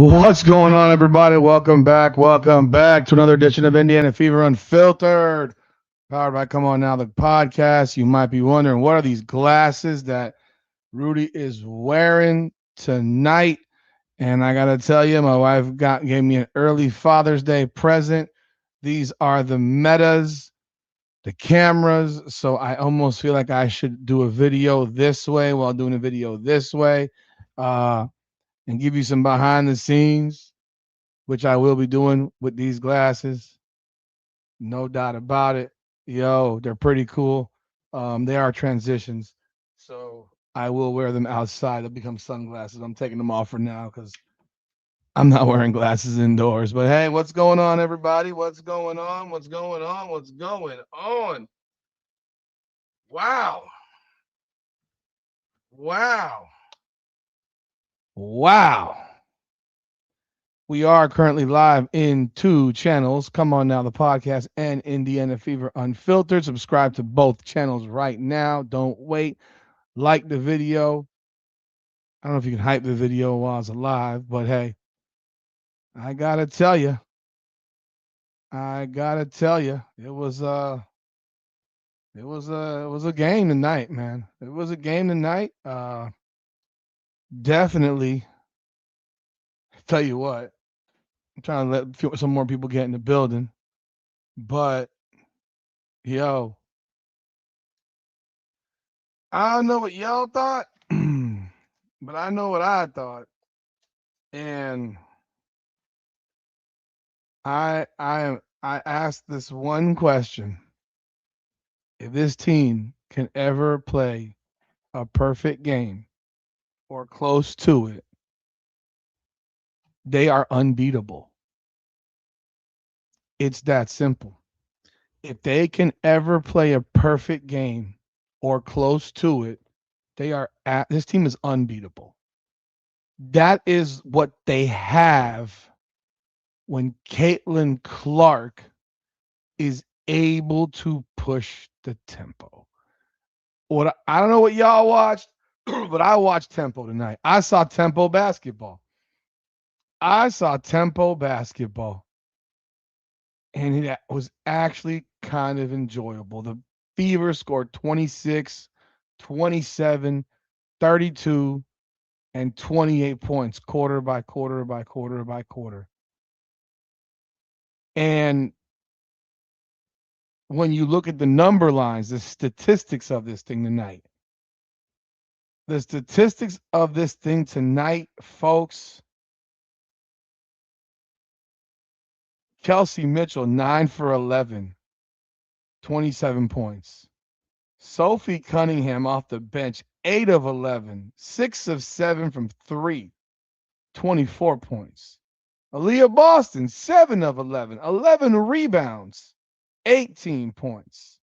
What's going on, everybody? Welcome back. Welcome back to another edition of Indiana Fever Unfiltered, powered by Come On Now, the podcast. You might be wondering, what are these glasses that Rudy is wearing tonight? And I got to tell you, my wife gave me an early Father's Day present. These are the Metas, the cameras. So I almost feel like I should do a video this way while doing a video this way uh, and give you some behind the scenes, which I will be doing with these glasses. No doubt about it. Yo, they're pretty cool. They are transitions. So I will wear them outside. They'll become sunglasses. I'm taking them off for now because I'm not wearing glasses indoors. But hey, what's going on, everybody? What's going on? What's going on? What's going on? Wow. Wow. Wow. We are currently live in two channels. Come on now, the podcast and Indiana Fever Unfiltered. Subscribe to both channels right now. Don't wait. Like the video. I don't know if you can hype the video while it's live, but hey, I gotta tell you, it was a game tonight, man. It was a game tonight. Definitely. Tell you what, I'm trying to let some more people get in the building, but yo, I don't know what y'all thought, but I know what I thought, and I asked this one question: if this team can ever play a perfect game or close to it, they are unbeatable. It's that simple. If they can ever play a perfect game or close to it, this team is unbeatable. That is what they have when Caitlin Clark is able to push the tempo. What I don't know what y'all watched, but I watched tempo tonight. I saw tempo basketball. And it was actually kind of enjoyable. The Fever scored 26, 27, 32, and 28 points, quarter by quarter by quarter by quarter. And when you look at the number lines, the statistics of this thing tonight, folks, Kelsey Mitchell, 9 for 11, 27 points. Sophie Cunningham off the bench, 8 of 11, 6 of 7 from 3, 24 points. Aaliyah Boston, 7 of 11, 11 rebounds, 18 points.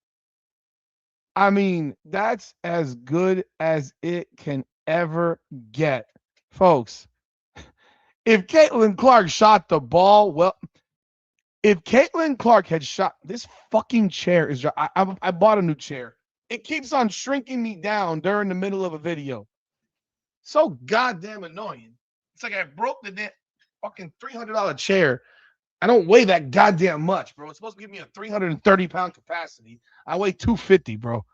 I mean, that's as good as it can ever get. Folks, if Caitlin Clark shot the ball, well, if Caitlin Clark had shot, this fucking chair is, I bought a new chair. It keeps on shrinking me down during the middle of a video. So goddamn annoying. It's like I broke the fucking $300 chair. I don't weigh that goddamn much, bro. It's supposed to give me a 330-pound capacity. I weigh 250, bro.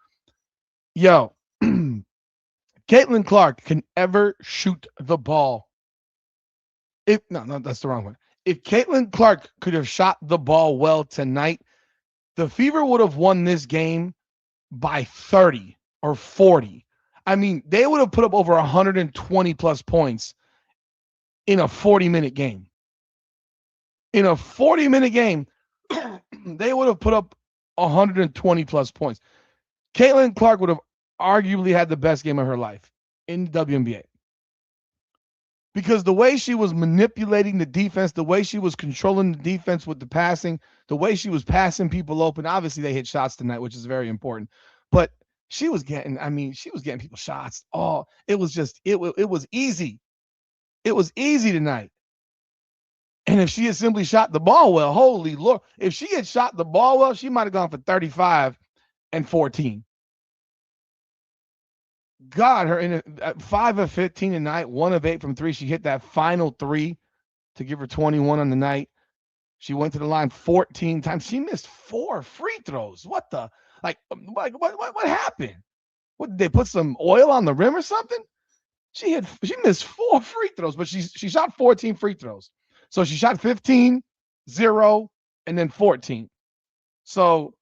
Yo, Caitlin Clark can ever shoot the ball. No, that's the wrong one. If Caitlin Clark could have shot the ball well tonight, the Fever would have won this game by 30 or 40. I mean, they would have put up over 120 plus points in a 40-minute game. In a 40-minute game, they would have put up 120 plus points. Caitlin Clark would have arguably had the best game of her life in WNBA. Because the way she was manipulating the defense, the way she was controlling the defense with the passing, the way she was passing people open. Obviously, they hit shots tonight, which is very important. But she was getting people shots. Oh, it was easy. It was easy tonight. And if she had simply shot the ball well, holy Lord, if she had shot the ball well, she might have gone for 35 and 14. God, her in 5 of 15 tonight, 1 of 8 from 3. She hit that final 3 to give her 21 on the night. She went to the line 14 times. She missed 4 free throws. What the? What happened? What, did they put some oil on the rim or something? She missed 4 free throws, but she shot 14 free throws. So she shot 15, 0, and then 14. So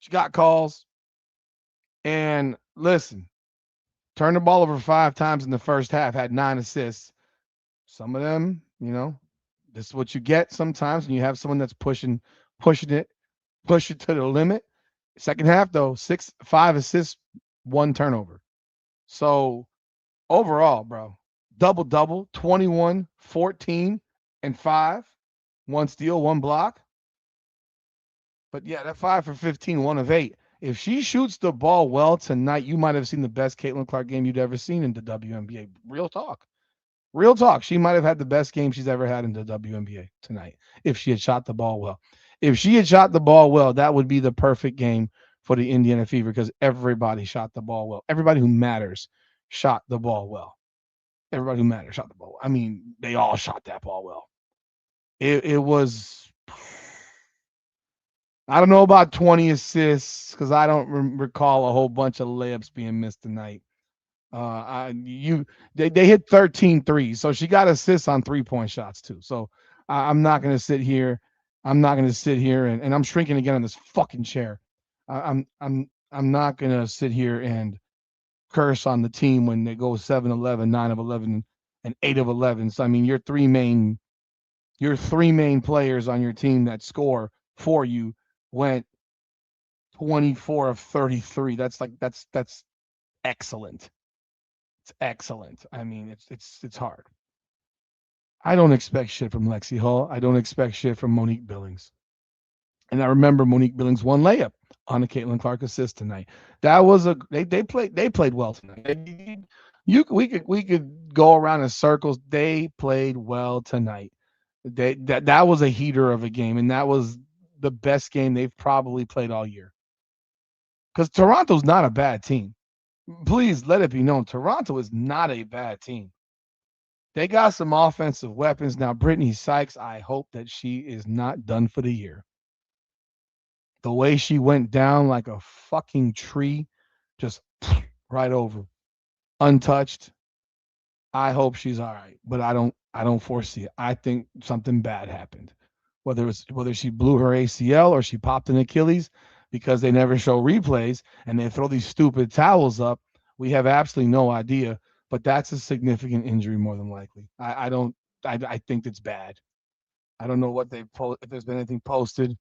she got calls. And listen, turned the ball over 5 times in the first half, had 9 assists. Some of them, this is what you get sometimes when you have someone that's pushing it to the limit. Second half, though, 5 assists, 1 turnover. So overall, bro, double, 21, 14, and 5. 1 steal, 1 block. But yeah, that 5 for 15, 1 of 8. If she shoots the ball well tonight, you might have seen the best Caitlin Clark game you'd ever seen in the WNBA. Real talk. Real talk. She might have had the best game she's ever had in the WNBA tonight if she had shot the ball well. If she had shot the ball well, that would be the perfect game for the Indiana Fever because everybody shot the ball well. Everybody who matters shot the ball well. Everybody who matters shot the ball well. I mean, they all shot that ball well. It was, I don't know about 20 assists because I don't recall a whole bunch of layups being missed tonight. They hit 13 threes, so she got assists on 3-point shots too. So I'm not gonna sit here. And I'm shrinking again on this fucking chair. I'm not gonna sit here and curse on the team when they go 7-11, 9 of 11, and 8 of 11. So I mean, your three main players on your team that score for you went 24 of 33. That's excellent. It's excellent. I mean, it's hard. I don't expect shit from Lexi Hall. I don't expect shit from Monique Billings. And I remember Monique Billings one layup on a Caitlin Clark assist tonight. That was they played well tonight. We could go around in circles. They played well tonight. That was a heater of a game, and that was the best game they've probably played all year. Because Toronto's not a bad team. Please let it be known, Toronto is not a bad team. They got some offensive weapons. Now, Brittany Sykes, I hope that she is not done for the year. The way she went down like a fucking tree, just right over, untouched. I hope she's all right, but I don't foresee it. I think something bad happened. Whether she blew her ACL or she popped an Achilles, because they never show replays and they throw these stupid towels up. We have absolutely no idea, but that's a significant injury more than likely. I think it's bad. I don't know what if there's been anything posted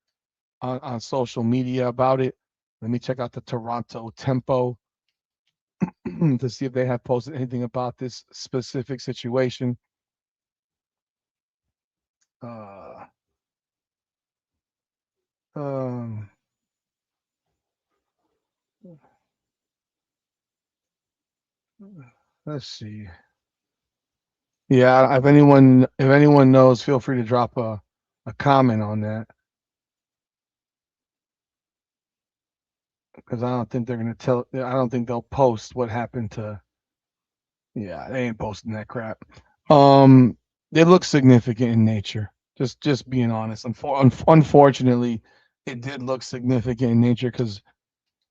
on social media about it. Let me check out the Toronto Tempo to see if they have posted anything about this specific situation. Let's see. Yeah, if anyone knows, feel free to drop a comment on that. Because I don't think they're gonna I don't think they'll post what happened to. Yeah, they ain't posting that crap. It looks significant in nature. Just being honest. Unfortunately, it did look significant in nature because,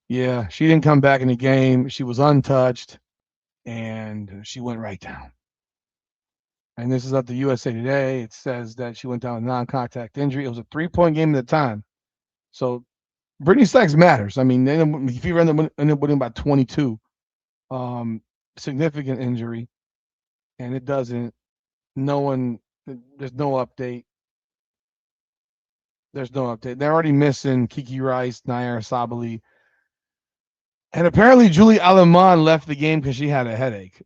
yeah, she didn't come back in the game. She was untouched, and she went right down. And this is at the USA Today. It says that she went down with non-contact injury. It was a 3-point game at the time. So Brittany Sykes matters. I mean, if you end up winning by 22, significant injury, and it doesn't. There's no update. There's no update. They're already missing Kiki Rice, Naira Sabali, and apparently Julie Aleman left the game because she had a headache.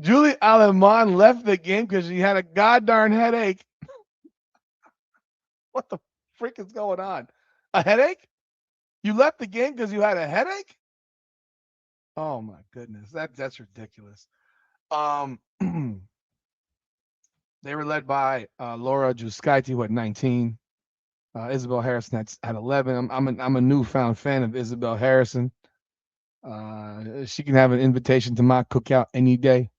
Julie Aleman left the game because she had a goddamn headache. What the frick is going on? A headache? You left the game because you had a headache? Oh my goodness, that's ridiculous. They were led by Laura Juskaiti, who had 19. Isabel Harrison had 11. I'm a newfound fan of Isabel Harrison. She can have an invitation to my cookout any day.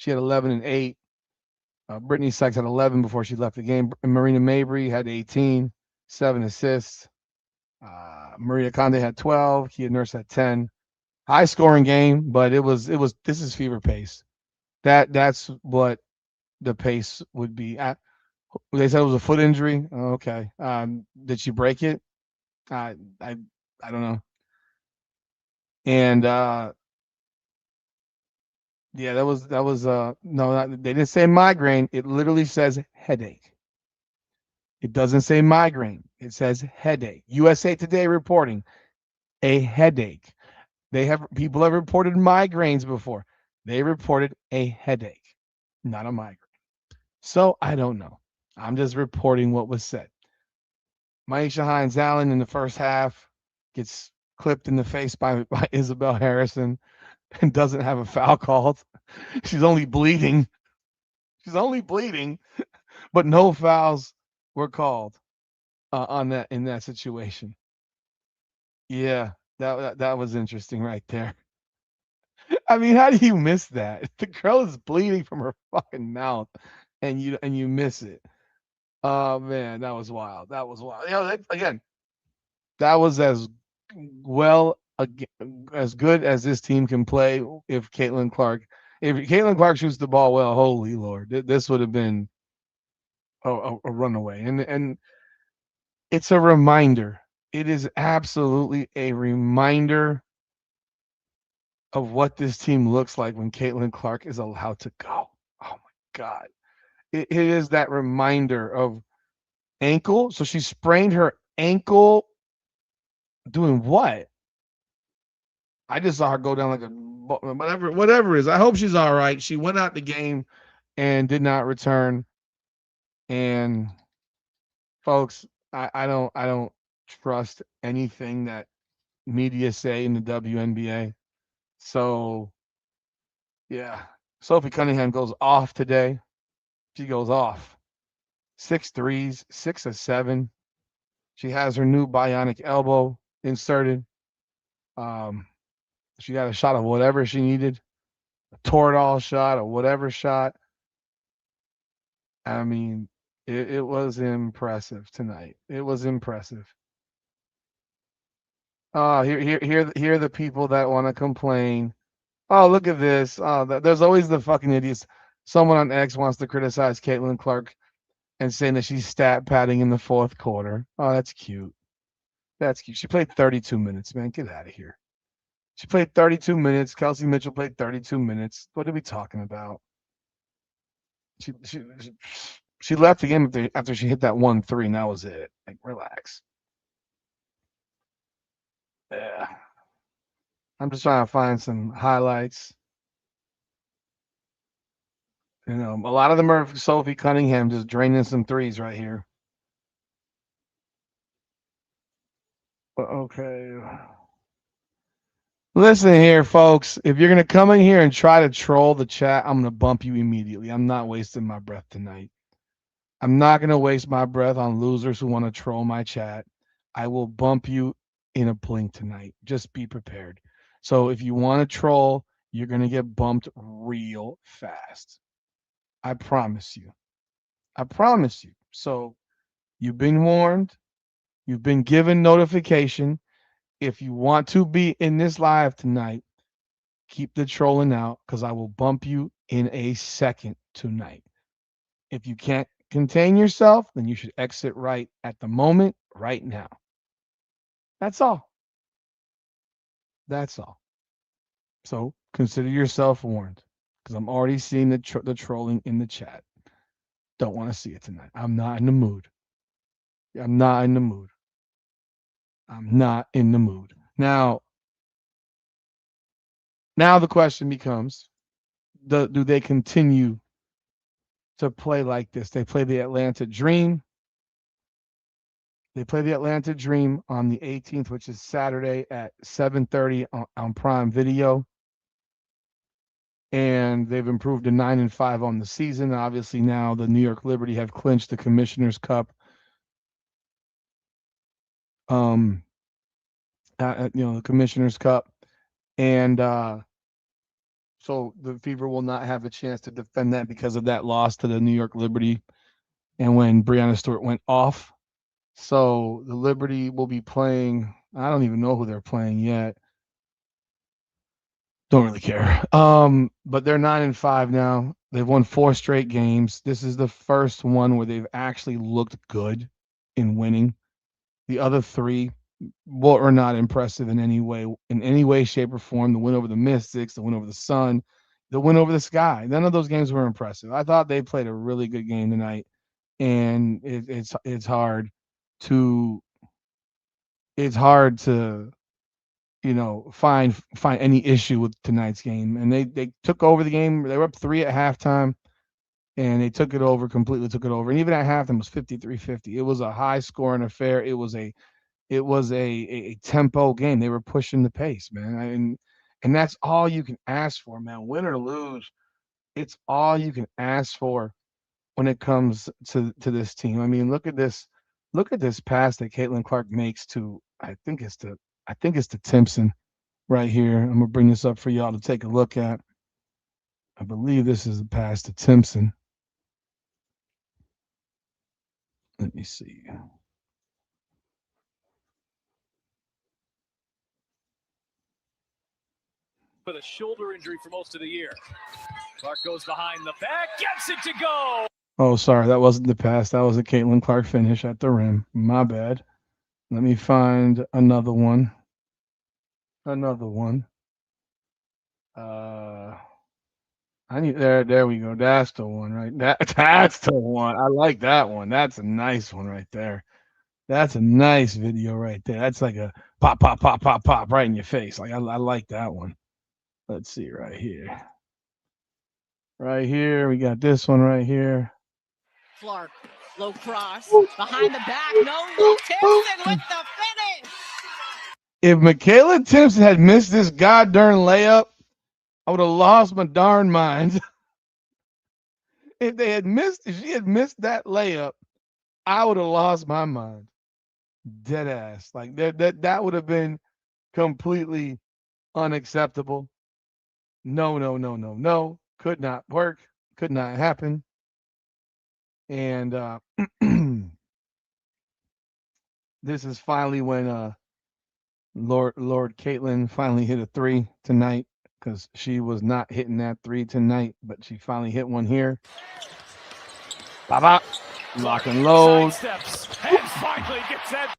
She had 11 and 8. Brittany Sykes had 11 before she left the game. And Marina Mabry had 18, 7 assists. Maria Conde had 12. Kia Nurse had 10. High scoring game, but this is fever pace. That's what the pace would be. They said it was a foot injury. Oh, okay. Did she break it? I don't know. And yeah, that was no, they didn't say migraine. It literally says headache. It doesn't say migraine. It says headache. USA Today reporting a headache. People have reported migraines before. They reported a headache, not a migraine. So I don't know. I'm just reporting what was said. Maisha Hines Allen in the first half gets clipped in the face by Isabel Harrison and doesn't have a foul called. She's only bleeding. She's only bleeding, but no fouls were called on that in that situation. Yeah, that was interesting right there. I mean, how do you miss that? The girl is bleeding from her fucking mouth, and you miss it. Oh man, that was wild. That was wild. Again, that was well as good as this team can play. If Caitlin Clark shoots the ball well, holy Lord, this would have been a runaway. And it's a reminder. It is absolutely a reminder of what this team looks like when Caitlin Clark is allowed to go. Oh my God. It is that reminder of ankle. So she sprained her ankle doing what? I just saw her go down like a whatever it is. I hope she's all right. She went out the game and did not return. And folks, I don't trust anything that media say in the WNBA. So yeah, Sophie Cunningham goes off today. She goes off. 6 threes, 6 of 7. She has her new bionic elbow inserted. Um, she got a shot of whatever she needed, a Toradol shot or whatever shot. I mean, it was impressive tonight. It was impressive. Here are the people that want to complain. Oh, look at this. Oh, there's always the fucking idiots. Someone on X wants to criticize Caitlin Clark and saying that she's stat padding in the fourth quarter. Oh, that's cute. That's cute. She played 32 minutes, man. Get out of here. She played 32 minutes. Kelsey Mitchell played 32 minutes. What are we talking about? She she she, she left the game after she hit that 1 3, and that was it. Like, relax. Yeah. I'm just trying to find some highlights. A lot of them are Sophie Cunningham just draining some threes right here. But okay. Listen here, folks. If you're gonna come in here and try to troll the chat, I'm gonna bump you immediately. I'm not wasting my breath tonight. I'm not gonna waste my breath on losers who want to troll my chat. I will bump you in a blink tonight. Just be prepared. So if you want to troll, you're gonna get bumped real fast. I promise you. I promise you. So you've been warned. You've been given notification. If you want to be in this live tonight, keep the trolling out because I will bump you in a second tonight. If you can't contain yourself, then you should exit right at the moment, right now. That's all. That's all. So consider yourself warned because I'm already seeing the trolling in the chat. Don't want to see it tonight. I'm not in the mood. I'm not in the mood. I'm not in the mood. Now the question becomes, do they continue to play like this? They play the Atlanta Dream. They play the Atlanta Dream on the 18th, which is Saturday at 7:30 on Prime Video. And they've improved to 9-5 on the season. Obviously, now the New York Liberty have clinched the Commissioner's Cup. The Commissioner's Cup, and So the Fever will not have a chance to defend that because of that loss to the New York Liberty and when Breanna Stewart went off. So the Liberty will be playing. I don't even know who they're playing yet. Don't really care. But they're 9-5 now. They've won 4 straight games. This is the first one where they've actually looked good in winning. The other three were not impressive in any way, shape, or form. The win over the Mystics, the win over the Sun, the win over the Sky. None of those games were impressive. I thought they played a really good game tonight, and it's hard to find any issue with tonight's game. And they took over the game. They were up 3 at halftime, and they took it over, completely took it over. And even at halftime, it was 53-50. It was a high scoring affair. It was a tempo game. They were pushing the pace, man. And that's all you can ask for, man. Win or lose, it's all you can ask for when it comes to this team. I mean, look at this. Look at this pass that Caitlin Clark makes to I think it's to Timpson right here. I'm gonna bring this up for y'all to take a look at. I believe this is a pass to Timpson. Let me see. With a shoulder injury for most of the year. Clark goes behind the back, gets it to go. Oh, sorry, that wasn't the pass. That was a Caitlin Clark finish at the rim. My bad. Let me find another one. Another one. There we go. That's the one, right? That's the one. I like that one. That's a nice one right there. That's a nice video right there. That's like a pop, pop, pop, pop, pop right in your face. Like I like that one. Let's see right here. Right here, we got this one right here. Clark, low cross, behind the back, no look, Timpson with the finish. If Michaela Timpson had missed this goddamn layup, I would have lost my darn mind. If she had missed that layup, I would have lost my mind. Dead ass. Like that would have been completely unacceptable. No, no, no, no, no. Could not work. Could not happen. And this is finally when Lord Caitlin finally hit a 3 tonight because she was not hitting that 3 tonight, but she finally hit one here. Bop, lock and load. Steps and finally gets that.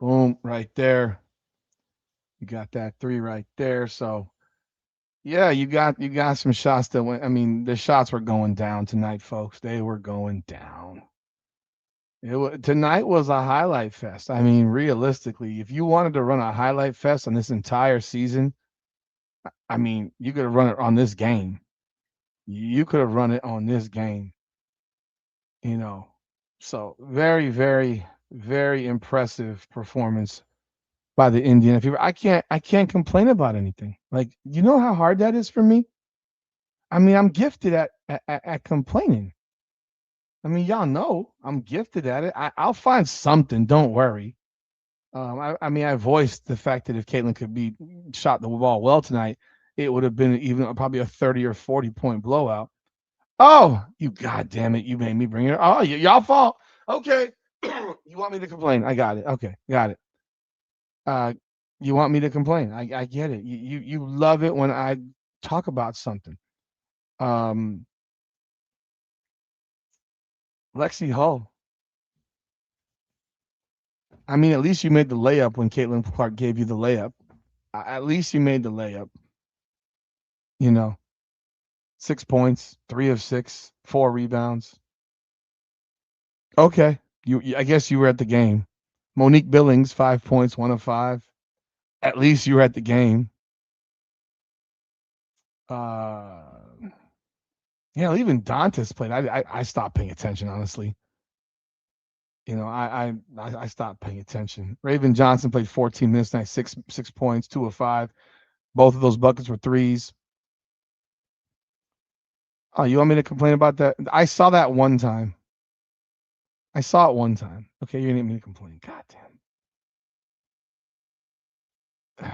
Boom, right there. You got that 3 right there. So yeah, you got some shots that went. I mean, the shots were going down tonight, folks. They were going down. Tonight was a highlight fest. I mean, realistically, if you wanted to run a highlight fest on this entire season, I mean, you could have run it on this game. You could have run it on this game. So very, very, very impressive performance by the Indiana Fever. I can't complain about anything. Like, you know how hard that is for me? I mean, I'm gifted at complaining. I mean, y'all know I'm gifted at it. I'll find something. Don't worry. I mean, I voiced the fact that if Caitlin could be shot the ball well tonight, it would have been even probably a 30 or 40 point blowout. Oh, you goddamn it! You made me bring it. Oh, y'all fault. Okay, you want me to complain? I got it. Okay, got it. You want me to complain? I get it. You love it when I talk about something. Lexi Hull. I mean, at least you made the layup when Caitlin Clark gave you the layup. At least you made the layup. 6 points, 3 of 6, 4 rebounds. Okay, I guess you were at the game. Monique Billings, 5 points, 1 of 5. At least you were at the game. Yeah, even Dantas played. I stopped paying attention, honestly. I stopped paying attention. Raven Johnson played 14 minutes tonight, 6 points, 2 of 5. Both of those buckets were threes. Oh, you want me to complain about that? I saw that one time. I saw it one time. Okay, you didn't mean to complain. God damn.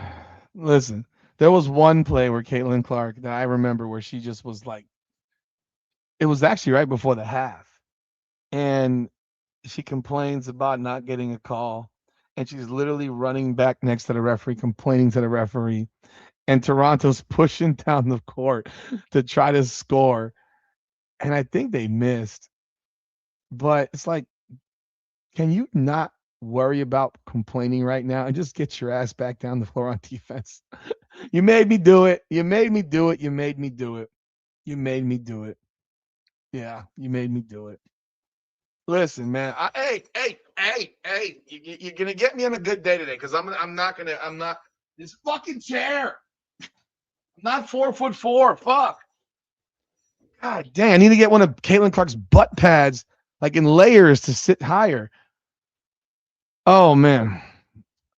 Listen, There was one play where Caitlin Clark that I remember where she just was like, it was actually right before the half. And she complains about not getting a call. And she's literally running back next to the referee, complaining to the referee. And Toronto's pushing down the court to try to score. And I think they missed. But it's like, can you not worry about complaining right now and just get your ass back down the floor on defense? You made me do it. You made me do it. You made me do it. You made me do it. Yeah, you made me do it. Listen, man. Hey. You're gonna get me on a good day today because I'm not this fucking chair. I'm not 4'4". Fuck. God damn, I need to get one of Caitlin Clark's butt pads, like in layers, to sit higher. Oh man.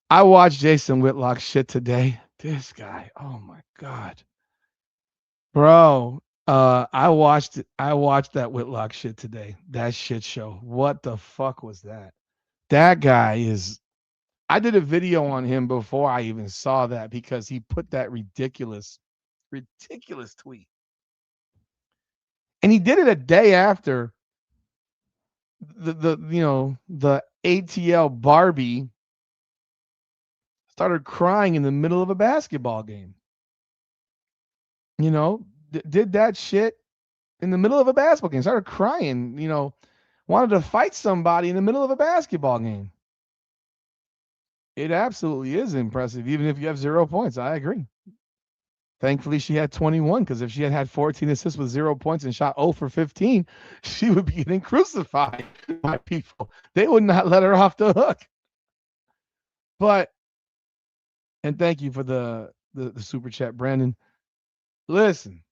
I watched Jason Whitlock shit today. This guy. Oh my God. Bro. I watched that Whitlock shit today. That shit show. What the fuck was that? That guy is I did a video on him before I even saw that because he put that ridiculous tweet. And he did it a day after the ATL Barbie started crying in the middle of a basketball game. Did that shit in the middle of a basketball game, started crying, wanted to fight somebody in the middle of a basketball game. It absolutely is impressive, even if you have 0 points. I agree. Thankfully, she had 21 because if she had 14 assists with 0 points and shot 0 for 15, she would be getting crucified by people. They would not let her off the hook. And thank you for the super chat, Brandon. Listen.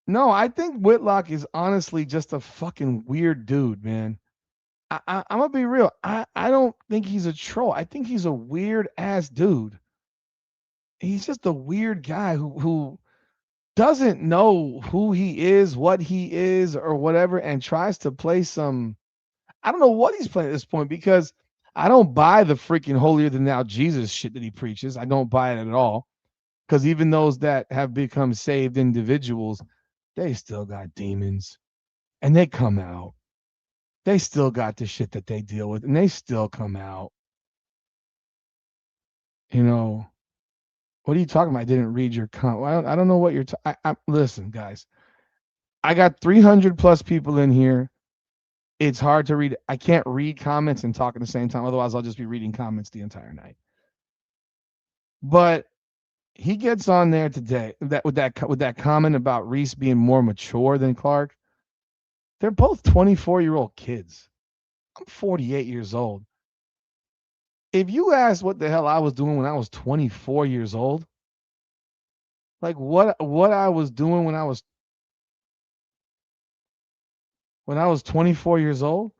No, I think Whitlock is honestly just a fucking weird dude, man. I'm gonna be real. I don't think he's a troll. I think he's a weird ass dude. He's just a weird guy who doesn't know who he is, what he is, or whatever, and tries to play some. I don't know what he's playing at this point because I don't buy the freaking holier than thou Jesus shit that he preaches. I don't buy it at all. Because even those that have become saved individuals, they still got demons. And they come out. They still got the shit that they deal with, and they still come out. What are you talking about? I didn't read your comment. I don't know what you're listen, guys. I got 300 plus people in here. It's hard to read. I can't read comments and talk at the same time. Otherwise, I'll just be reading comments the entire night. But he gets on there today with that comment about Reese being more mature than Clark. They're both 24-year-old kids. I'm 48 years old. If you ask what the hell I was doing when I was 24 years old, like what I was doing when I was 24 years old,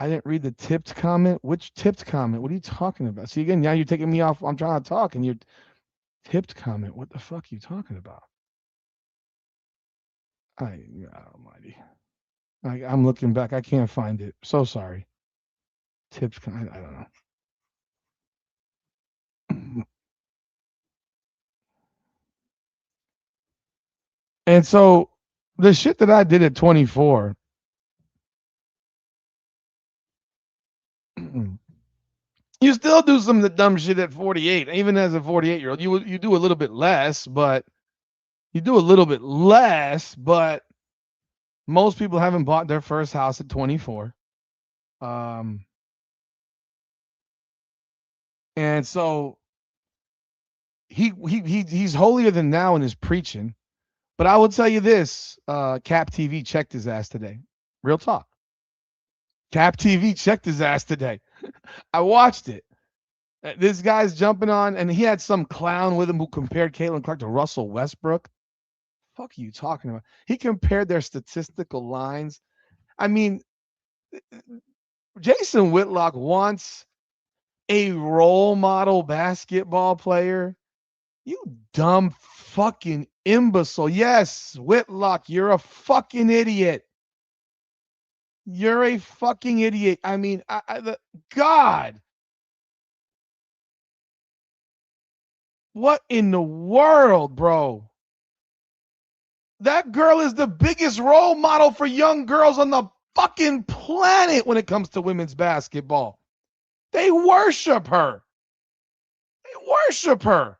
I didn't read the tipped comment. Which tipped comment? What are you talking about? See, again, now you're taking me off. I'm trying to talk, and you're tipped comment. What the fuck are you talking about? God almighty. I'm looking back. I can't find it. So sorry. Tipped comment. I don't know. And so the shit that I did at 24, you still do some of the dumb shit at 48. Even as a 48-year-old, you do a little bit less, but most people haven't bought their first house at 24. And so he's holier than thou in his preaching. But I will tell you this, Cap TV checked his ass today. Real talk. Cap TV checked his ass today. I watched it. This guy's jumping on, and he had some clown with him who compared Caitlin Clark to Russell Westbrook. Fuck are you talking about? He compared their statistical lines. I mean, Jason Whitlock wants a role model basketball player. You dumb fucking imbecile. Yes, Whitlock, you're a fucking idiot. You're a fucking idiot. I mean, God, What in the world, bro? That girl is the biggest role model for young girls on the fucking planet when it comes to women's basketball. They worship her. They worship her.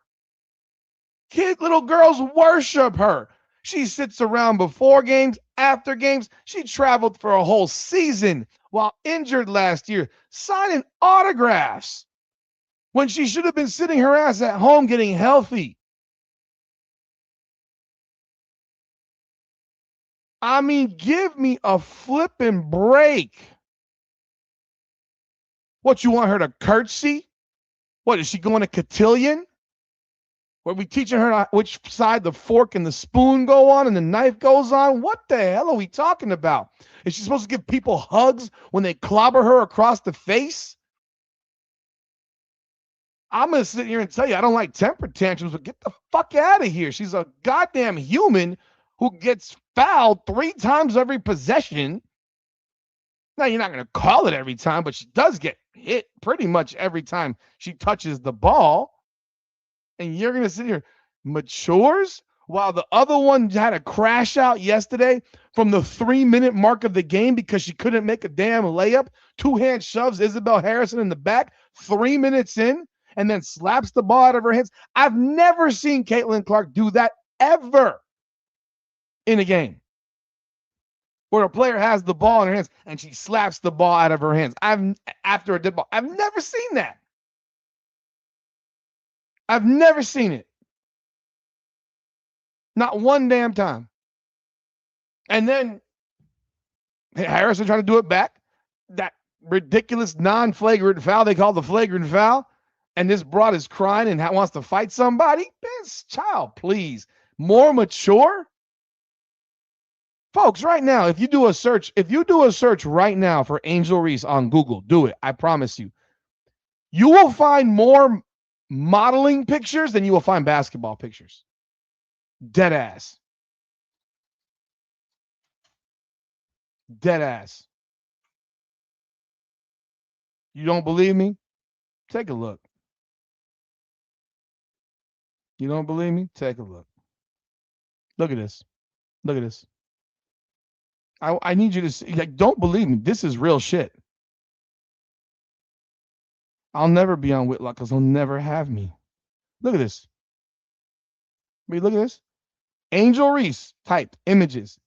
Little girls worship her. She sits around before games, after games. She traveled for a whole season while injured last year, signing autographs when she should have been sitting her ass at home getting healthy. I mean, give me a flipping break. What, you want her to curtsy? What, is she going to cotillion? Were we teaching her which side the fork and the spoon go on and the knife goes on? What the hell are we talking about? Is she supposed to give people hugs when they clobber her across the face? I'm going to sit here and tell you, I don't like temper tantrums, but get the fuck out of here. She's a goddamn human who gets fouled 3 times every possession. Now, you're not going to call it every time, but she does get hit pretty much every time she touches the ball. And you're going to sit here, matures, while the other one had a crash out yesterday from the 3-minute mark of the game because she couldn't make a damn layup. 2-hand shoves Isabel Harrison in the back 3 minutes in and then slaps the ball out of her hands. I've never seen Caitlin Clark do that ever in a game where a player has the ball in her hands and she slaps the ball out of her hands. After a dead ball. I've never seen that. I've never seen it. Not one damn time. And then Harrison trying to do it back. That ridiculous non-flagrant foul they call the flagrant foul. And this broad is crying and wants to fight somebody. This child, please. More mature? Folks, right now, if you do a search right now for Angel Reese on Google, do it. I promise you. You will find more modeling pictures than you will find basketball pictures. Dead ass. Dead ass. You don't believe me? Take a look. You don't believe me? Take a look. Look at this. Look at this. I need you to see, like, don't believe me. This is real shit. I'll never be on Whitlock because he'll never have me. Look at this. I mean, look at this. Angel Reese type images.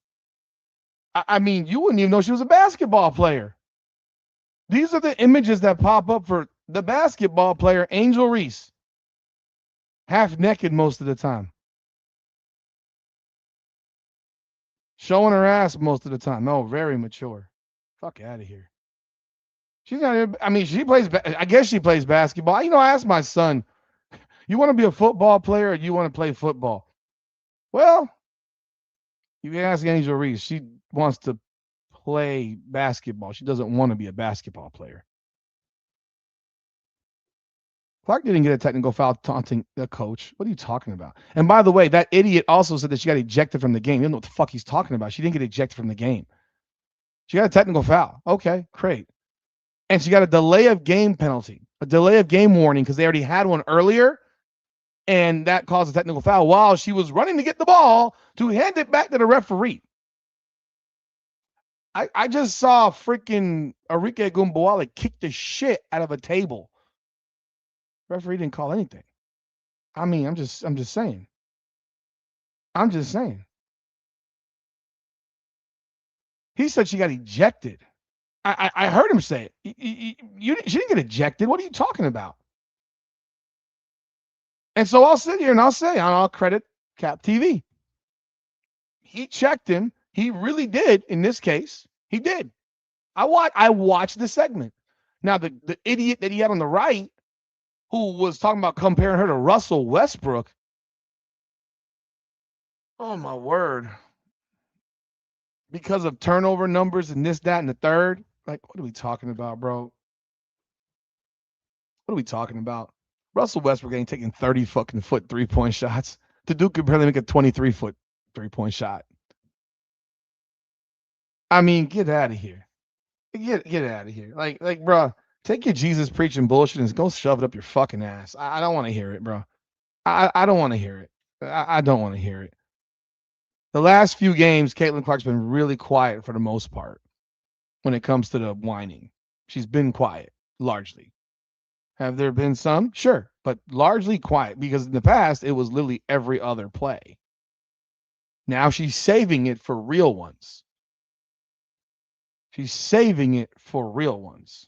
I mean, you wouldn't even know she was a basketball player. These are the images that pop up for the basketball player, Angel Reese. Half naked most of the time. Showing her ass most of the time. No, very mature. Fuck out of here. She's not, I mean, I guess she plays basketball. You know, I asked my son, you want to be a football player or do you want to play football? Well, you can ask Angel Reese. She wants to play basketball. She doesn't want to be a basketball player. Clark didn't get a technical foul taunting the coach. What are you talking about? And by the way, that idiot also said that she got ejected from the game. You don't know what the fuck he's talking about. She didn't get ejected from the game. She got a technical foul. Okay, great. And she got a delay of game penalty, a delay of game warning because they already had one earlier. And that caused a technical foul while she was running to get the ball to hand it back to the referee. I just saw freaking Arike Ogunbowale kick the shit out of a table. Referee didn't call anything. I mean, I'm just saying. I'm just saying. He said she got ejected. I heard him say it. She didn't get ejected. What are you talking about? And so I'll sit here and I'll say, I'll credit Cap TV. He checked him. He really did in this case. He did. I watched the segment. Now, the idiot that he had on the right, who was talking about comparing her to Russell Westbrook. Oh, my word. Because of turnover numbers and this, that, and the third. Like, what are we talking about, bro? What are we talking about? Russell Westbrook ain't taking 30 fucking foot 3-point shots. The Duke could barely make a 23-foot 3-point shot. I mean, get out of here. Get out of here. Like, bro, take your Jesus preaching bullshit and go shove it up your fucking ass. I don't want to hear it, bro. I don't want to hear it. I don't want to hear it. The last few games, Caitlin Clark's been really quiet for the most part when it comes to the whining. She's been quiet, largely. Have there been some? Sure, but largely quiet because in the past it was literally every other play. Now she's saving it for real ones. She's saving it for real ones.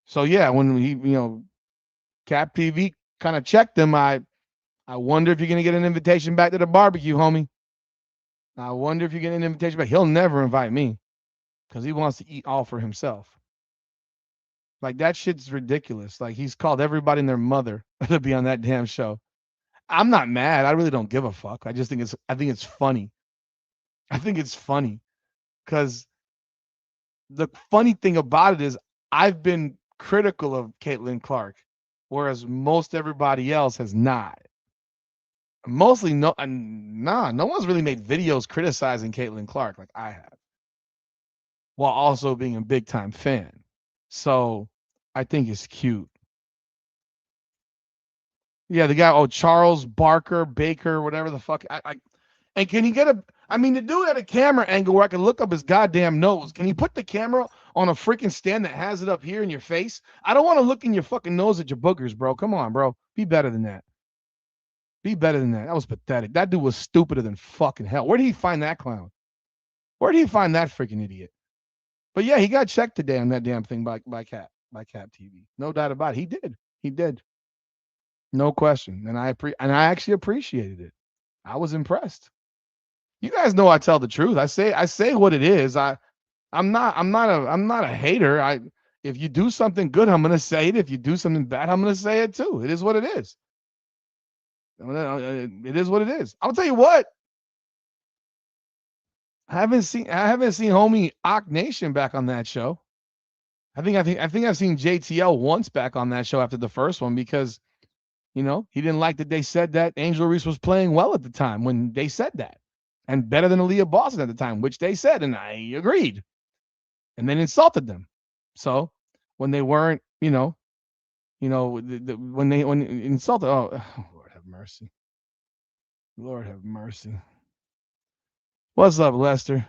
So yeah, when he, Cap TV kind of checked him, I wonder if you're gonna get an invitation back to the barbecue, homie. I wonder if you get an invitation back. He'll never invite me because he wants to eat all for himself. Like that shit's ridiculous. Like he's called everybody and their mother to be on that damn show. I'm not mad. I really don't give a fuck. I think it's funny. I think it's funny because the funny thing about it is I've been critical of Caitlin Clark, whereas most everybody else has not. Mostly no one's really made videos criticizing Caitlin Clark like I have, while also being a big time fan. So I think it's cute. Yeah, the guy, Charles Barker, Baker, whatever the fuck. And can he get to do it at a camera angle where I can look up his goddamn nose. Can you put the camera on a freaking stand that has it up here in your face? I don't want to look in your fucking nose at your boogers, bro. Come on, bro. Be better than that. Be better than that. That was pathetic. That dude was stupider than fucking hell. Where did he find that clown? Where did he find that freaking idiot? But yeah, he got checked today on that damn thing by Cap TV. No doubt about it. He did. No question. And I actually appreciated it. I was impressed. You guys know I tell the truth. I say what it is. I'm not a hater. If you do something good, I'm gonna say it. If you do something bad, I'm gonna say it too. It is what it is. It is what it is. I'll tell you what. I haven't seen homie Ock Nation back on that show. I think I've seen JTL once back on that show after the first one because, he didn't like that they said that Angel Reese was playing well at the time when they said that, and better than Aaliyah Boston at the time, which they said, and I agreed, and then insulted them. So when they weren't, when insulted, oh Lord have mercy. Lord have mercy. What's up, Lester?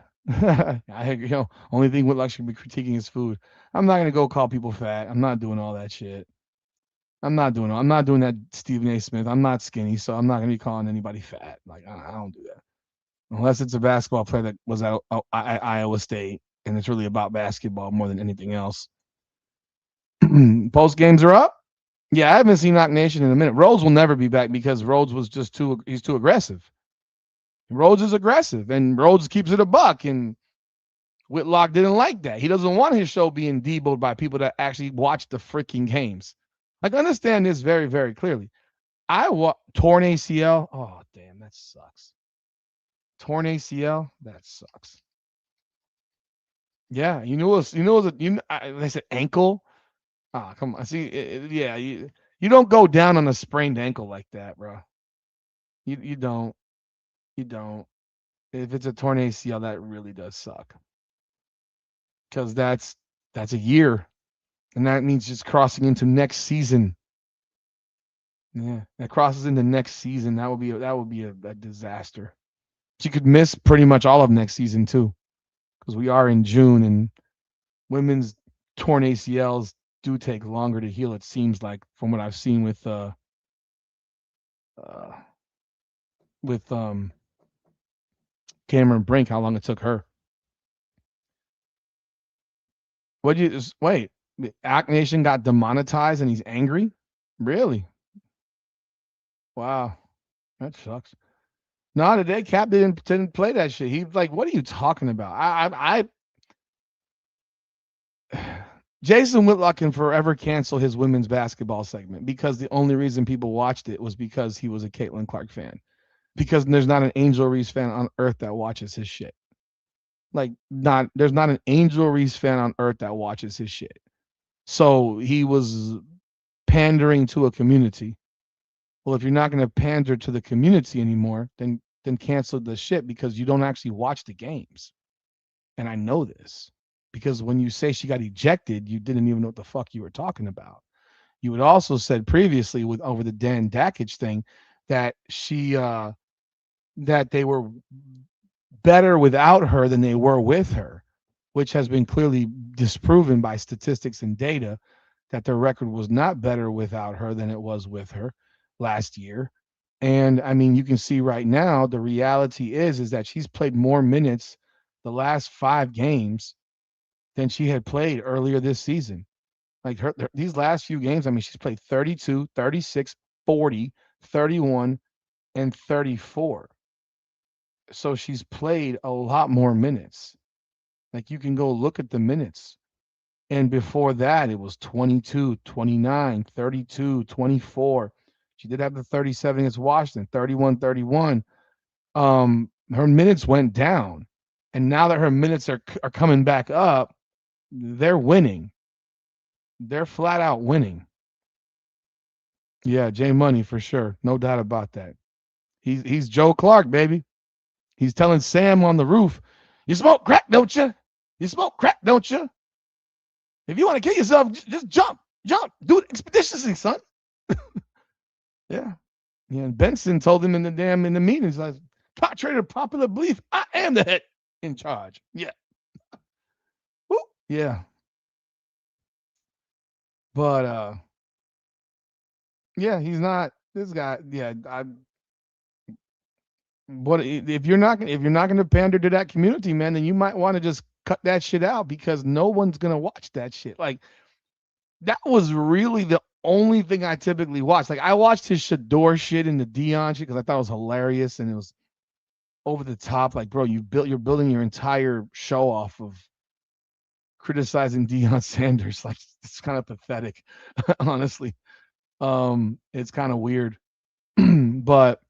Only thing Whitlock should be critiquing his food. I'm not gonna go call people fat. I'm not doing all that shit. I'm not doing that Stephen A. Smith. I'm not skinny, so I'm not gonna be calling anybody fat. Like I don't do that. Unless it's a basketball player that was at Iowa State and it's really about basketball more than anything else. Post games are up. Yeah, I haven't seen Knock Nation in a minute. Rhodes will never be back because Rhodes was just he's too aggressive. Rhodes is aggressive, and Rhodes keeps it a buck, and Whitlock didn't like that. He doesn't want his show being deboed by people that actually watch the freaking games. Like, understand this very, very clearly. Torn ACL. Oh, damn, that sucks. Torn ACL. That sucks. Yeah, they said ankle. Ah, come on. See, you don't go down on a sprained ankle like that, bro. You don't. You don't. If it's a torn ACL, that really does suck. Because that's a year, and that means just crossing into next season. Yeah, that crosses into next season. That would be a disaster. But you could miss pretty much all of next season too, because we are in June, and women's torn ACLs do take longer to heal. It seems like from what I've seen with Cameron Brink, how long it took her. Wait? The Act Nation got demonetized and he's angry? Really? Wow, that sucks. No, today Cap didn't play that shit. He's like, "What are you talking about?" Jason Whitlock can forever cancel his women's basketball segment because the only reason people watched it was because he was a Caitlin Clark fan. Because there's not an Angel Reese fan on earth that watches his shit. There's not an Angel Reese fan on earth that watches his shit. So he was pandering to a community. Well, if you're not going to pander to the community anymore, then cancel the shit because you don't actually watch the games. And I know this because when you say she got ejected, you didn't even know what the fuck you were talking about. You had also said previously with over the Dan Dakich thing that that they were better without her than they were with her, which has been clearly disproven by statistics and data that their record was not better without her than it was with her last year. And I mean, you can see right now the reality is that she's played more minutes the last 5 games than she had played earlier this season. Like these last few games, I mean, she's played 32, 36, 40, 31, and 34. So she's played a lot more minutes. Like you can go look at the minutes. And before that, it was 22, 29, 32, 24. She did have the 37 against Washington, 31, 31. Her minutes went down. And now that her minutes are coming back up, they're winning. They're flat out winning. Yeah, Jay Money for sure. No doubt about that. He's Joe Clark, baby. He's telling Sam on the roof, "You smoke crack, don't you? You smoke crack, don't you? If you want to kill yourself, just jump. Do it expeditiously, son." Yeah. Yeah. And Benson told him in the meetings, like, contrary to popular belief, I am the head in charge. Yeah. Woo. Yeah. But yeah, he's not this guy. Yeah, what if you're not gonna pander to that community, man, then you might want to just cut that shit out because no one's gonna watch that shit. Like that was really the only thing I typically watch. Like I watched his Shador shit and the Dion shit because I thought it was hilarious and it was over the top. Like, bro, you're building your entire show off of criticizing Deion Sanders. Like it's kind of pathetic, honestly. It's kind of weird. But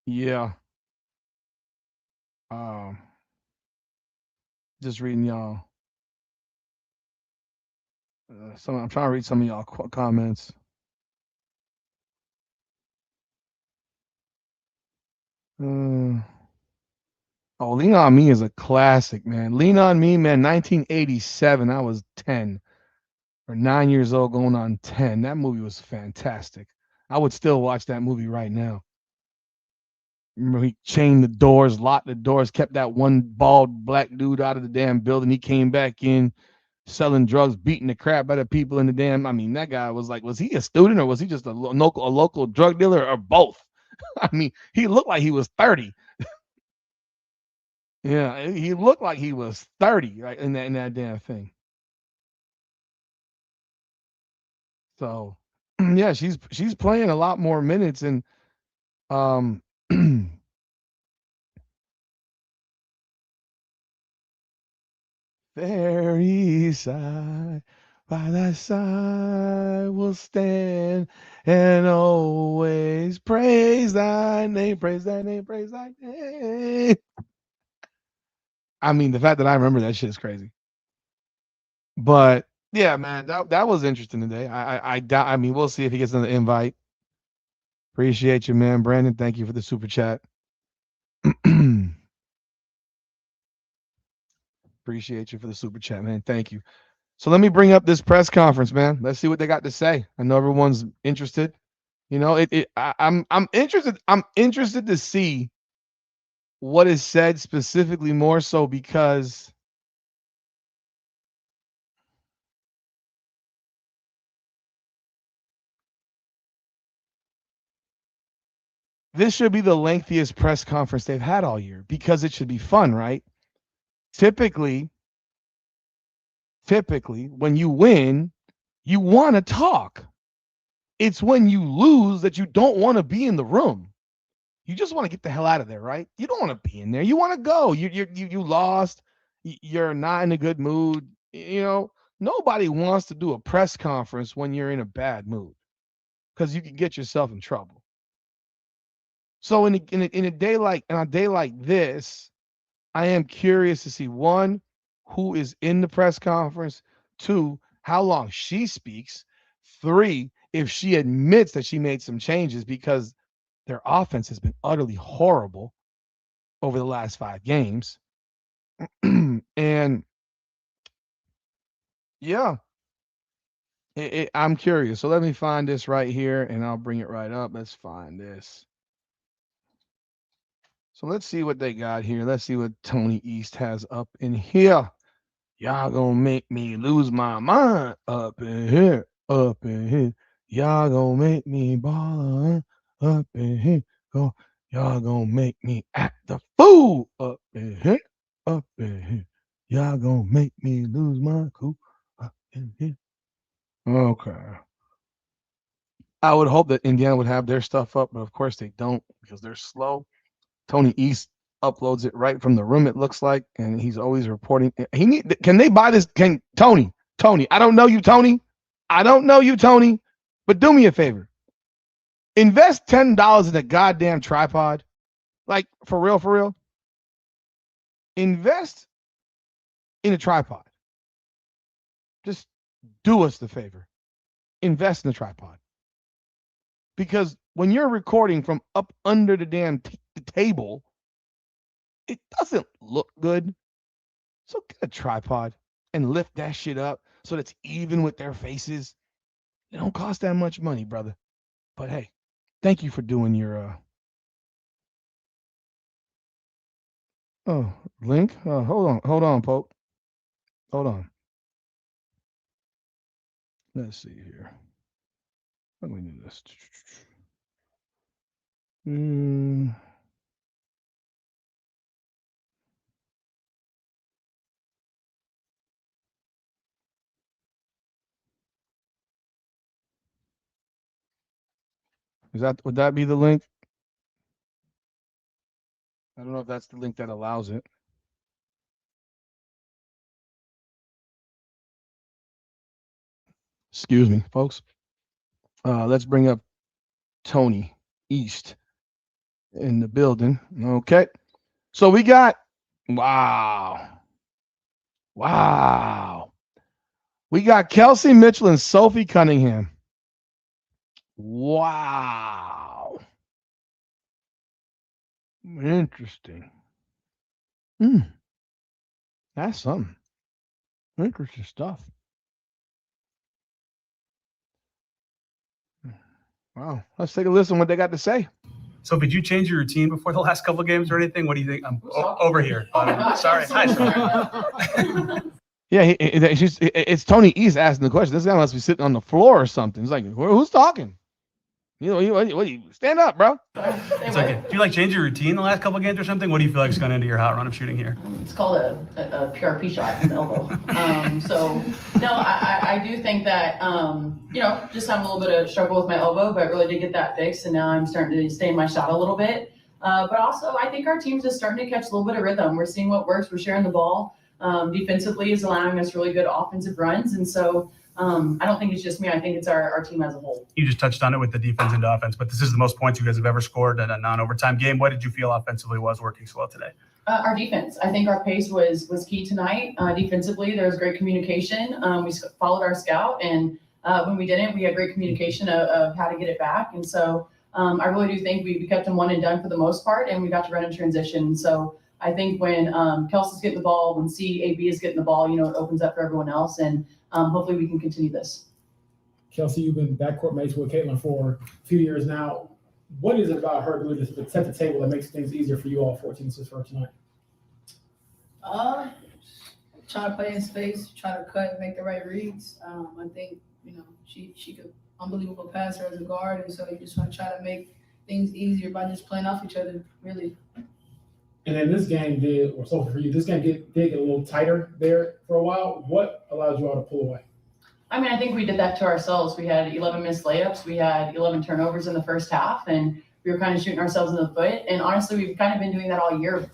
yeah. Um just reading y'all. I'm trying to read some of y'all comments. Oh, Lean on Me is a classic, man. Lean on Me, man. 1987. I was 10 or 9 years old, going on 10. That movie was fantastic. I would still watch that movie right now. Remember, he chained the doors, locked the doors, kept that one bald black dude out of the damn building. He came back in selling drugs, beating the crap out of people in the damn. I mean, that guy was like, was he a student or was he just a local drug dealer or both? I mean, he looked like he was 30. Yeah, he looked like he was 30, right, in that damn thing. So, yeah, she's playing a lot more minutes and very side by thy side will stand and always praise thy name, praise thy name, praise thy name. I mean, the fact that I remember that shit is crazy. But yeah, man, that was interesting today. I mean, we'll see if he gets another invite. Appreciate you, man. Brandon, thank you for the super chat. Appreciate you for the super chat, man. Thank you. So let me bring up this press conference, man. Let's see what they got to say. I know everyone's interested. You know, I'm interested. I'm interested to see what is said specifically, more so because this should be the lengthiest press conference they've had all year because it should be fun, right? Typically, when you win, you want to talk. It's when you lose that you don't want to be in the room. You just want to get the hell out of there, right? You don't want to be in there. You want to go. You lost. You're not in a good mood. You know, nobody wants to do a press conference when you're in a bad mood because you can get yourself in trouble. So in a day like this, I am curious to see, one, who is in the press conference, two, how long she speaks, three, if she admits that she made some changes because their offense has been utterly horrible over the last 5 games. And yeah, I'm curious. So let me find this right here, and I'll bring it right up. Let's find this. So let's see what they got here. Let's see what Tony East has up in here. Y'all gonna make me lose my mind up in here, up in here. Y'all gonna make me ball up in here. Go. Y'all gonna make me act the fool up in here, up in here. Y'all gonna make me lose my cool up in here. Okay. I would hope that Indiana would have their stuff up, but of course they don't because they're slow. Tony East uploads it right from the room, it looks like, and he's always reporting. Can they buy this? Tony, I don't know you, Tony. I don't know you, Tony, but do me a favor. Invest $10 in a goddamn tripod. Like, for real, for real. Invest in a tripod. Just do us the favor. Invest in a tripod. Because when you're recording from up under the damn table, it doesn't look good. So get a tripod and lift that shit up so that's even with their faces. It don't cost that much money, brother. But hey, thank you for doing your link. Hold on, Pope. Hold on. Let's see here. Let me do this. Would that be the link? I don't know if that's the link that allows it. Excuse me, folks. Let's bring up Tony East in the building. Okay. So we got, wow. We got Kelsey Mitchell and Sophie Cunningham. Wow. Interesting. That's something. Interesting stuff. Wow. Let's take a listen to what they got to say. So did you change your routine before the last couple of games or anything? What do you think? I'm over here. Sorry. Hi. Yeah, it's Tony East asking the question. This guy must be sitting on the floor or something. It's like, who's talking? What you stand up, bro. It's okay. Do you change your routine the last couple of games or something? What do you feel like is going into your hot run of shooting here? It's called a PRP shot in the elbow. I do think that, just having a little bit of struggle with my elbow, but really did get that fixed. And now I'm starting to stay in my shot a little bit. But also, I think our team's just starting to catch a little bit of rhythm. We're seeing what works. We're sharing the ball. Defensively is allowing us really good offensive runs. And so, I don't think it's just me. I think it's our team as a whole. You just touched on it with the defense and offense, but this is the most points you guys have ever scored in a non-overtime game. What did you feel offensively was working so well today? Our defense. I think our pace was key tonight. Defensively, there was great communication. We followed our scout, and when we didn't, we had great communication of how to get it back. And so I really do think we kept them one and done for the most part, and we got to run in transition. So I think when Kelsey's getting the ball, when CAB is getting the ball, it opens up for everyone else, and hopefully we can continue this. Kelsey, you've been backcourt mates with Caitlin for a few years now. What is it about her ability to set the table that makes things easier for you all 14 assists for her tonight? Trying to play in space, try to cut and make the right reads. I think, she could unbelievable passer as a guard, and so you just want to try to make things easier by just playing off each other, really. And then this game this game did get a little tighter there for a while. What allowed you all to pull away? I think we did that to ourselves. We had 11 missed layups. We had 11 turnovers in the first half, and we were kind of shooting ourselves in the foot. And honestly, we've kind of been doing that all year.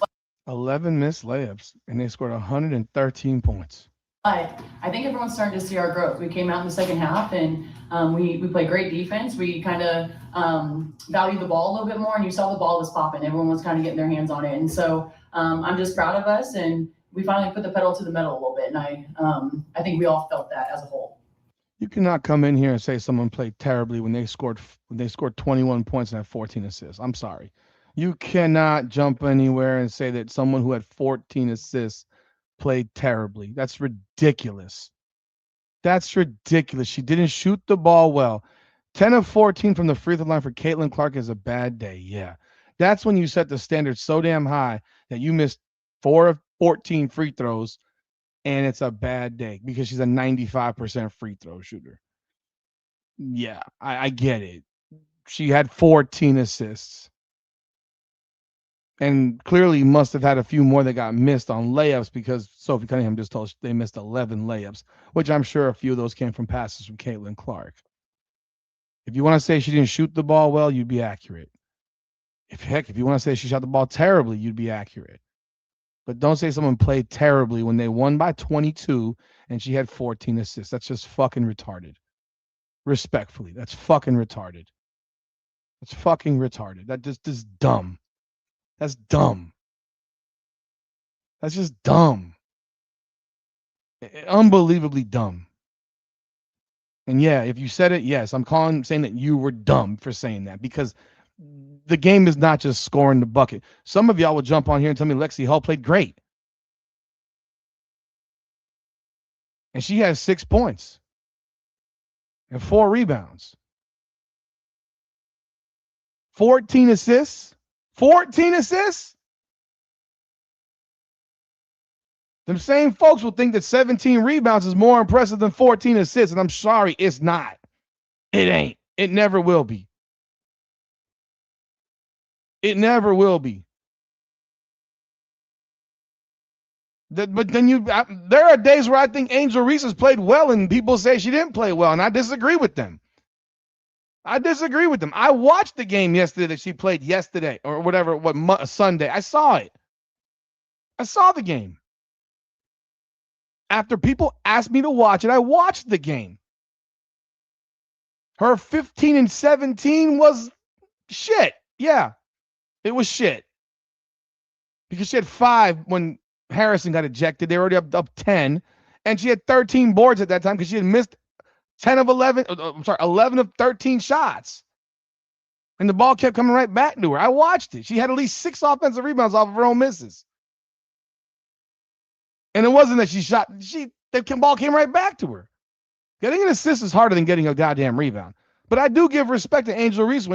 11 missed layups, and they scored 113 points. But I think everyone's starting to see our growth. We came out in the second half, and we played great defense. We kind of valued the ball a little bit more, and you saw the ball was popping. Everyone was kind of getting their hands on it. And so I'm just proud of us, and we finally put the pedal to the metal a little bit. And I think we all felt that as a whole. You cannot come in here and say someone played terribly when they scored 21 points and had 14 assists. I'm sorry. You cannot jump anywhere and say that someone who had 14 assists played terribly. That's ridiculous. That's ridiculous. She didn't shoot the ball well. 10 of 14 from the free throw line for Caitlin Clark is a bad day. Yeah. That's when you set the standard so damn high that you missed 4 of 14 free throws, and it's a bad day because she's a 95% free throw shooter. Yeah, I get it. She had 14 assists. And clearly must have had a few more that got missed on layups because Sophie Cunningham just told us they missed 11 layups, which I'm sure a few of those came from passes from Caitlin Clark. If you want to say she didn't shoot the ball well, you'd be accurate. If you want to say she shot the ball terribly, you'd be accurate. But don't say someone played terribly when they won by 22 and she had 14 assists. That's just fucking retarded. Respectfully, that's fucking retarded. That's fucking retarded. That just is dumb. That's dumb. That's just dumb. Unbelievably dumb. And yeah, if you said it, yes, I'm saying that you were dumb for saying that because the game is not just scoring the bucket. Some of y'all will jump on here and tell me Lexi Hull played great. And she has 6 points and 4 rebounds. 14 assists. 14 assists? Them same folks will think that 17 rebounds is more impressive than 14 assists, and I'm sorry, it's not. It ain't. It never will be. It never will be. But then there are days where I think Angel Reese has played well, and people say she didn't play well, and I disagree with them. I watched the game yesterday that she played yesterday or whatever, Sunday. I saw it. I saw the game. After people asked me to watch it, I watched the game. Her 15 and 17 was shit. Yeah, it was shit. Because she had 5 when Harrison got ejected. They were already up 10. And she had 13 boards at that time because she had missed 11 of 13 shots. And the ball kept coming right back to her. I watched it. She had at least 6 offensive rebounds off of her own misses. And it wasn't that she shot. The ball came right back to her. Getting an assist is harder than getting a goddamn rebound. But I do give respect to Angel Reese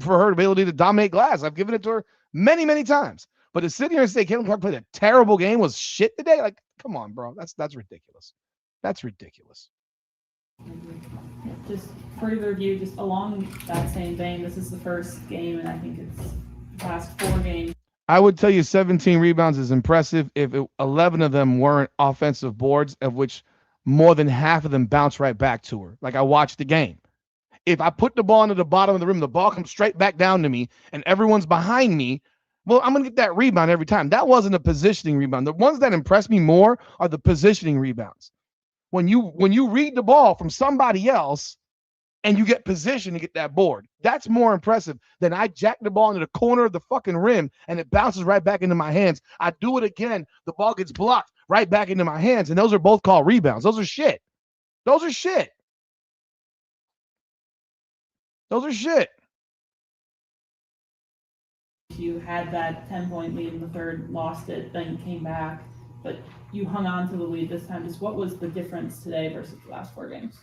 for her ability to dominate glass. I've given it to her many, many times. But to sit here and say Caitlin Clark played a terrible game, was shit today, like, come on, bro. That's ridiculous. That's ridiculous. Just further review, just along that same vein, this is the first game, and I think it's the past 4 games. I would tell you 17 rebounds is impressive if 11 of them weren't offensive boards, of which more than half of them bounce right back to her. Like I watched the game. If I put the ball into the bottom of the rim, the ball comes straight back down to me, and everyone's behind me, well, I'm going to get that rebound every time. That wasn't a positioning rebound. The ones that impress me more are the positioning rebounds. When you read the ball from somebody else and you get position to get that board, that's more impressive than I jack the ball into the corner of the fucking rim and it bounces right back into my hands. I do it again. The ball gets blocked right back into my hands. And those are both called rebounds. Those are shit. Those are shit. Those are shit. You had that 10-point lead in the third, lost it, then came back, but you hung on to the lead this time. Just what was the difference today versus the last 4 games?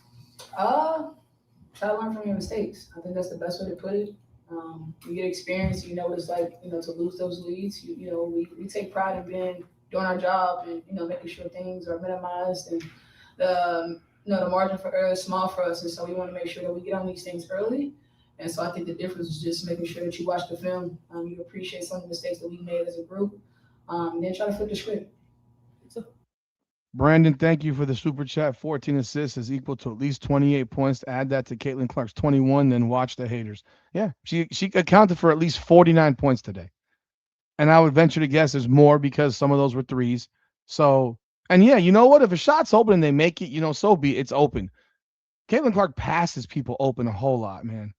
Try to learn from your mistakes. I think that's the best way to put it. You get experience, you know what it's like, to lose those leads. We take pride in doing our job and, making sure things are minimized and the margin for error is small for us. And so we want to make sure that we get on these things early. And so I think the difference is just making sure that you watch the film, you appreciate some of the mistakes that we made as a group, and then try to flip the script. Brandon, thank you for the super chat. 14 assists is equal to at least 28 points. Add that to Caitlin Clark's 21, then watch the haters. Yeah, she accounted for at least 49 points today. And I would venture to guess there's more because some of those were threes. So, and yeah, you know what? If a shot's open and they make it, so be it. It's open. Caitlin Clark passes people open a whole lot, man.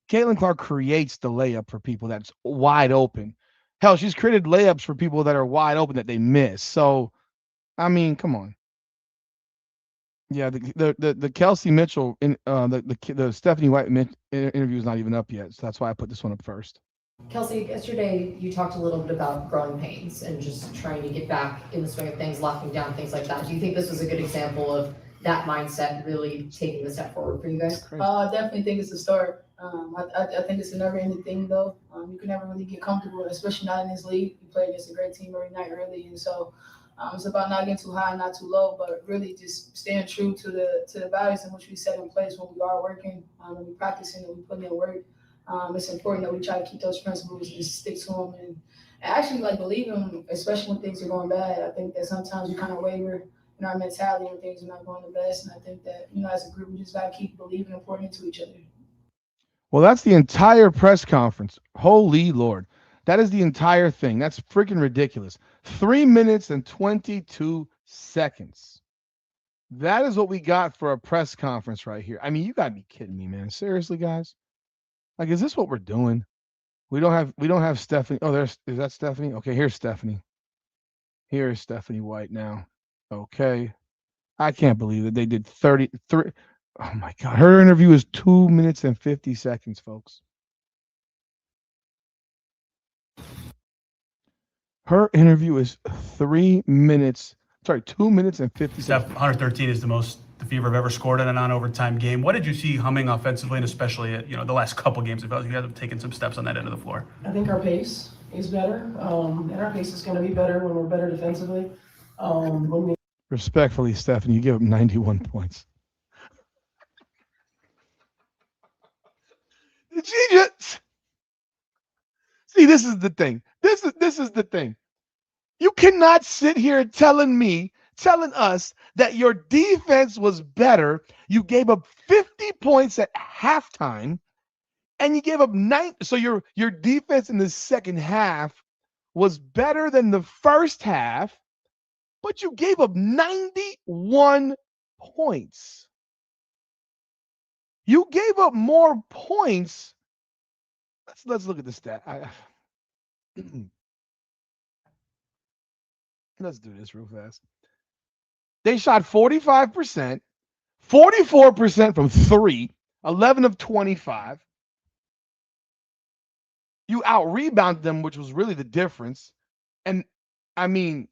Caitlin Clark creates the layup for people that's wide open. Hell, she's created layups for people that are wide open that they miss. So, I mean, come on. Yeah, the Kelsey Mitchell the Stephanie White interview is not even up yet, so that's why I put this one up first. Kelsey, yesterday you talked a little bit about growing pains and just trying to get back in the swing of things, locking down things like that. Do you think this was a good example of that mindset really taking the step forward for you guys? I definitely think it's a start. I think it's a never-ending thing, though. You can never really get comfortable, especially not in this league. We play against a great team every night early, and so it's about not getting too high, not too low, but really just staying true to the values in which we set in place when we are working, when we practicing, and we put in work. It's important that we try to keep those principles and stick to them, and actually believe them, especially when things are going bad. I think that sometimes we kind of waver in our mentality when things are not going the best, and I think that as a group we just got to keep believing and pouring into each other. Well, that's the entire press conference. Holy Lord. That is the entire thing. That's freaking ridiculous. 3 minutes and 22 seconds. That is what we got for a press conference right here. I mean, you gotta be kidding me, man. Seriously, guys? Is this what we're doing? We don't have Stephanie. Oh, is that Stephanie? Okay, here's Stephanie. Here's Stephanie White now. Okay. I can't believe that they did 33. Oh my God. Her interview is 2 minutes and 50 seconds, folks. Her interview is 2 minutes and 50 Steph, seconds. 113 is the most the Fever have ever scored in a non-overtime game. What did you see humming offensively, and especially at the last couple games? It felt like you guys have taken some steps on that end of the floor. I think our pace is better, and our pace is going to be better when we're better defensively. Respectfully, Stephanie, you give up 91 points. See, this is the thing. This is the thing. You cannot sit here telling us that your defense was better. You gave up 50 points at halftime, and you gave up 9. So your defense in the second half was better than the first half, but you gave up 91 points. You gave up more points. Let's look at the stat. Let's do this real fast. They shot 45%, 44% from 3, 11 of 25. You out-rebounded them, which was really the difference. And, I mean,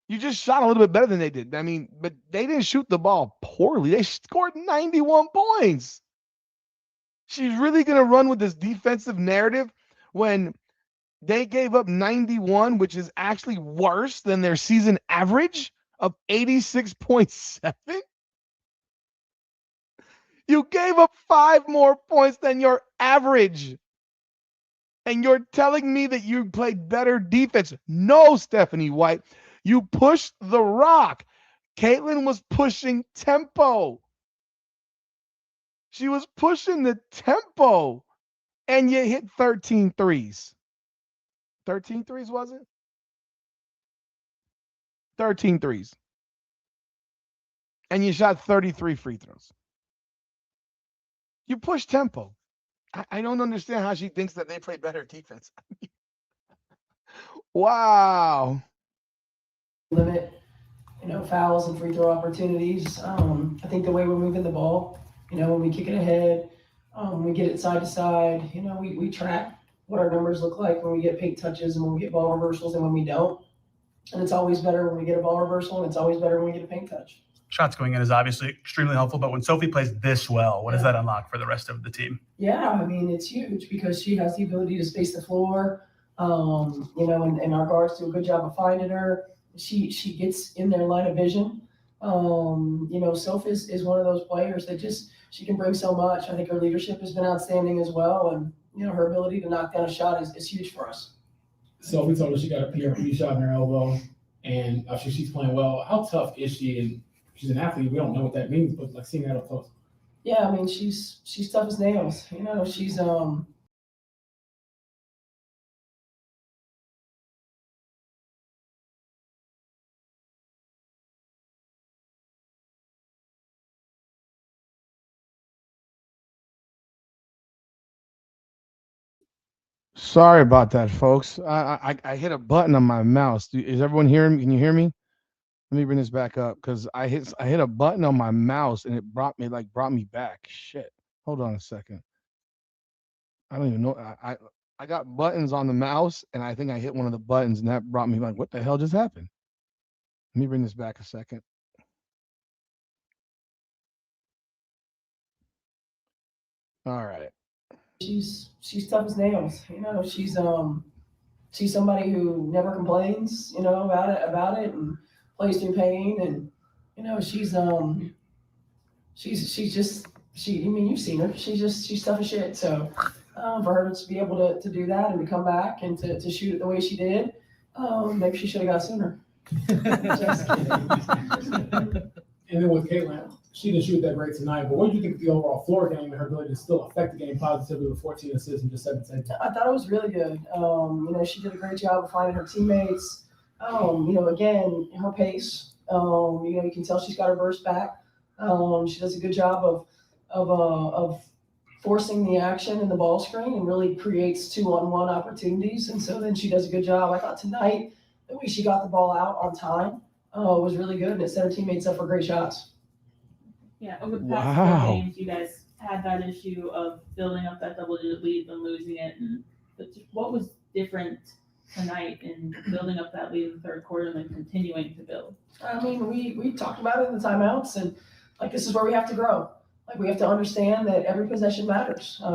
you just shot a little bit better than they did. I mean, but they didn't shoot the ball poorly. They scored 91 points. She's really going to run with this defensive narrative when they gave up 91, which is actually worse than their season average of 86.7. You gave up 5 more points than your average. And you're telling me that you played better defense. No, Stephanie White. You pushed the rock. Caitlin was pushing tempo. She was pushing the tempo. And you hit 13 threes. 13 threes, was it? 13 threes. And you shot 33 free throws. You pushed tempo. I don't understand how she thinks that they play better defense. Wow. Limit, fouls and free throw opportunities. I think the way we're moving the ball, when we kick it ahead, we get it side to side, we track what our numbers look like when we get paint touches and when we get ball reversals and when we don't. And it's always better when we get a ball reversal, and it's always better when we get a paint touch. Shots going in is obviously extremely helpful, but when Sophie plays this well, what does that unlock for the rest of the team? Yeah, I mean, it's huge because she has the ability to space the floor, and our guards do a good job of finding her. She gets in their line of vision. Sophie is one of those players that she can bring so much. I think her leadership has been outstanding as well, and her ability to knock down a shot is huge for us. Sophie told us she got a PRP shot in her elbow, and she's playing well. How tough is she? And she's an athlete. We don't know what that means, but seeing that up close. Yeah, I mean, she's tough as nails. She's Sorry about that, folks. I hit a button on my mouse. Is everyone hearing me? Can you hear me? Let me bring this back up because I hit a button on my mouse and it brought me back. Shit. Hold on a second. I don't even know. I got buttons on the mouse, and I think I hit one of the buttons, and that brought me like, what the hell just happened? Let me bring this back a second. All right. She's tough as nails. You know, she's somebody who never complains, you know, about it and plays through pain. And, you know, she's just, I mean, you've seen her. She's tough as shit. So for her to be able to do that and to come back and to shoot it the way she did, maybe she should have got sooner. Just kidding. And then with Caitlin, she didn't shoot that great tonight, but what do you think of the overall floor game and her ability to still affect the game positively with 14 assists and just 17? I thought it was really good. You know, she did a great job of finding her teammates. You know, again, her pace. You know, you can tell she's got her burst back. She does a good job of forcing the action in the ball screen and really creates 2-on-1 opportunities. And so then she does a good job. I thought tonight the way she got the ball out on time was really good, and it set her teammates up for great shots. Yeah, over the past 4 games, you guys had that issue of building up that double-digit lead and losing it. But what was different tonight in building up that lead in the third quarter and then continuing to build? I mean, we talked about it in the timeouts, and like this is where we have to grow. Like we have to understand that every possession matters. You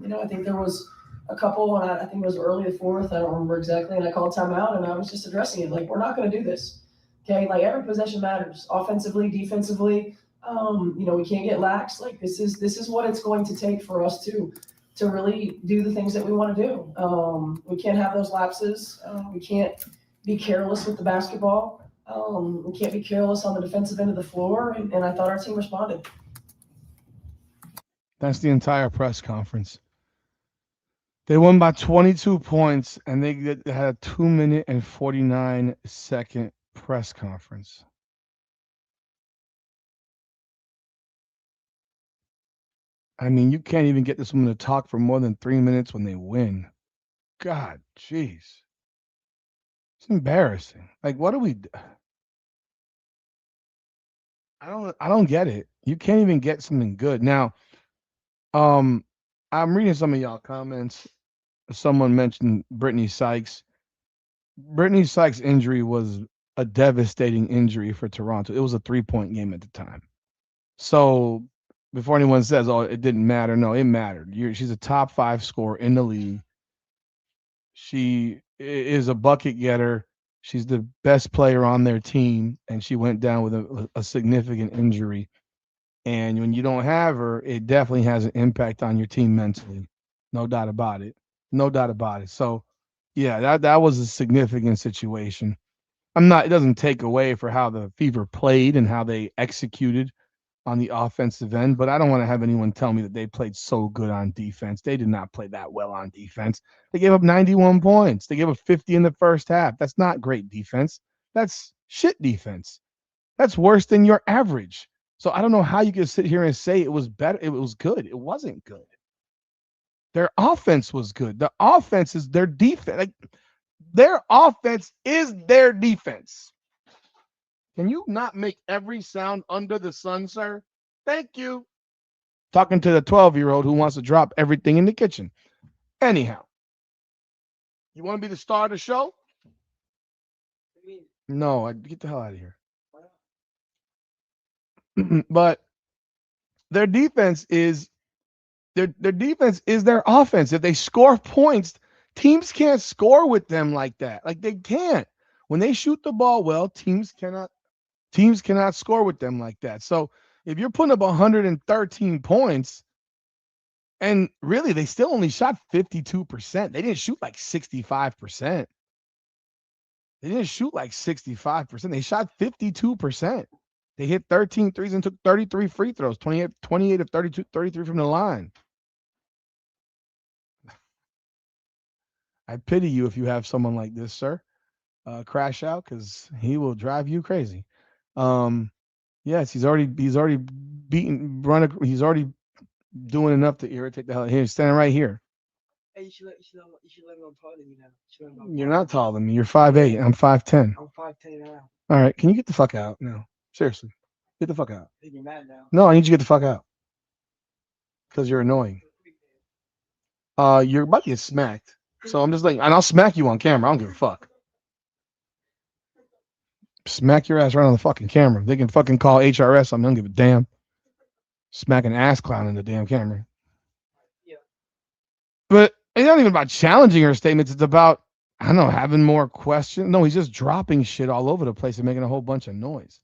know, I think there was a couple, and I think it was early the fourth. I don't remember exactly, and I called timeout, and I was just addressing it. Like we're not going to do this. Okay, like every possession matters, offensively, defensively. You know, we can't get lax. Like this is what it's going to take for us to really do the things that we want to do. We can't have those lapses. We can't be careless with the basketball. We can't be careless on the defensive end of the floor. And I thought our team responded. That's the entire press conference. They won by 22 points, and they had a 2-minute and 49-second press conference. I mean, you can't even get this woman to talk for more than 3 minutes when they win. God, jeez. It's embarrassing. Like, what do we do? I don't get it. You can't even get something good. Now, I'm reading some of y'all comments. Someone mentioned Brittany Sykes. Brittany Sykes' injury was a devastating injury for Toronto. It was a 3-point game at the time. So before anyone says, oh, it didn't matter, no, it mattered. She's a top 5 scorer in the league. She is a bucket getter. She's the best player on their team, and she went down with a significant injury. And when you don't have her, it definitely has an impact on your team mentally. No doubt about it. No doubt about it. So, yeah, that was a significant situation. It doesn't take away for how the Fever played and how they executed on the offensive end, but I don't want to have anyone tell me that they played so good on defense. They did not play that well on defense. They gave up 91 points. They gave up 50 in the first half. That's not great defense. That's shit defense. That's worse than your average. So I don't know how you can sit here and say it was better. It was good. It wasn't good. Their offense was good. The offense is their defense. Like, their offense is their defense. Can you not make every sound under the sun, sir? Thank you. Talking to the 12-year-old who wants to drop everything in the kitchen. Anyhow, you want to be the star of the show? No, get the hell out of here. But their defense is their defense is their offense. If they score points, teams can't score with them like that. Like, they can't. When they shoot the ball well, teams cannot score with them like that. So if you're putting up 113 points, and really they still only shot 52%. They didn't shoot like 65%. They didn't shoot like 65%. They shot 52%. They hit 13 threes and took 33 free throws, 28 of 32, 33 from the line. I pity you if you have someone like this, sir. Crash out, because he will drive you crazy. Yes, he's already beaten. He's already doing enough to irritate the hell. He's standing right here. Hey, you should let me know taller than you now. You're not taller than me. You're 5'8". I'm 5'10". I'm 5'10" now. All right, can you get the fuck out now? Seriously, get the fuck out. Make me mad now. No, I need you to get the fuck out because you're annoying. you're about to get smacked. So I'm just like, and I'll smack you on camera. I don't give a fuck. Smack your ass right on the fucking camera. They can fucking call HRS. I don't give a damn. Smack an ass clown in the damn camera. Yeah. But it's not even about challenging her statements. It's about, I don't know, having more questions. No, he's just dropping shit all over the place and making a whole bunch of noise.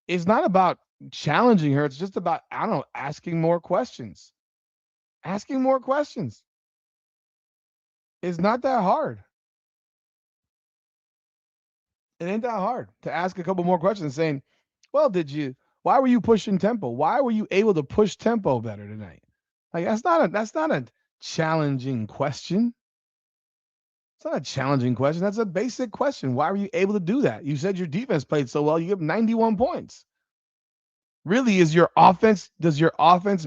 It's not about challenging her. It's just about, I don't know, asking more questions. Asking more questions. It's not that hard. It ain't that hard to ask a couple more questions saying, well, why were you pushing tempo? Why were you able to push tempo better tonight? Like, that's not a challenging question. It's not a challenging question. That's a basic question. Why were you able to do that? You said your defense played so well. You give 91 points. Really, does your offense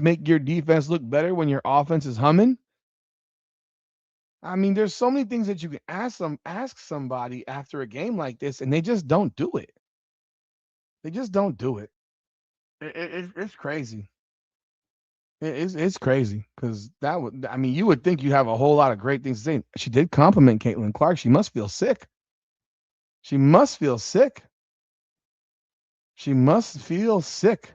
make your defense look better when your offense is humming? I mean, there's so many things that you can ask somebody after a game like this, and they just don't do it. They just don't do it. It's crazy. It's crazy because you would think you'd have a whole lot of great things to say. She did compliment Caitlin Clark. She must feel sick. She must feel sick. She must feel sick.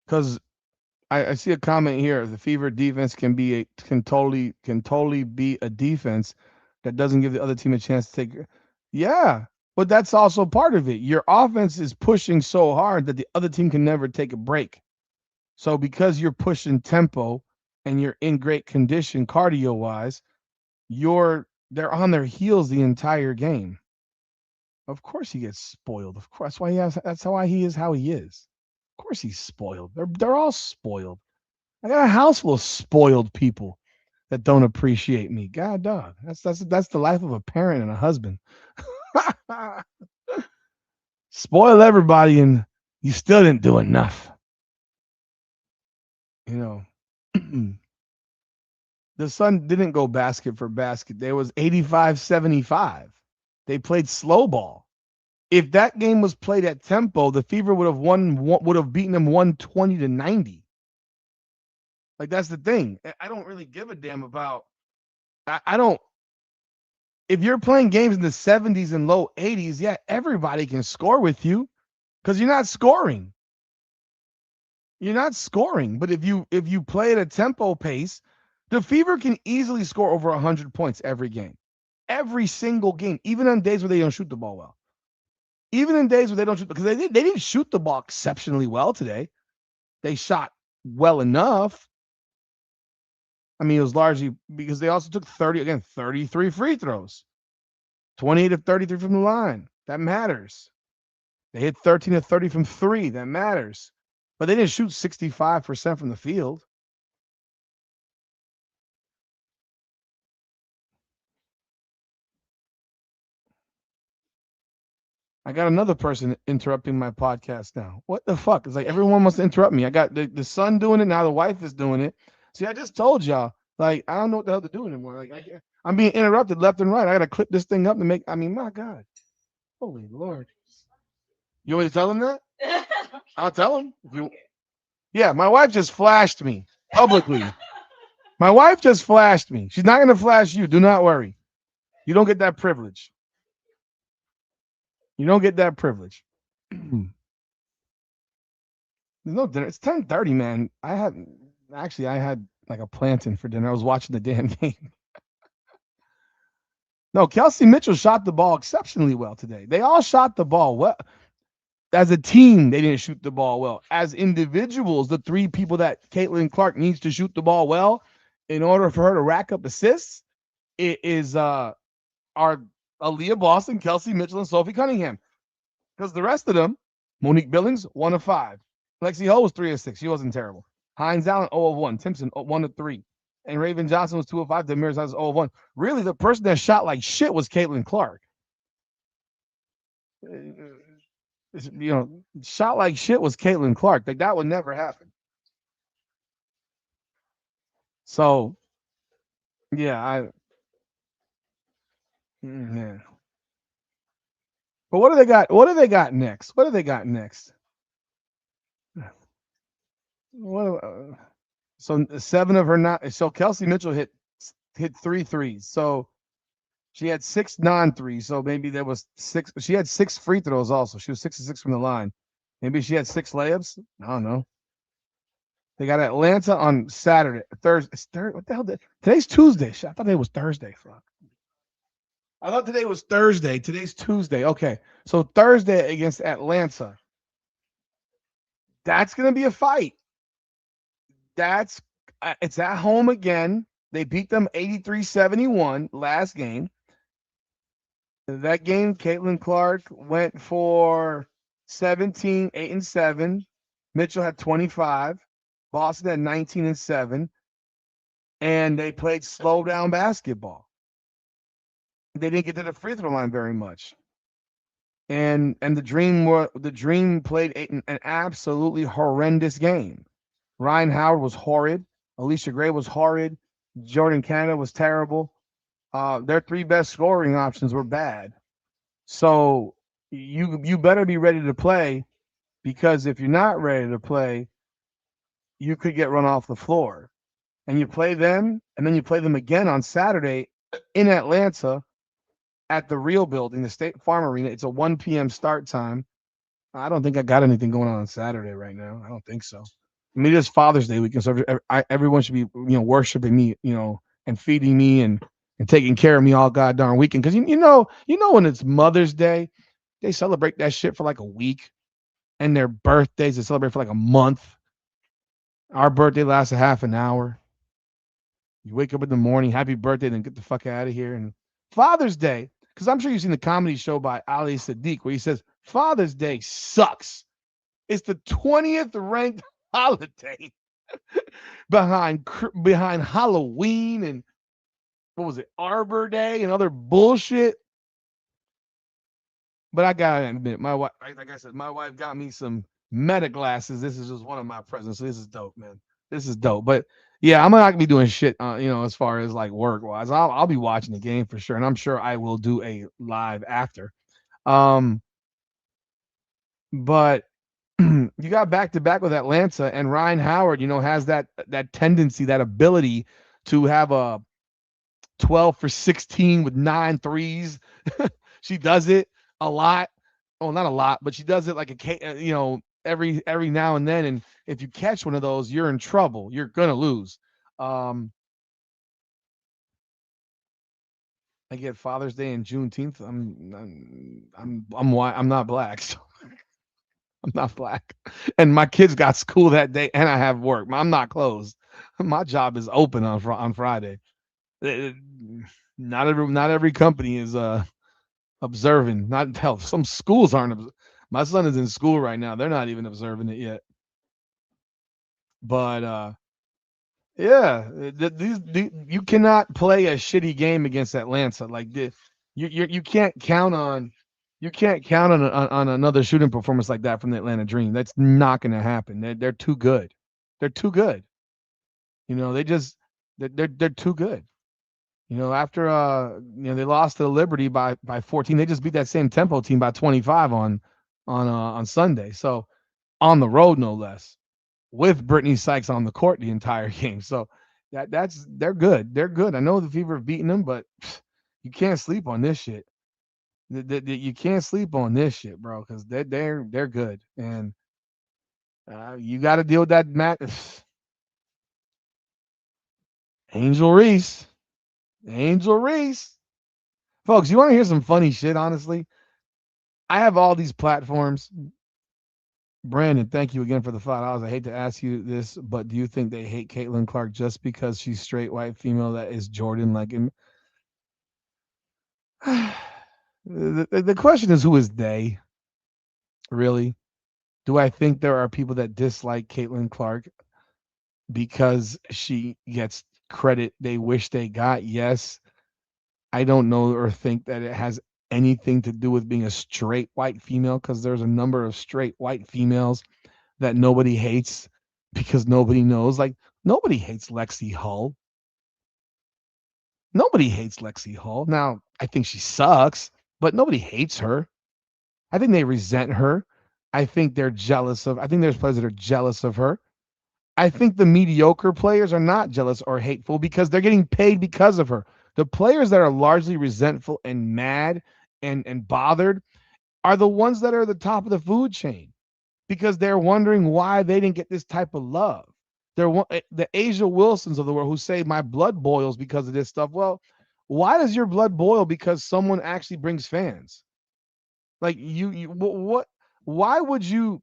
Because I see a comment here. The Fever defense can totally be a defense that doesn't give the other team a chance to take. Yeah, but that's also part of it. Your offense is pushing so hard that the other team can never take a break. So because you're pushing tempo and you're in great condition cardio wise, they're on their heels the entire game. Of course he gets spoiled. Of course that's why he is how he is. Of course he's spoiled. They're all spoiled. I got a house full of spoiled people that don't appreciate me. God dog. That's the life of a parent and a husband. Spoil everybody and you still didn't do enough. You know. The Sun didn't go basket for basket. There was 85-75. They played slow ball. If that game was played at tempo, the Fever would have beaten them 120-90. Like, that's the thing. I don't really give a damn about. I don't. If you're playing games in the 70s and low 80s, yeah, everybody can score with you because you're not scoring. You're not scoring. But if you play at a tempo pace, the Fever can easily score over 100 points every game. Every single game, even on days where they don't shoot the ball well. Even in days where they don't shoot, because they didn't shoot the ball exceptionally well today. They shot well enough. I mean, it was largely because they also took 33 free throws. 28 of 33 from the line. That matters. They hit 13 of 30 from 3. That matters. But they didn't shoot 65% from the field. I got another person interrupting my podcast now. What the fuck? It's like everyone wants to interrupt me. I got the son doing it now. The wife is doing it. See, I just told y'all. Like, I don't know what the hell to do anymore. Like, I'm being interrupted left and right. I got to clip this thing up to make. I mean, my God. Holy Lord. You want me to tell him that? I'll tell him. Yeah, my wife just flashed me publicly. My wife just flashed me. She's not going to flash you. Do not worry. You don't get that privilege. You don't get that privilege. There's no dinner. It's 10:30, man. I had like a plantain for dinner. I was watching the damn game. No, Kelsey Mitchell shot the ball exceptionally well today. They all shot the ball well. As a team, they didn't shoot the ball well. As individuals, the three people that Caitlin Clark needs to shoot the ball well in order for her to rack up assists, it is our Aaliyah Boston, Kelsey Mitchell, and Sophie Cunningham. Because the rest of them, Monique Billings, 1 of 5. Lexi Ho was 3 of 6. She wasn't terrible. Hines Allen, 0 of 1. Timpson, 1 of 3. And Raven Johnson was 2 of 5. Demir was 0 of 1. Really, the person that shot like shit was Caitlin Clark. Shot like shit was Caitlin Clark. Like, that would never happen. So, yeah, yeah. But what do they got? What do they got next? What? So 7 of her 9. So Kelsey Mitchell hit 3 threes. So she had 6 non-threes. So maybe there was 6. She had 6 free throws also. She was 6 of 6 from the line. Maybe she had 6 layups. I don't know. They got Atlanta on Saturday. Thursday. What the hell? Today's Tuesday. Shit, I thought it was Thursday. Fuck. I thought today was Thursday. Today's Tuesday. Okay. So Thursday against Atlanta. That's going to be a fight. It's at home again. They beat them 83-71 last game. That game, Caitlin Clark went for 17, 8 and 7. Mitchell had 25. Boston had 19 and 7. And they played slow down basketball. They didn't get to the free throw line very much. And the Dream played an absolutely horrendous game. Ryan Howard was horrid. Alicia Gray was horrid. Jordan Canada was terrible. Their 3 best scoring options were bad. So you better be ready to play, because if you're not ready to play, you could get run off the floor. And you play them, and then you play them again on Saturday in Atlanta at the Real Building, the State Farm Arena. It's a 1 p.m. start time. I don't think I got anything going on Saturday right now. I don't think so. I mean, it's Father's Day weekend, so everyone should be, worshiping me, and feeding me and taking care of me all goddamn weekend. Because you know when it's Mother's Day, they celebrate that shit for like a week, and their birthdays they celebrate for like a month. Our birthday lasts a half an hour. You wake up in the morning, happy birthday, then get the fuck out of here. And Father's Day, because I'm sure you've seen the comedy show by Ali Sadiq where he says Father's Day sucks. It's the 20th ranked holiday behind Halloween and what was it, Arbor Day and other bullshit. But I gotta admit, my wife, like I said, my wife got me some Meta glasses. This is just one of my presents. So this is dope, man. This is dope. But yeah, I'm not gonna be doing shit, as far as like work wise. I'll be watching the game for sure, and I'm sure I will do a live after. But you got back to back with Atlanta, and Ryan Howard, has that tendency, that ability to have a 12 for 16 with 9 threes. She does it a lot. Oh, not a lot, but she does it like every now and then. And if you catch one of those, you're in trouble. You're gonna lose. I get Father's Day and Juneteenth. I'm not black, so I'm not black. And my kids got school that day, and I have work. I'm not closed. My job is open on Friday. Not every company is observing. Not hell. Some schools aren't. My son is in school right now. They're not even observing it yet. But yeah, you cannot play a shitty game against Atlanta like this. You can't count on another shooting performance like that from the Atlanta Dream. That's not going to happen. They're too good. They're too good. They're too good. After they lost to the Liberty by 14, they just beat that same Tempo team by 25 on Sunday. So on the road, no less, with Brittany Sykes on the court the entire game. So they're good. They're good. I know the Fever have beaten them, but you can't sleep on this shit. You can't sleep on this shit, bro, because they're good, and you got to deal with that Angel Reese. Folks, you want to hear some funny shit? Honestly, I have all these platforms. Brandon, thank you again for the $5. I hate to ask you this, but do you think they hate Caitlin Clark just because she's straight white female that is Jordan like him? The question is, who is they? Really? Do I think there are people that dislike Caitlin Clark because she gets credit they wish they got? Yes. I don't know or think that it has anything to do with being a straight white female, because there's a number of straight white females that nobody hates because nobody knows. Like, nobody hates Lexi Hull. Nobody hates Lexi Hull. Now, I think she sucks, but nobody hates her. I think they resent her. I think there's players that are jealous of her. I think the mediocre players are not jealous or hateful because they're getting paid because of her. The players that are largely resentful and mad and bothered are the ones that are at the top of the food chain because they're wondering why they didn't get this type of love. They're the Asia Wilsons of the world who say my blood boils because of this stuff. Well, why does your blood boil? Because someone actually brings fans. Like what? Why would you?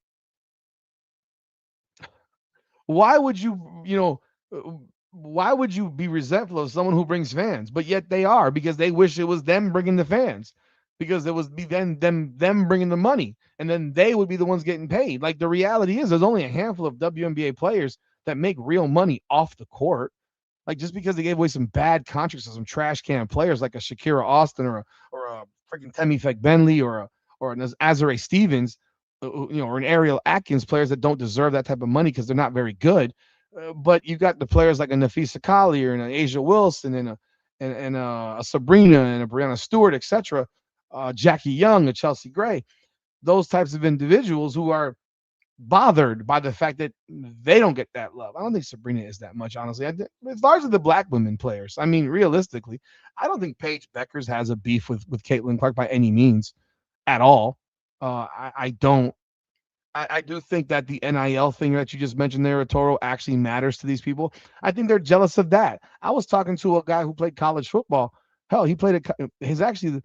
Why would you? Why would you be resentful of someone who brings fans? But yet they are because they wish it was them bringing the fans, because it was them bringing the money, and then they would be the ones getting paid. Like the reality is, there's only a handful of WNBA players that make real money off the court. Like just because they gave away some bad contracts to some trash can players like a Shakira Austin or a freaking Temi Bentley or an Azare Stevens, or an Ariel Atkins, players that don't deserve that type of money because they're not very good. But you got the players like a Nafisa Collier and an Asia Wilson and a Sabrina and a Brianna Stewart, etc. Jackie Young, a Chelsea Gray, those types of individuals who are bothered by the fact that they don't get that love. I don't think Sabrina is that much, honestly. It's largely the black women players. I mean, realistically, I don't think Paige Beckers has a beef with Caitlin Clark by any means at all. I don't. I do think that the NIL thing that you just mentioned there, Toro, actually matters to these people. I think they're jealous of that. I was talking to a guy who played college football. Hell, he played he's actually the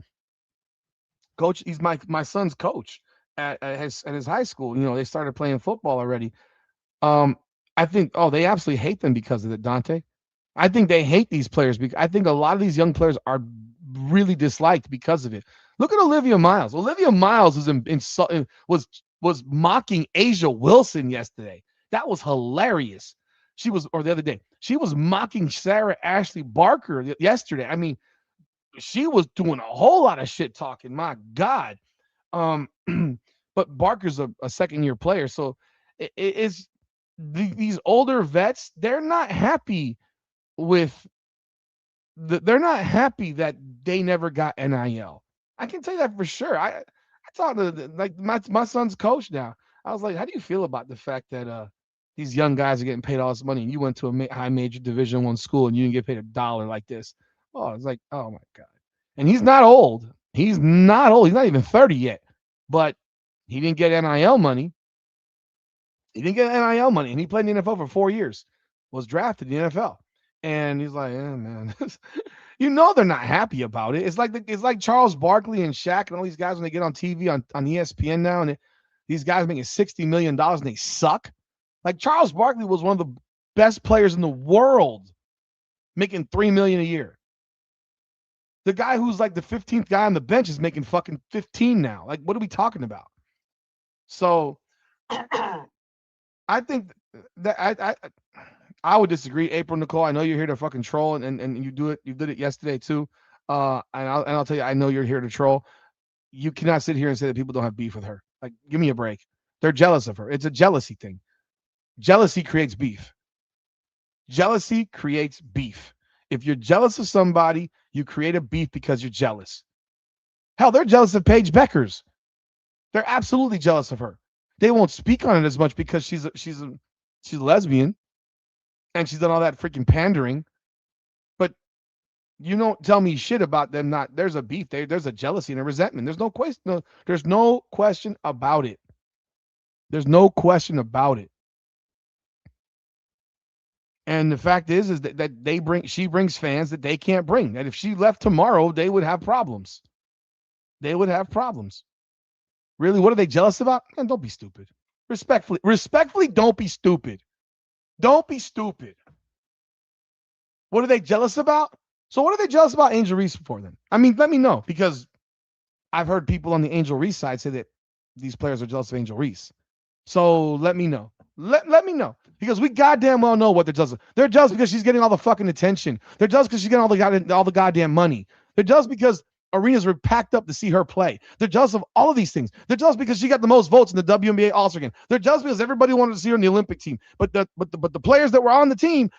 coach. He's my son's coach at his high school. They started playing football already. I think they absolutely hate them because of it, Dante. I think they hate these players because I think a lot of these young players are really disliked because of it. Look at Olivia Miles. Olivia Miles was mocking Asia Wilson yesterday. That was hilarious. Or the other day, she was mocking Sarah Ashley Barker yesterday. I mean, she was doing a whole lot of shit talking. My God. But Barker's a second-year player, so it's these older vets. They're not happy they're not happy that they never got NIL. I can tell you that for sure. I talked to my son's coach now. I was like, how do you feel about the fact that these young guys are getting paid all this money and you went to a high major Division I school and you didn't get paid $1 like this? Oh, it's like, oh my God. And he's not old. He's not old. He's not even 30 yet. But he didn't get NIL money. And he played in the NFL for 4 years. Was drafted in the NFL. And he's like, man, they're not happy about it. It's like Charles Barkley and Shaq and all these guys when they get on TV on ESPN now, and these guys making $60 million and they suck. Like Charles Barkley was one of the best players in the world, making $3 million a year. The guy who's like the 15th guy on the bench is making fucking 15 now. Like, what are we talking about? So I think that I would disagree. April Nicole, I know you're here to fucking troll, and you did it yesterday too. And I'll tell you, I know you're here to troll. You cannot sit here and say that people don't have beef with her. Like, give me a break. They're jealous of her. It's a jealousy thing. Jealousy creates beef. Jealousy creates beef. If you're jealous of somebody, you create a beef because you're jealous. Hell, they're jealous of Paige Beckers. They're absolutely jealous of her. They won't speak on it as much because she's a lesbian and she's done all that freaking pandering. But you don't tell me shit about them. There's a beef. There's a jealousy and a resentment. There's no question. There's no question about it. There's no question about it. And the fact is that she brings fans that they can't bring. That if she left tomorrow, they would have problems. They would have problems. Really, what are they jealous about? Man, don't be stupid. Respectfully, don't be stupid. Don't be stupid. What are they jealous about? So what are they jealous about Angel Reese for then? I mean, let me know, because I've heard people on the Angel Reese side say that these players are jealous of Angel Reese. So let me know. Let me know. Because we goddamn well know what they're jealous of. They're jealous because she's getting all the fucking attention. They're jealous because she's getting all the goddamn money. They're jealous because arenas were packed up to see her play. They're jealous of all of these things. They're jealous because she got the most votes in the WNBA All-Star game. They're jealous because everybody wanted to see her in the Olympic team. But the players that were on the team,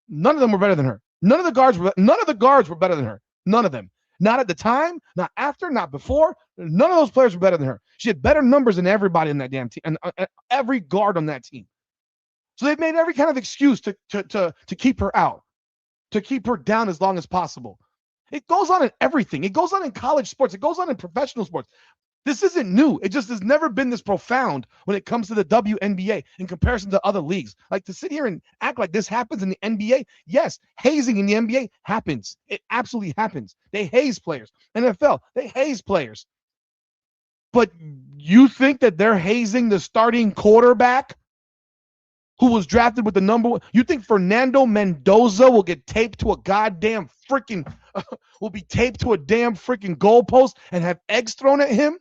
none of them were better than her. None of the guards were better than her. None of them. Not at the time, not after, not before. None of those players were better than her. She had better numbers than everybody in that damn team, and every guard on that team. So they've made every kind of excuse to keep her out, to keep her down as long as possible. It goes on in everything. It goes on in college sports. It goes on in professional sports. This isn't new. It just has never been this profound when it comes to the WNBA in comparison to other leagues. Like, to sit here and act like this happens in the NBA, yes, hazing in the NBA happens. It absolutely happens. They haze players. NFL, they haze players. But you think that they're hazing the starting quarterback who was drafted with the number one? You think Fernando Mendoza will get taped to a goddamn freaking, will be taped to a damn freaking goalpost and have eggs thrown at him?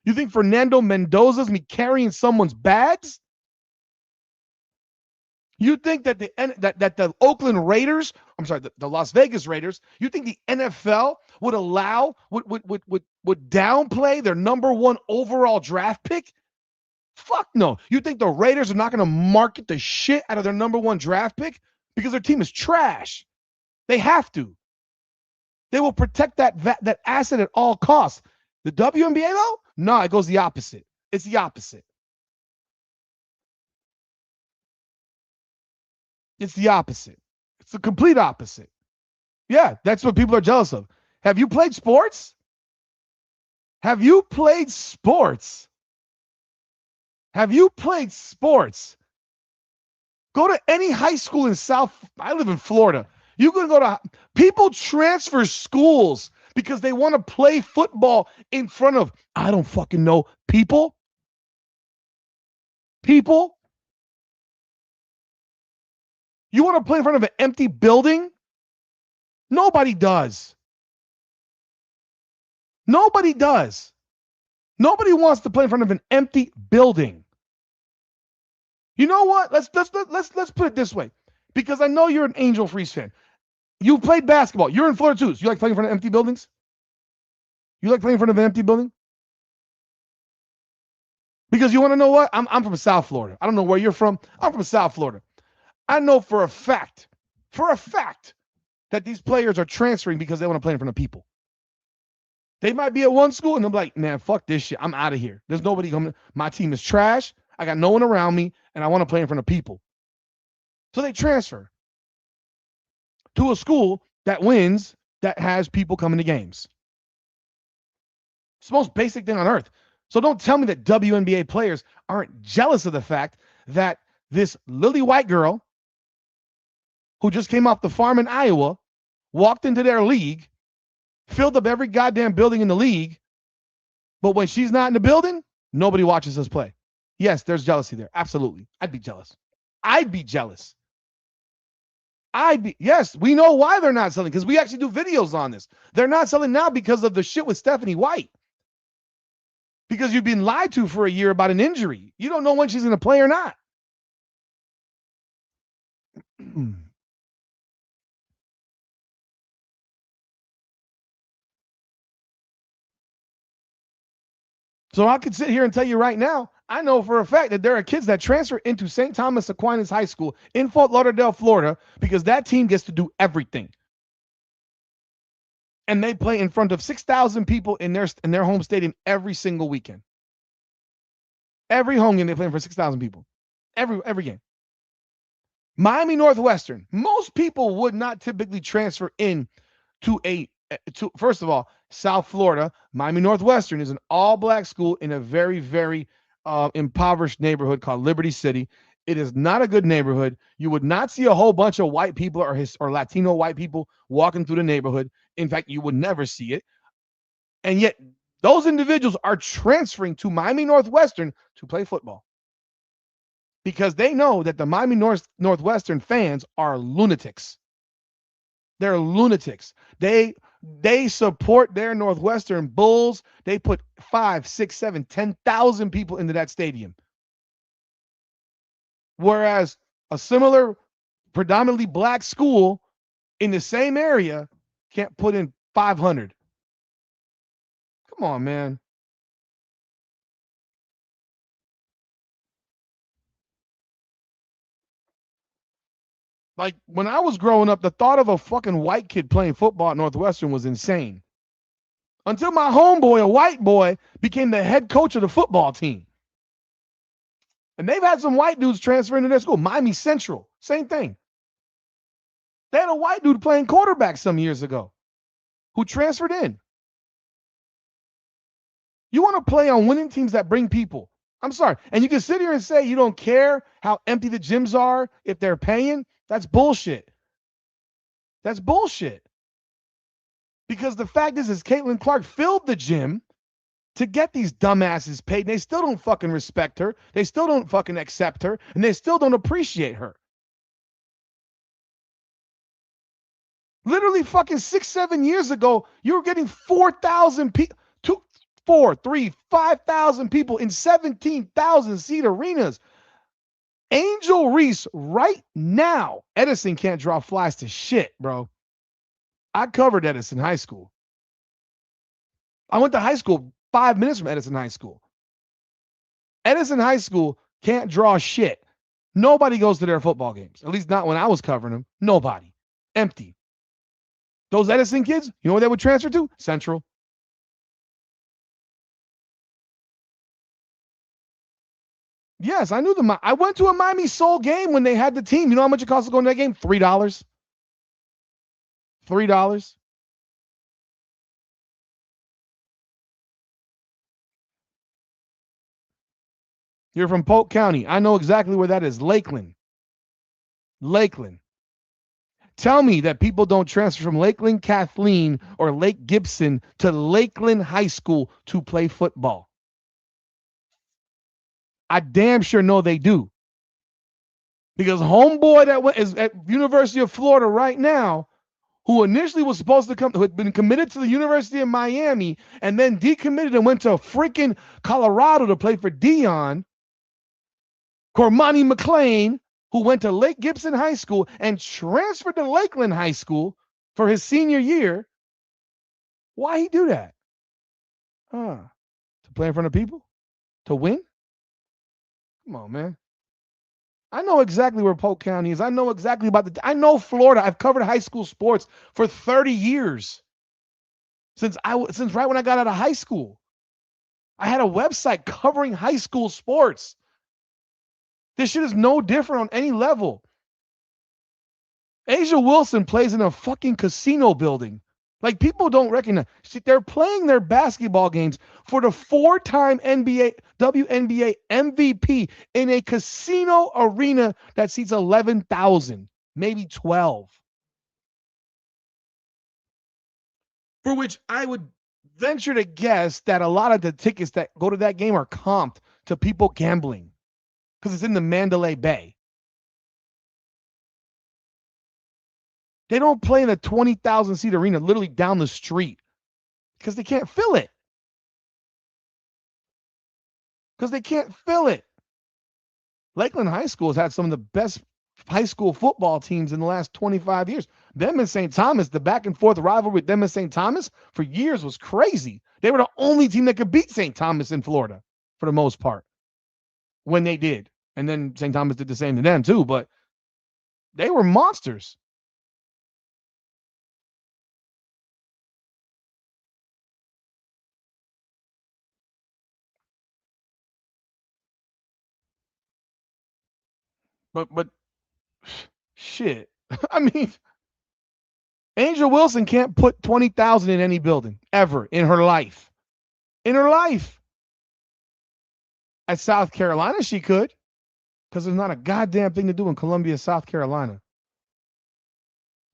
You think Fernando Mendoza's me carrying someone's bags? You think that the Oakland Raiders, I'm sorry, the Las Vegas Raiders, you think the NFL would allow, would downplay their number one overall draft pick? Fuck no. You think the Raiders are not going to market the shit out of their number one draft pick because their team is trash? They have to. They will protect that asset at all costs. The WNBA, though? No, it goes the opposite. It's the opposite. It's the opposite. It's the complete opposite. Yeah, that's what people are jealous of. Have you played sports? Have you played sports? Have you played sports? Go to any high school in I live in Florida. You can go to, people transfer schools because they want to play football in front of, I don't fucking know, people. People. You want to play in front of an empty building? Nobody does. Nobody does. Nobody wants to play in front of an empty building. You know what? Let's put it this way, because I know you're an Angel Freeze fan. You played basketball. You're in Florida too. So you like playing in front of empty buildings? You like playing in front of an empty building? Because you want to know what? I'm from South Florida. I don't know where you're from. I'm from South Florida. I know for a fact, that these players are transferring because they want to play in front of people. They might be at one school and they're like, man, fuck this shit. I'm out of here. There's nobody coming. My team is trash. I got no one around me, and I want to play in front of people. So they transfer to a school that wins, that has people coming to games. It's the most basic thing on earth. So don't tell me that WNBA players aren't jealous of the fact that this lily white girl who just came off the farm in Iowa walked into their league, filled up every goddamn building in the league, but when she's not in the building, nobody watches us play. Yes, there's jealousy there. Absolutely. I'd be jealous. Yes, we know why they're not selling, because we actually do videos on this. They're not selling now because of the shit with Stephanie White. Because you've been lied to for a year about an injury. You don't know when she's going to play or not. So I could sit here and tell you right now, I know for a fact that there are kids that transfer into St. Thomas Aquinas High School in Fort Lauderdale, Florida, because that team gets to do everything. And they play in front of 6,000 people in their home stadium every single weekend. Every home game they play for 6,000 people. Every game. Miami Northwestern. Most people would not typically transfer in to first of all, South Florida. Miami Northwestern is an all-black school in a very, very impoverished neighborhood called Liberty City. It is not a good neighborhood. You would not see a whole bunch of white people or Latino white people walking through the neighborhood. In fact, you would never see it. And yet, those individuals are transferring to Miami Northwestern to play football because they know that the Miami Northwestern fans are lunatics. They're lunatics. They support their Northwestern Bulls. They put 5, 6, 7, 10,000 people into that stadium. Whereas a similar predominantly black school in the same area can't put in 500. Come on, man. Like, when I was growing up, the thought of a fucking white kid playing football at Northwestern was insane. Until my homeboy, a white boy, became the head coach of the football team. And they've had some white dudes transfer into their school. Miami Central, same thing. They had a white dude playing quarterback some years ago who transferred in. You want to play on winning teams that bring people. I'm sorry. And you can sit here and say you don't care how empty the gyms are if they're paying. That's bullshit. That's bullshit. Because the fact is Caitlin Clark filled the gym to get these dumbasses paid. And they still don't fucking respect her. They still don't fucking accept her. And they still don't appreciate her. Literally fucking 6-7 years ago, you were getting 4,000 people, 5,000 people in 17,000 seat arenas. Angel Reese right now. Edison can't draw flies to shit, bro. I covered Edison High School. I went to high school 5 minutes from Edison High School. Edison High School can't draw shit. Nobody goes to their football games. At least not when I was covering them. Nobody. Empty. Those Edison kids, you know where they would transfer to? Central. Yes, I knew them. I went to a Miami Soul game when they had the team. You know how much it cost to go to that game? $3. $3. You're from Polk County. I know exactly where that is. Lakeland. Lakeland. Tell me that people don't transfer from Lakeland Kathleen or Lake Gibson to Lakeland High School to play football. I damn sure know they do. Because homeboy that is at University of Florida right now, who initially was supposed to come, who had been committed to the University of Miami and then decommitted and went to freaking Colorado to play for Dion, Cormani McClain, who went to Lake Gibson High School and transferred to Lakeland High School for his senior year. Why he do that? To play in front of people? To win? Come on, man. I know exactly where Polk County is. I know exactly I know Florida. I've covered high school sports for 30 years. Since right when I got out of high school. I had a website covering high school sports. This shit is no different on any level. Asia Wilson plays in a fucking casino building. Like, people don't recognize. See, they're playing their basketball games for the 4-time WNBA MVP in a casino arena that seats 11,000, maybe 12. For which I would venture to guess that a lot of the tickets that go to that game are comped to people gambling because it's in the Mandalay Bay. They don't play in a 20,000 seat arena literally down the street because they can't fill it. Lakeland High School has had some of the best high school football teams in the last 25 years. Them and St. Thomas, the back and forth rivalry with them and St. Thomas for years was crazy. They were the only team that could beat St. Thomas in Florida for the most part when they did. And then St. Thomas did the same to them too, but they were monsters. But shit. I mean, Angel Wilson can't put 20,000 in any building ever in her life. In her life. At South Carolina, she could, because there's not a goddamn thing to do in Columbia, South Carolina.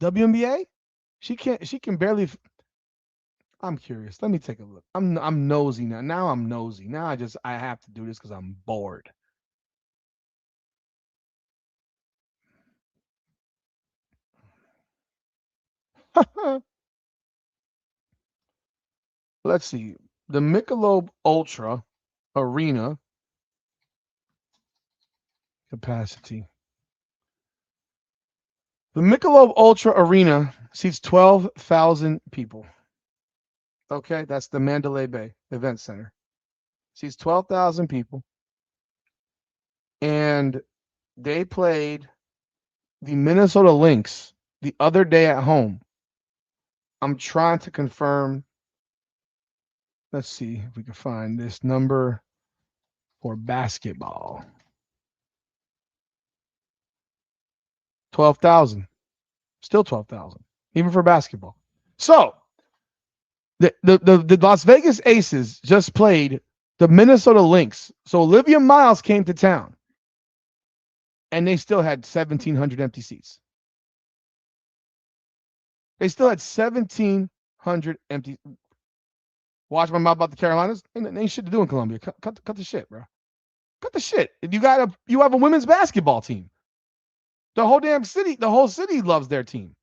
WNBA? She can barely. I'm curious. Let me take a look. I'm nosy now. Now I'm nosy. Now I have to do this because I'm bored. Let's see. The Michelob Ultra Arena capacity. The Michelob Ultra Arena seats 12,000 people. Okay, that's the Mandalay Bay Event Center. Seats 12,000 people. And they played the Minnesota Lynx the other day at home. I'm trying to confirm. Let's see if we can find this number for basketball. 12,000. Still 12,000, even for basketball. So the Las Vegas Aces just played the Minnesota Lynx. So Olivia Miles came to town, and they still had 1,700 empty seats. They still had 1,700 empty. Watch my mouth about the Carolinas. Ain't shit to do in Columbia. Cut the shit, bro. Cut the shit. You have a women's basketball team. The whole city loves their team.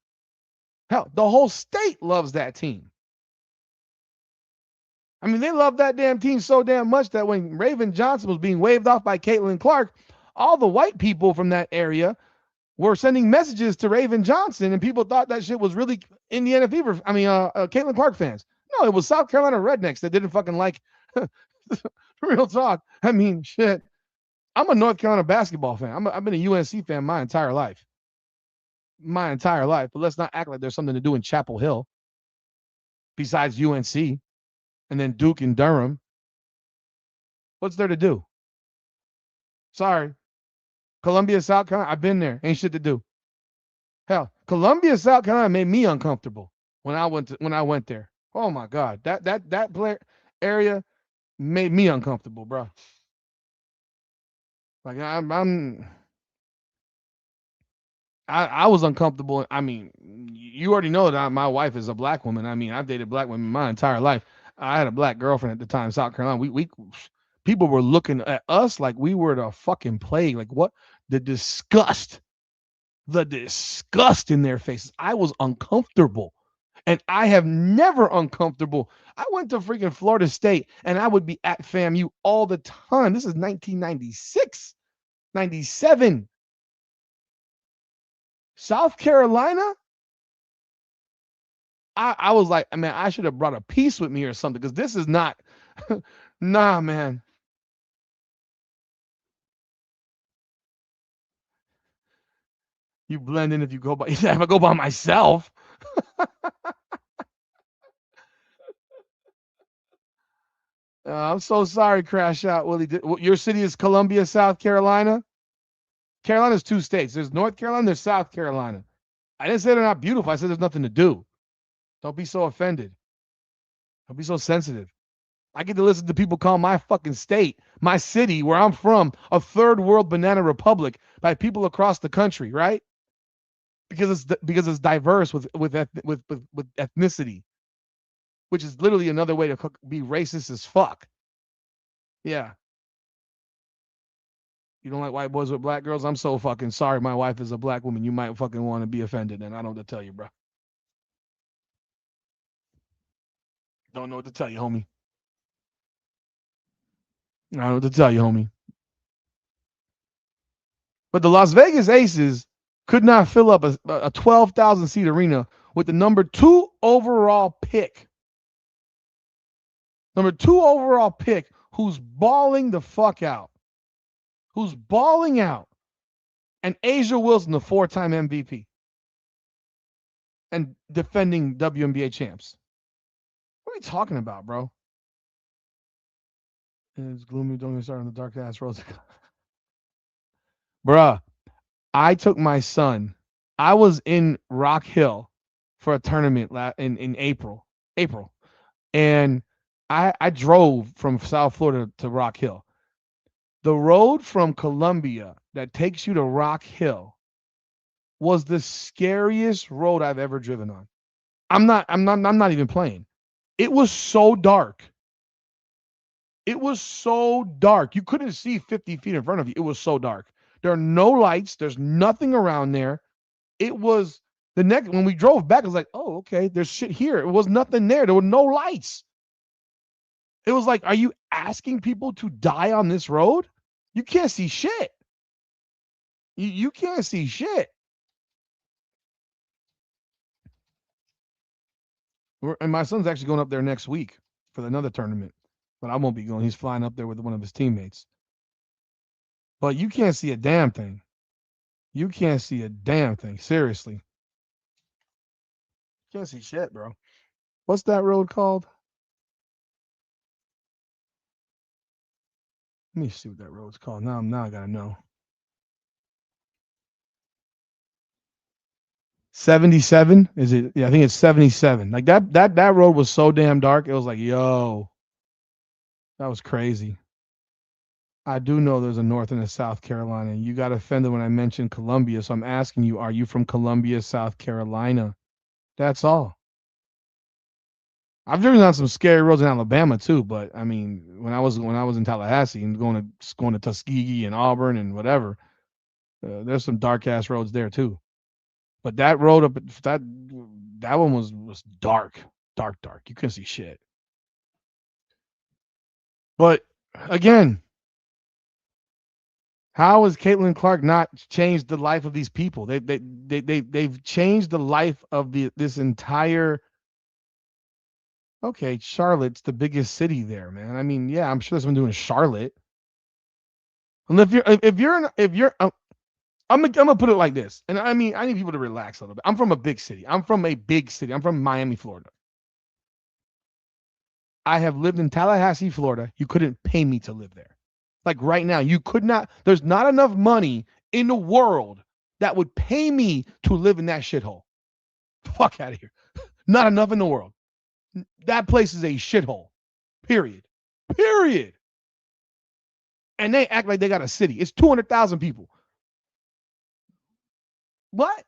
Hell, the whole state loves that team. I mean, they love that damn team so damn much that when Raven Johnson was being waved off by Caitlin Clark, all the white people from that area were sending messages to Raven Johnson, and people thought that shit was really Indiana Fever. I mean, Caitlin Clark fans. No, it was South Carolina rednecks that didn't fucking like. Real talk. I mean, shit. I'm a North Carolina basketball fan. I've been a UNC fan my entire life. But let's not act like there's something to do in Chapel Hill besides UNC and then Duke and Durham. What's there to do? Sorry. Columbia, South Carolina, I've been there. Ain't shit to do. Hell, Columbia, South Carolina made me uncomfortable when I went there. Oh my God. That player area made me uncomfortable, bro. Like I was uncomfortable. I mean, you already know that my wife is a black woman. I mean, I've dated black women my entire life. I had a black girlfriend at the time, South Carolina. We people were looking at us like we were the fucking plague. Like what? The disgust in their faces. I was uncomfortable. And I have never uncomfortable. I went to freaking Florida State and I would be at FAMU all the time. This is 1996, 97. South Carolina, I was like, man, I should have brought a piece with me or something because this is not, nah, man. You blend in if you go by, if I go by myself. I'm so sorry, Crash Out, Willie. Your city is Columbia, South Carolina? Carolina's 2 states. There's North Carolina, there's South Carolina. I didn't say they're not beautiful. I said there's nothing to do. Don't be so offended. Don't be so sensitive. I get to listen to people call my fucking state, my city, where I'm from, a third world banana republic by people across the country, right? Because it's diverse with ethnicity, which is literally another way to be racist as fuck. Yeah. You don't like white boys with black girls? I'm so fucking sorry. My wife is a black woman. You might fucking want to be offended, and I don't know what to tell you, bro. Don't know what to tell you, homie. I don't know what to tell you, homie. But the Las Vegas Aces could not fill up a 12,000 seat arena with the number 2 overall pick. Number 2 overall pick who's balling the fuck out. Who's balling out. And Asia Wilson, the 4-time MVP. And defending WNBA champs. What are you talking about, bro? It's gloomy. Don't even start on the dark ass roads. Bruh, I took my son. I was in Rock Hill for a tournament in April. And I drove from South Florida to Rock Hill. The road from Columbia that takes you to Rock Hill was the scariest road I've ever driven on. I'm not even playing. It was so dark. It was so dark. You couldn't see 50 feet in front of you. It was so dark. There are no lights. There's nothing around there. It was when we drove back, it was like, oh, okay, there's shit here. It was nothing there. There were no lights. It was like, are you asking people to die on this road? You can't see shit. You can't see shit. And my son's actually going up there next week for another tournament. But I won't be going. He's flying up there with one of his teammates. But you can't see a damn thing. You can't see a damn thing. Seriously. Can't see shit, bro. What's that road called? Let me see what that road's called. Now I gotta know. 77? Is it? Yeah, I think it's 77. Like that road was so damn dark. It was like, yo, that was crazy. I do know there's a North and a South Carolina. You got offended when I mentioned Columbia, so I'm asking you, are you from Columbia, South Carolina? That's all. I've driven on some scary roads in Alabama too, but I mean, when I was in Tallahassee and going to Tuskegee and Auburn and whatever, there's some dark ass roads there too. But that road up that one was dark. You couldn't see shit. But again, how has Caitlin Clark not changed the life of these people? They've changed the life of this entire. Okay, Charlotte's the biggest city there, man. I mean, yeah, I'm sure there's someone doing Charlotte. And if you're I'm gonna put it like this, and I mean, I need people to relax a little bit. I'm from a big city. I'm from Miami, Florida. I have lived in Tallahassee, Florida. You couldn't pay me to live there. Like right now, you could not. There's not enough money in the world that would pay me to live in that shithole. Fuck out of here. Not enough in the world. That place is a shithole. Period. And they act like they got a city. It's 200,000 people. What?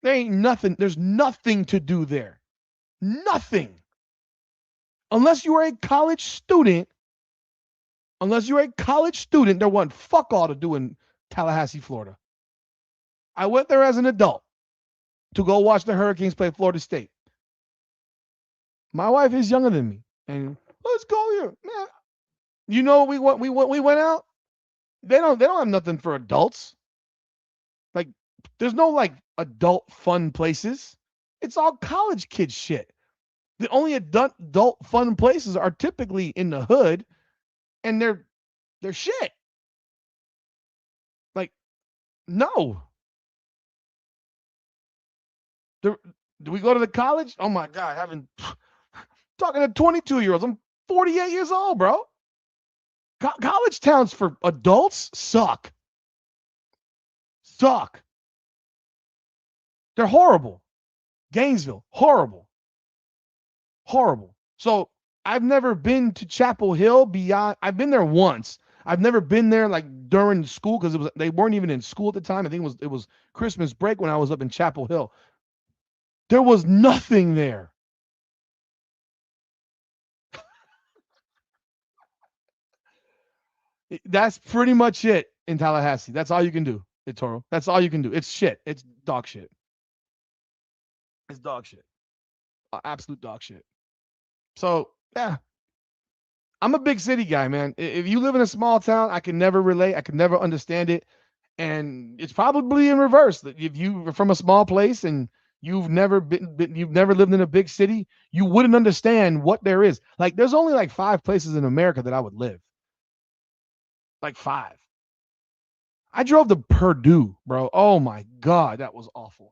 There ain't nothing. There's nothing to do there. Nothing. Unless you are a college student. There wasn't fuck all to do in Tallahassee, Florida. I went there as an adult to go watch the Hurricanes play Florida State. My wife is younger than me, and let's go here, man. You know, we went out. They don't have nothing for adults. Like, there's no like adult fun places. It's all college kid shit. The only adult fun places are typically in the hood, and they're shit. Like, no. Do we go to the college? Oh my God, talking to 22-year-olds. I'm 48 years old, bro. College towns for adults suck. They're horrible. Gainesville, horrible. So I've never been to Chapel Hill beyond. I've been there once. I've never been there like during school because they weren't even in school at the time. I think it was Christmas break when I was up in Chapel Hill. There was nothing there. That's pretty much it in Tallahassee. That's all you can do, Toro. That's all you can do. It's shit. It's dog shit. It's dog shit. Absolute dog shit. So, yeah. I'm a big city guy, man. If you live in a small town, I can never relate. I can never understand it. And it's probably in reverse. If you're from a small place and you've never lived in a big city, you wouldn't understand what there is. Like, there's only like 5 places in America that I would live. Like 5. I drove to Purdue, bro. Oh my God, that was awful.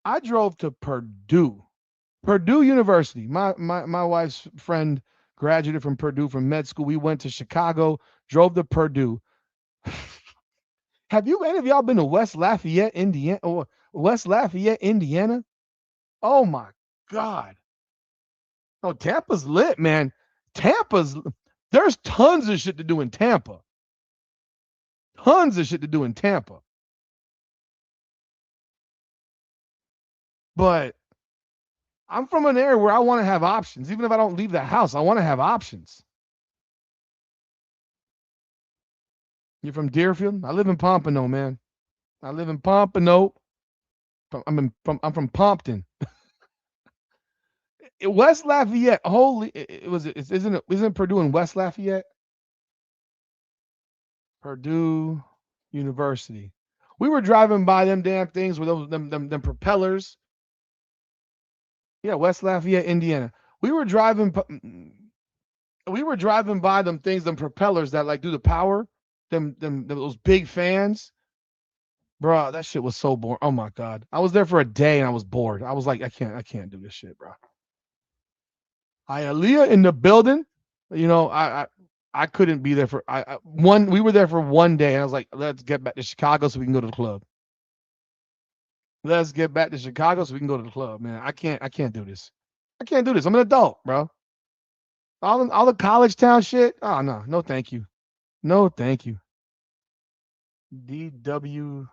I drove to Purdue University. My wife's friend graduated from Purdue from med school. We went to Chicago, drove to Purdue. Have any of y'all been to West Lafayette, Indiana? Oh my God. Oh, Tampa's lit, man. There's tons of shit to do in Tampa. But I'm from an area where I want to have options. Even if I don't leave the house, I want to have options. You're from Deerfield? I live in Pompano, man. I'm from Pompton. West Lafayette. Isn't Purdue in West Lafayette? Purdue University. We were driving by them damn things with them propellers. Yeah, West Lafayette, Indiana. We were driving by them things, them propellers that like do the power, those big fans. Bro, that shit was so boring. Oh my God. I was there for a day and I was bored. I was like, I can't do this shit, bro. Hialeah in the building. You know, I couldn't be there for we were there for one day and I was like, let's get back to Chicago so we can go to the club. Let's get back to Chicago so we can go to the club, man. I can't do this. I can't do this. I'm an adult, bro. All the college town shit. Oh no, no thank you. No thank you. DW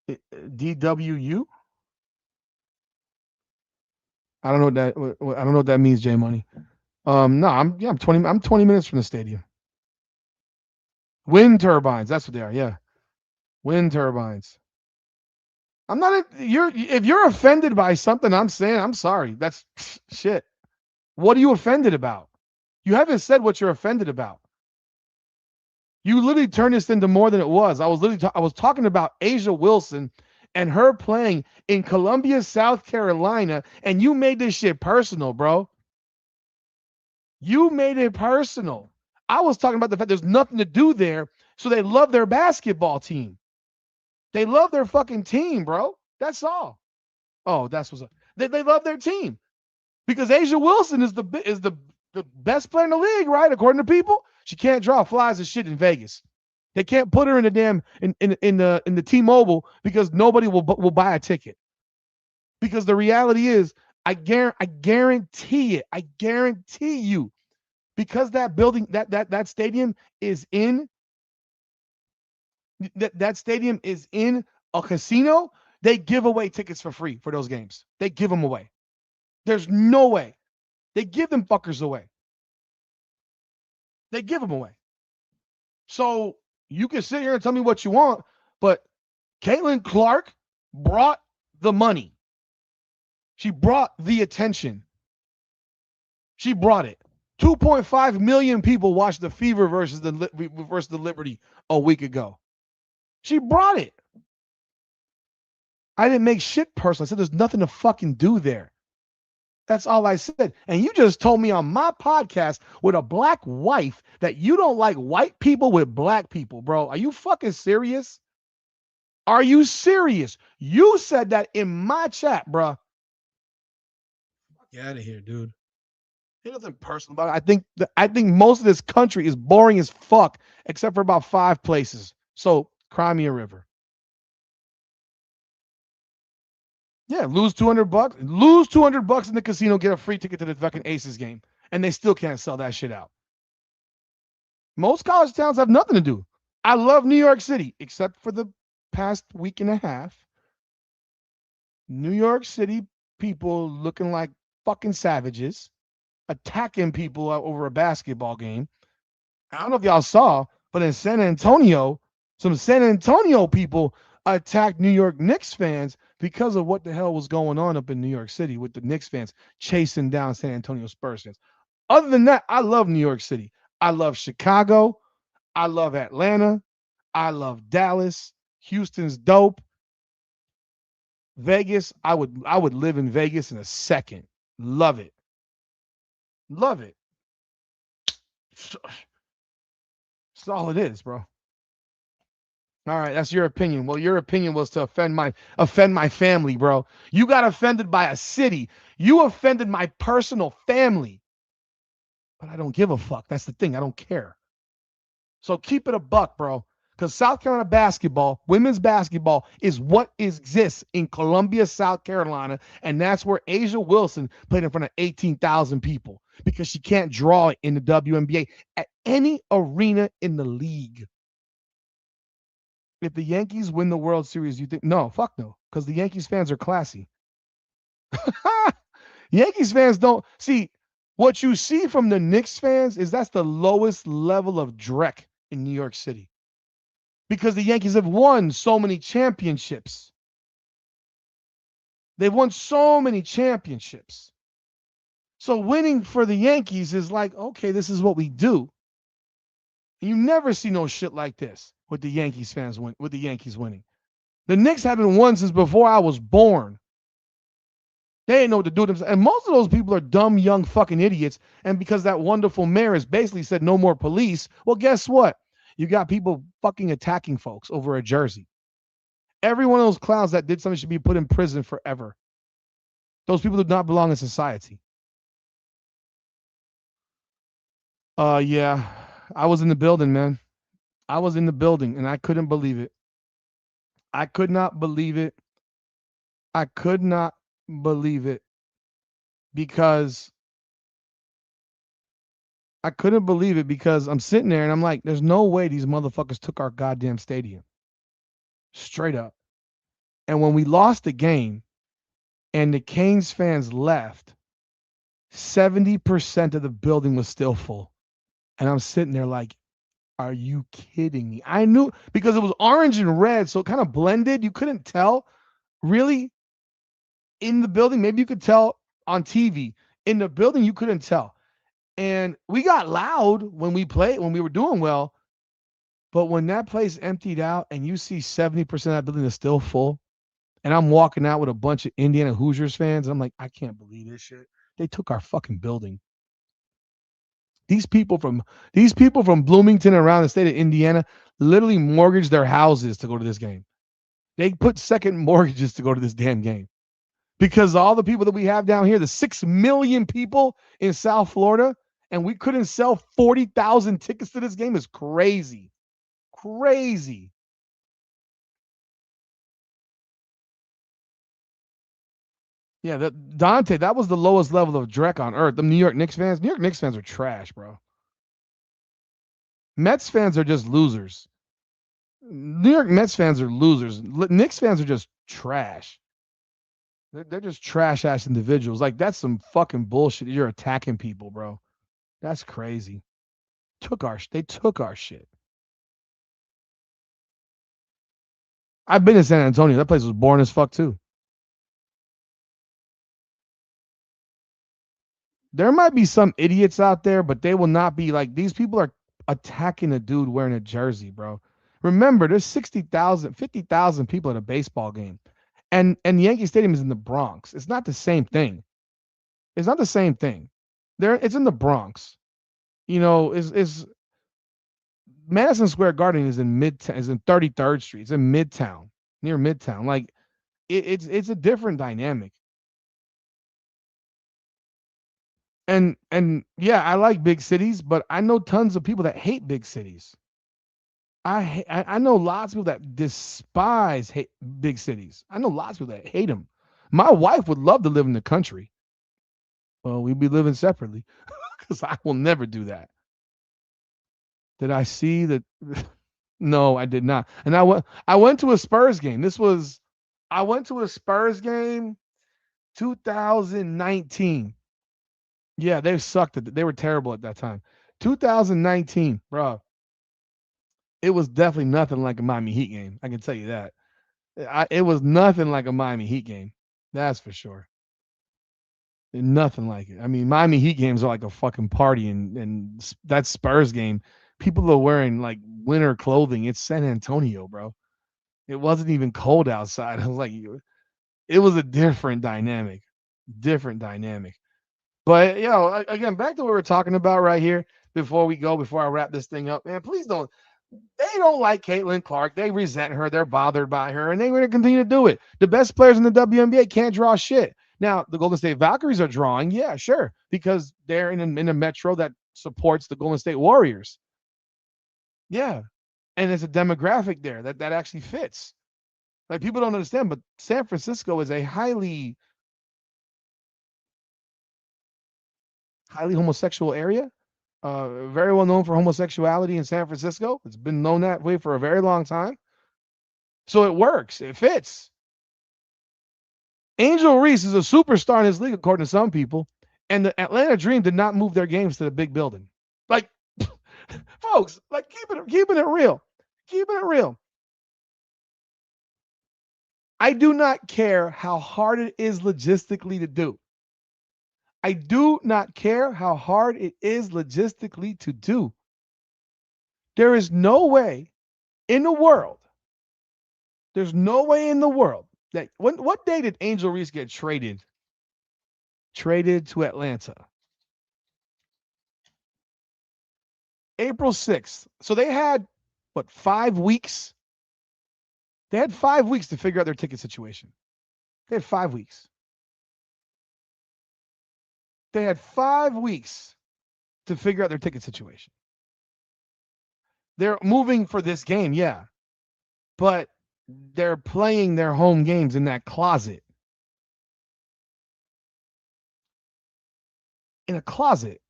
DWU? I don't know what that means, J Money. No, I'm 20 minutes from the stadium. Wind turbines, that's what they are. Yeah. Wind turbines. I'm not if you're offended by something I'm saying, I'm sorry. That's shit. What are you offended about? You haven't said what you're offended about. You literally turned this into more than it was. I was talking about A'ja Wilson and her playing in Columbia, South Carolina, and you made this shit personal, bro. You made it personal. I was talking about the fact there's nothing to do there, so they love their basketball team. They love their fucking team, bro. That's all. Oh, that's what's up. They love their team because A'ja Wilson is the best player in the league, right? According to people, she can't draw flies and shit in Vegas. They can't put her in the damn in the T-Mobile because nobody will buy a ticket. Because the reality is, I guarantee it. I guarantee you, because that building that stadium is in that stadium is in a casino, they give away tickets for free for those games. They give them away. There's no way. They give them fuckers away. They give them away. So you can sit here and tell me what you want, but Caitlin Clark brought the money. She brought the attention. She brought it. 2.5 million people watched the Fever versus the Liberty a week ago. She brought it. I didn't make shit personal. I said there's nothing to fucking do there. That's all I said. And you just told me on my podcast with a black wife that you don't like white people with black people, bro. Are you fucking serious? Are you serious? You said that in my chat, bro. Get out of here, dude. There's nothing personal about it. I think most of this country is boring as fuck, except for about 5 places. So, Crimea River. Yeah, lose $200. Lose $200 in the casino, get a free ticket to the fucking Aces game. And they still can't sell that shit out. Most college towns have nothing to do. I love New York City, except for the past week and a half. New York City people looking like fucking savages, attacking people over a basketball game. I don't know if y'all saw, but in San Antonio, some San Antonio people attacked New York Knicks fans because of what the hell was going on up in New York City with the Knicks fans chasing down San Antonio Spurs fans. Other than that, I love New York City. I love Chicago. I love Atlanta. I love Dallas. Houston's dope. Vegas, I would live in Vegas in a second. Love it. Love it. That's all it is, bro. All right, that's your opinion. Well, your opinion was to offend my family, bro. You got offended by a city. You offended my personal family. But I don't give a fuck. That's the thing. I don't care. So keep it a buck, bro. Because South Carolina basketball, women's basketball, is what exists in Columbia, South Carolina. And that's where A'ja Wilson played in front of 18,000 people because she can't draw it in the WNBA at any arena in the league. If the Yankees win the World Series, you think? No, fuck no. Because the Yankees fans are classy. Yankees fans don't. See, what you see from the Knicks fans is that's the lowest level of dreck in New York City. Because the Yankees have won so many championships. They've won so many championships. So winning for the Yankees is like, okay, this is what we do. And you never see no shit like this with the Yankees fans with the Yankees winning. The Knicks haven't won since before I was born. They didn't know what to do with themselves. And most of those people are dumb, young fucking idiots. And because that wonderful mayor has basically said no more police, well, guess what? You got people fucking attacking folks over a jersey. Every one of those clowns that did something should be put in prison forever. Those people do not belong in society. Yeah, I was in the building, man. I was in the building, and I couldn't believe it. I could not believe it. I could not believe it because I couldn't believe it because I'm sitting there and I'm like, there's no way these motherfuckers took our goddamn stadium. Straight up. And when we lost the game and the Canes fans left, 70% of the building was still full. And I'm sitting there like, are you kidding me? I knew because it was orange and red, so it kind of blended. You couldn't tell really in the building. Maybe you could tell on TV. In the building, you couldn't tell. And we got loud when we played, when we were doing well. But when that place emptied out and you see 70% of that building is still full, and I'm walking out with a bunch of Indiana Hoosiers fans, I'm like, I can't believe this shit. They took our fucking building. These people from Bloomington around the state of Indiana literally mortgaged their houses to go to this game. They put second mortgages to go to this damn game. Because all the people that we have down here, the 6 million people in South Florida, and we couldn't sell 40,000 tickets to this game is crazy. Crazy. Yeah, Dante, that was the lowest level of dreck on earth. The New York Knicks fans are trash, bro. Mets fans are just losers. New York Mets fans are losers. Knicks fans are just trash. They're just trash-ass individuals. Like, that's some fucking bullshit. You're attacking people, bro. That's crazy. They took our shit. I've been to San Antonio. That place was boring as fuck, too. There might be some idiots out there, but they will not be like, these people are attacking a dude wearing a jersey, bro. Remember, there's 60,000, 50,000 people at a baseball game. And Yankee Stadium is in the Bronx. It's not the same thing. It's not the same thing. It's in the Bronx. You know, is Madison Square Garden is in 33rd Street. It's in Midtown, near Midtown. Like it's a different dynamic. And yeah, I like big cities, but I know tons of people that hate big cities. I know lots of people that hate big cities. I know lots of people that hate them. My wife would love to live in the country. Well, we'd be living separately because I will never do that. Did I see that? No, I did not. And I went to a Spurs game. I went to a Spurs game 2019. Yeah, they sucked. They were terrible at that time. 2019, bro. It was definitely nothing like a Miami Heat game. I can tell you that. It was nothing like a Miami Heat game. That's for sure. Nothing like it. I mean, Miami Heat games are like a fucking party, and that Spurs game, people are wearing like winter clothing. It's San Antonio, bro. It wasn't even cold outside. I was like, it was a different dynamic. But, again, back to what we're talking about right here before I wrap this thing up, man, please don't. They don't like Caitlin Clark. They resent her. They're bothered by her, and they're going to continue to do it. The best players in the WNBA can't draw shit. Now, the Golden State Valkyries are drawing, yeah, sure, because they're in a metro that supports the Golden State Warriors. Yeah, and there's a demographic there that actually fits. Like, people don't understand, but San Francisco is a highly homosexual area. Very well known for homosexuality in San Francisco. It's been known that way for a very long time. So it works. It fits. Angel Reese is a superstar in his league, according to some people. And the Atlanta Dream did not move their games to the big building. Like, folks, like keeping it real. Keeping it real. I do not care how hard it is logistically to do. I do not care how hard it is logistically to do. There is no way in the world. There's no way in the world that what day did Angel Reese get traded? Traded to Atlanta. April 6th. So they had 5 weeks? They had 5 weeks to figure out their ticket situation. They had 5 weeks. They had 5 weeks to figure out their ticket situation. They're moving for this game, yeah. But they're playing their home games in that closet. In a closet.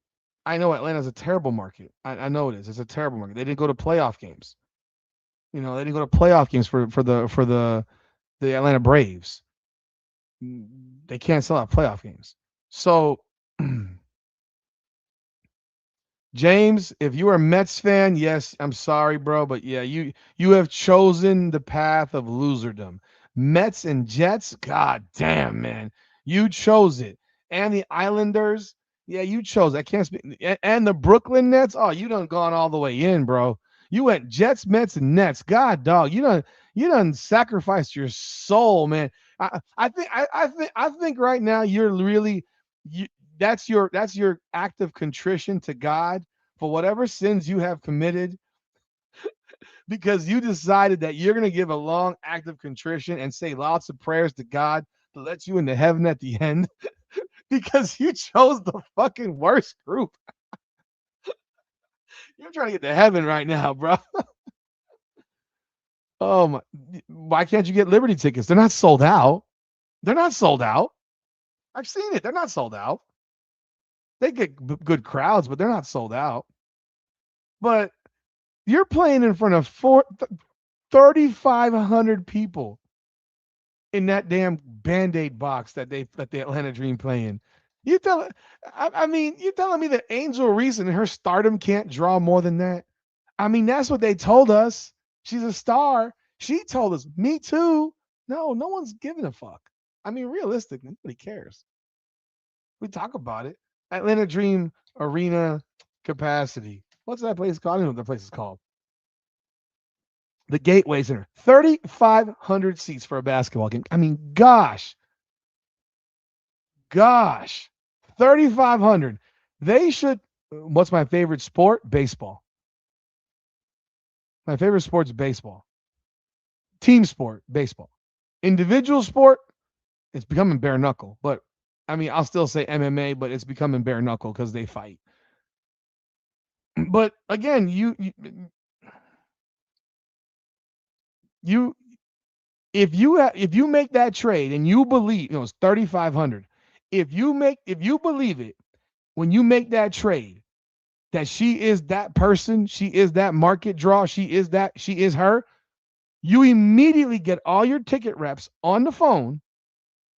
I know Atlanta's a terrible market. I know it is. It's a terrible market. They didn't go to playoff games. They didn't go to playoff games for the Atlanta Braves. They can't sell out playoff games. So, James, if you are a Mets fan, yes, I'm sorry, bro, but yeah, you have chosen the path of loserdom. Mets and Jets, god damn, man, you chose it. And the Islanders, yeah, you chose. I can't speak. And the Brooklyn Nets, oh, you done gone all the way in, bro. You went Jets, Mets, and Nets. God, dog, you done sacrificed your soul, man. I think right now you're really that's your act of contrition to God for whatever sins you have committed, because you decided that you're going to give a long act of contrition and say lots of prayers to God to let you into heaven at the end because you chose the fucking worst group. You're trying to get to heaven right now, bro. Oh my, why can't you get Liberty tickets? They're not sold out. They're not sold out. I've seen it. They're not sold out. They get good crowds, but they're not sold out. But you're playing in front of 3,500 people in that damn Band-Aid box that the Atlanta Dream play in. You're telling me that Angel Reese and her stardom can't draw more than that? I mean, that's what they told us. She's a star. She told us, me too. No one's giving a fuck. I mean, realistically, nobody cares. We talk about it. Atlanta Dream Arena capacity. What's that place called? I don't know what the place is called. The Gateway Center. 3,500 seats for a basketball game. I mean, gosh. 3,500. They should. What's my favorite sport? Baseball. My favorite sport is baseball. Team sport, baseball. Individual sport, it's becoming bare knuckle. But I mean, I'll still say MMA, but it's becoming bare knuckle because they fight. But again, if you make that trade and you believe, it's 3,500. If you believe it, when you make that trade, that she is that person, she is that market draw, she is her, you immediately get all your ticket reps on the phone.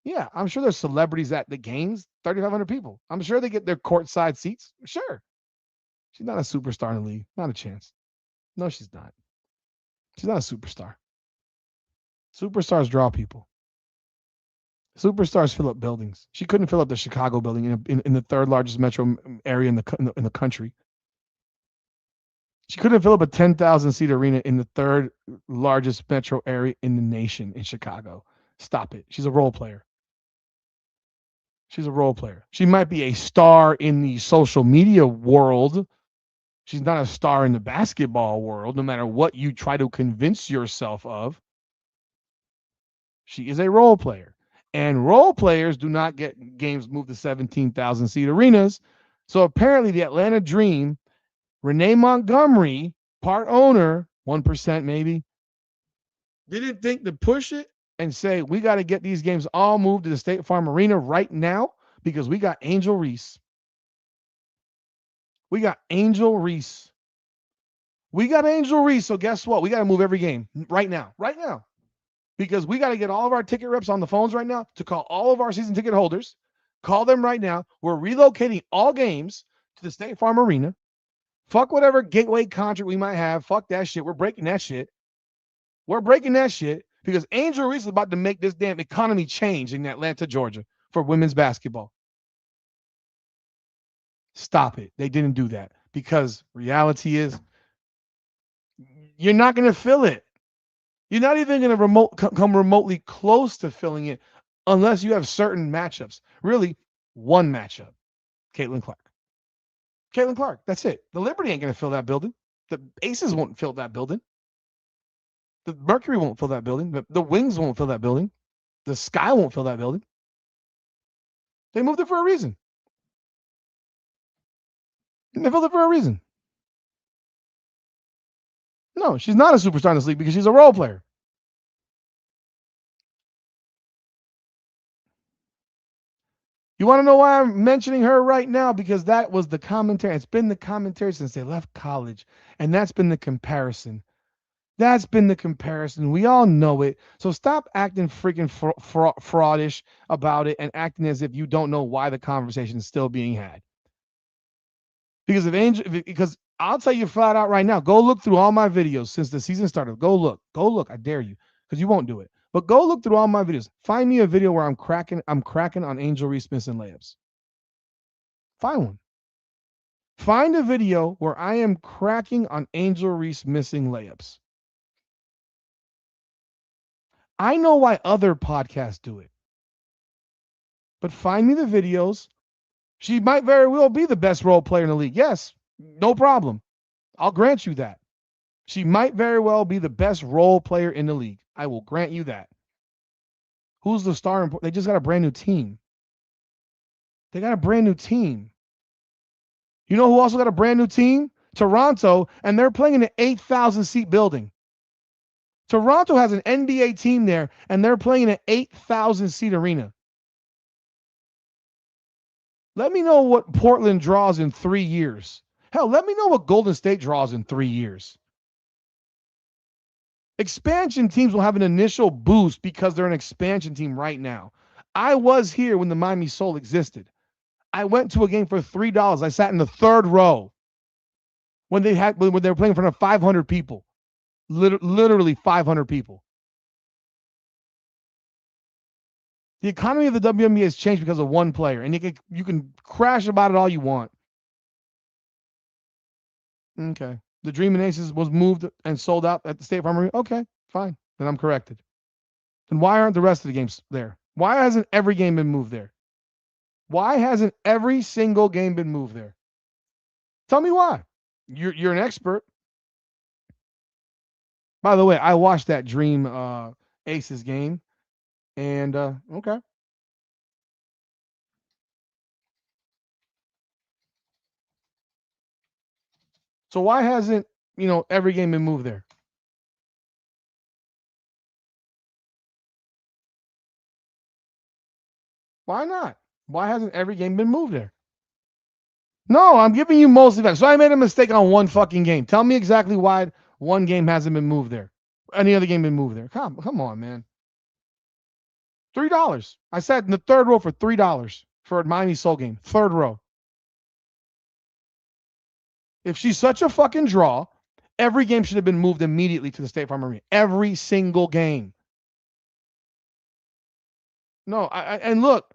Yeah, I'm sure there's celebrities at the games, 3,500 people. I'm sure they get their courtside seats. Sure. She's not a superstar in the league. Not a chance. No, she's not. She's not a superstar. Superstars draw people. Superstars fill up buildings. She couldn't fill up the Chicago building in the third largest metro area in the country. She couldn't fill up a 10,000 seat arena in the third largest metro area in the nation in Chicago. Stop it. She's a role player. She's a role player. She might be a star in the social media world. She's not a star in the basketball world, no matter what you try to convince yourself of. She is a role player. And role players do not get games moved to 17,000 seat arenas. So apparently the Atlanta Dream, Renee Montgomery, part owner, 1% maybe, didn't think to push it and say, we got to get these games all moved to the State Farm Arena right now because we got Angel Reese. We got Angel Reese. So guess what? We got to move every game right now. Right now. Because we got to get all of our ticket reps on the phones right now to call all of our season ticket holders. Call them right now. We're relocating all games to the State Farm Arena. Fuck whatever gateway contract we might have. Fuck that shit. We're breaking that shit. Because Angel Reese is about to make this damn economy change in Atlanta, Georgia for women's basketball. Stop it. They didn't do that because reality is you're not going to fill it. You're not even going to come remotely close to filling it unless you have certain matchups. Really, one matchup. Caitlin Clark. That's it. The Liberty ain't going to fill that building. The Aces won't fill that building. The Mercury won't fill that building. The Wings won't fill that building. The Sky won't fill that building. They moved it for a reason. They filled it for a reason. No, she's not a superstar in this league because she's a role player. You want to know why I'm mentioning her right now? Because that was the commentary. It's been the commentary since they left college. And that's been the comparison. That's been the comparison. We all know it. So stop acting freaking fraudish about it and acting as if you don't know why the conversation is still being had. Because I'll tell you flat out right now, go look through all my videos since the season started. Go look. I dare you, because you won't do it. But go look through all my videos. Find me a video where I'm cracking on Angel Reese missing layups. Find one. Find a video where I am cracking on Angel Reese missing layups. I know why other podcasts do it. But find me the videos. She might very well be the best role player in the league. Yes, no problem. I'll grant you that. She might very well be the best role player in the league. I will grant you that. Who's the star? They just got a brand new team. You know who also got a brand new team? Toronto, and they're playing in an 8,000 seat building. Toronto has an NBA team there, and they're playing in an 8,000 seat arena. Let me know what Portland draws in 3 years. Hell, let me know what Golden State draws in 3 years. Expansion teams will have an initial boost because they're an expansion team right now. I was here when the Miami Soul existed. I went to a game for $3. I sat in the third row when they were playing in front of 500 people. Literally 500 people. The economy of the WNBA has changed because of one player, and you can crash about it all you want. Okay. The Dream and Aces was moved and sold out at the State Farm Arena. Okay, fine. Then I'm corrected. Then why aren't the rest of the games there? Why hasn't every game been moved there? Why hasn't every single game been moved there? Tell me why. You're an expert. By the way, I watched that Dream Aces game, and okay. So why hasn't, every game been moved there? Why not? Why hasn't every game been moved there? No, I'm giving you mostly facts. So I made a mistake on one fucking game. Tell me exactly why one game hasn't been moved there. Any other game been moved there? Come on, man. $3. I sat in the third row for $3 for a Miami Soul game. Third row. If she's such a fucking draw, every game should have been moved immediately to the State Farm Arena. Every single game. No, and look,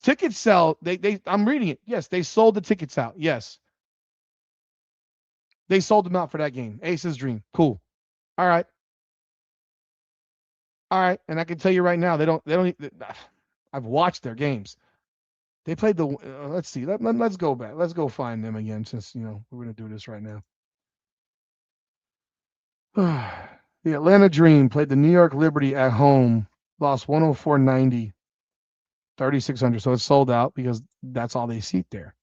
tickets sell. I'm reading it. Yes, they sold the tickets out. Yes. They sold them out for that game. Ace's Dream. Cool. All right. And I can tell you right now, they don't. I've watched their games. They played the. Let's see. Let's go back. Let's go find them again, since we're gonna do this right now. The Atlanta Dream played the New York Liberty at home. Lost 104-90. 3,600. So it's sold out because that's all they seat there.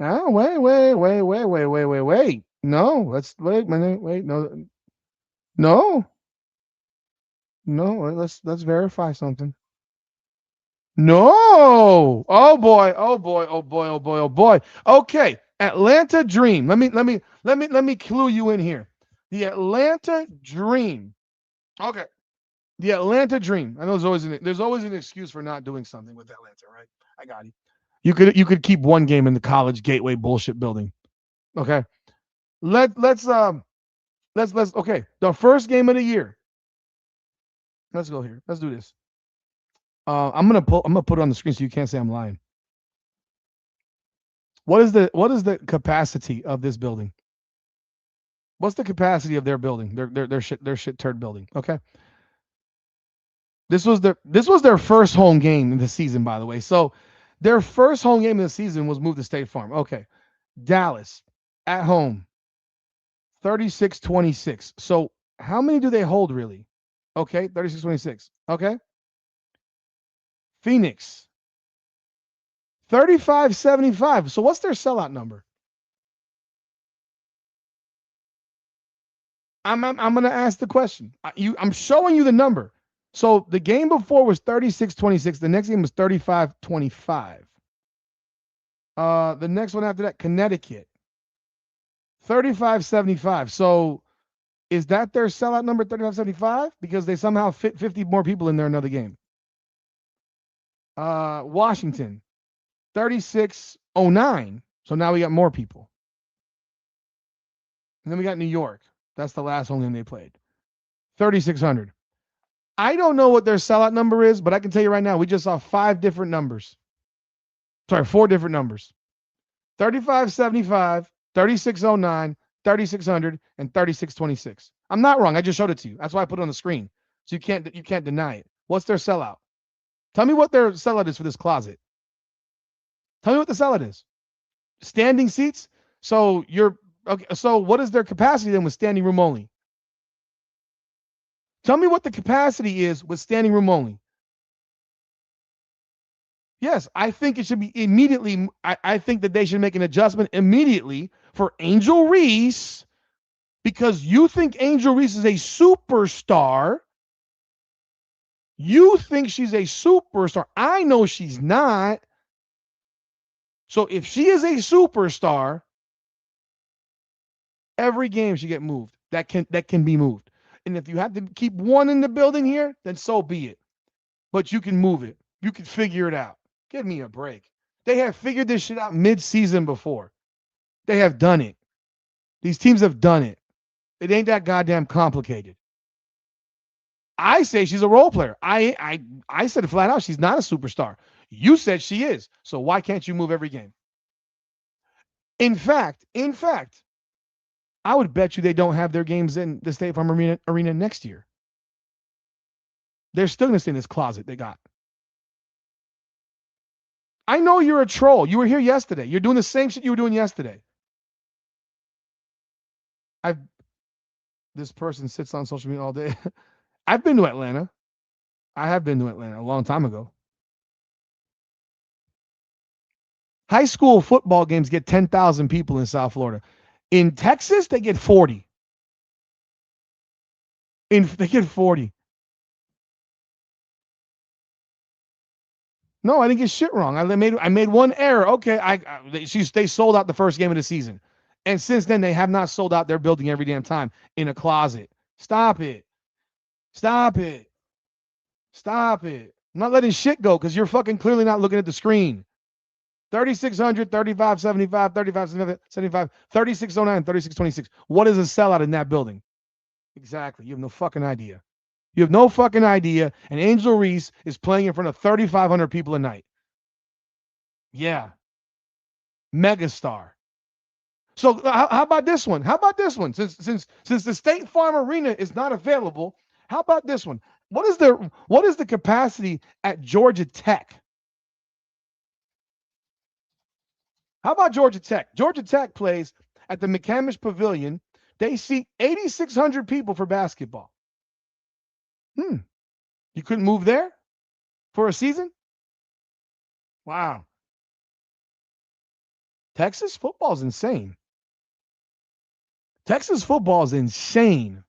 Oh, wait. No, let's wait. No, let's verify something. No. Oh boy. Okay. Atlanta Dream. Let me clue you in here. The Atlanta Dream. Okay. The Atlanta Dream. I know there's always an excuse for not doing something with Atlanta, right? I got you. You could keep one game in the College Gateway bullshit building. Okay. Let's okay. The first game of the year. Let's go here. Let's do this. I'm gonna put it on the screen so you can't say I'm lying. What is the capacity of this building? What's the capacity of their building? Their shit turd building. Okay. This was their first home game in the season, by the way. So their first home game in the season was moved to State Farm. Okay. Dallas at home. 36-26. So how many do they hold really? Okay, 36-26. Okay. Phoenix. 35-75. So what's their sellout number? I'm going to ask the question. I'm showing you the number. So the game before was 36-26. The next game was 35-25. The next one after that, Connecticut, 35-75. So is that their sellout number, 35-75? Because they somehow fit 50 more people in there another game. Washington, 36-09. So now we got more people. And then we got New York. That's the last home game they played. 3,600. I don't know what their sellout number is, but I can tell you right now, we just saw 4 different numbers. 35-75, 36-09, 3,600, and 36-26. I'm not wrong. I just showed it to you. That's why I put it on the screen. So you can't deny it. What's their sellout? Tell me what their sellout is for this closet. Tell me what the sellout is. Standing seats? So okay. So what is their capacity then with standing room only? Tell me what the capacity is with standing room only. Yes, I think it should be immediately. I think that they should make an adjustment immediately for Angel Reese, because you think Angel Reese is a superstar. You think she's a superstar. I know she's not. So if she is a superstar, every game she get moved. That can be moved. And if you have to keep one in the building here, then so be it. But you can move it. You can figure it out. Give me a break. They have figured this shit out mid-season before. They have done it. These teams have done it. It ain't that goddamn complicated. I say she's a role player. I said it flat out. She's not a superstar. You said she is. So why can't you move every game? In fact, I would bet you they don't have their games in the State Farm Arena next year. They're still going to stay in this closet they got. I know you're a troll. You were here yesterday. You're doing the same shit you were doing yesterday. This person sits on social media all day. I've been to Atlanta. I have been to Atlanta a long time ago. High school football games get 10,000 people in South Florida. In Texas, they get 40. They get 40. No, I didn't get shit wrong. I made one error. Okay, they sold out the first game of the season. And since then, they have not sold out their building every damn time in a closet. Stop it. Stop it. Stop it. I'm not letting shit go because you're fucking clearly not looking at the screen. 3,600, 35-75, 35-75, 36-09, 36-26. What is a sellout in that building? Exactly. You have no fucking idea. You have no fucking idea. And Angel Reese is playing in front of 3,500 people a night. Yeah. Megastar. So how about this one? How about this one? Since the State Farm Arena is not available, how about this one? What is the capacity at Georgia Tech? How about Georgia Tech? Georgia Tech plays at the McCamish Pavilion. They seat 8,600 people for basketball. You couldn't move there for a season? Wow. Texas football is insane. Texas football is insane.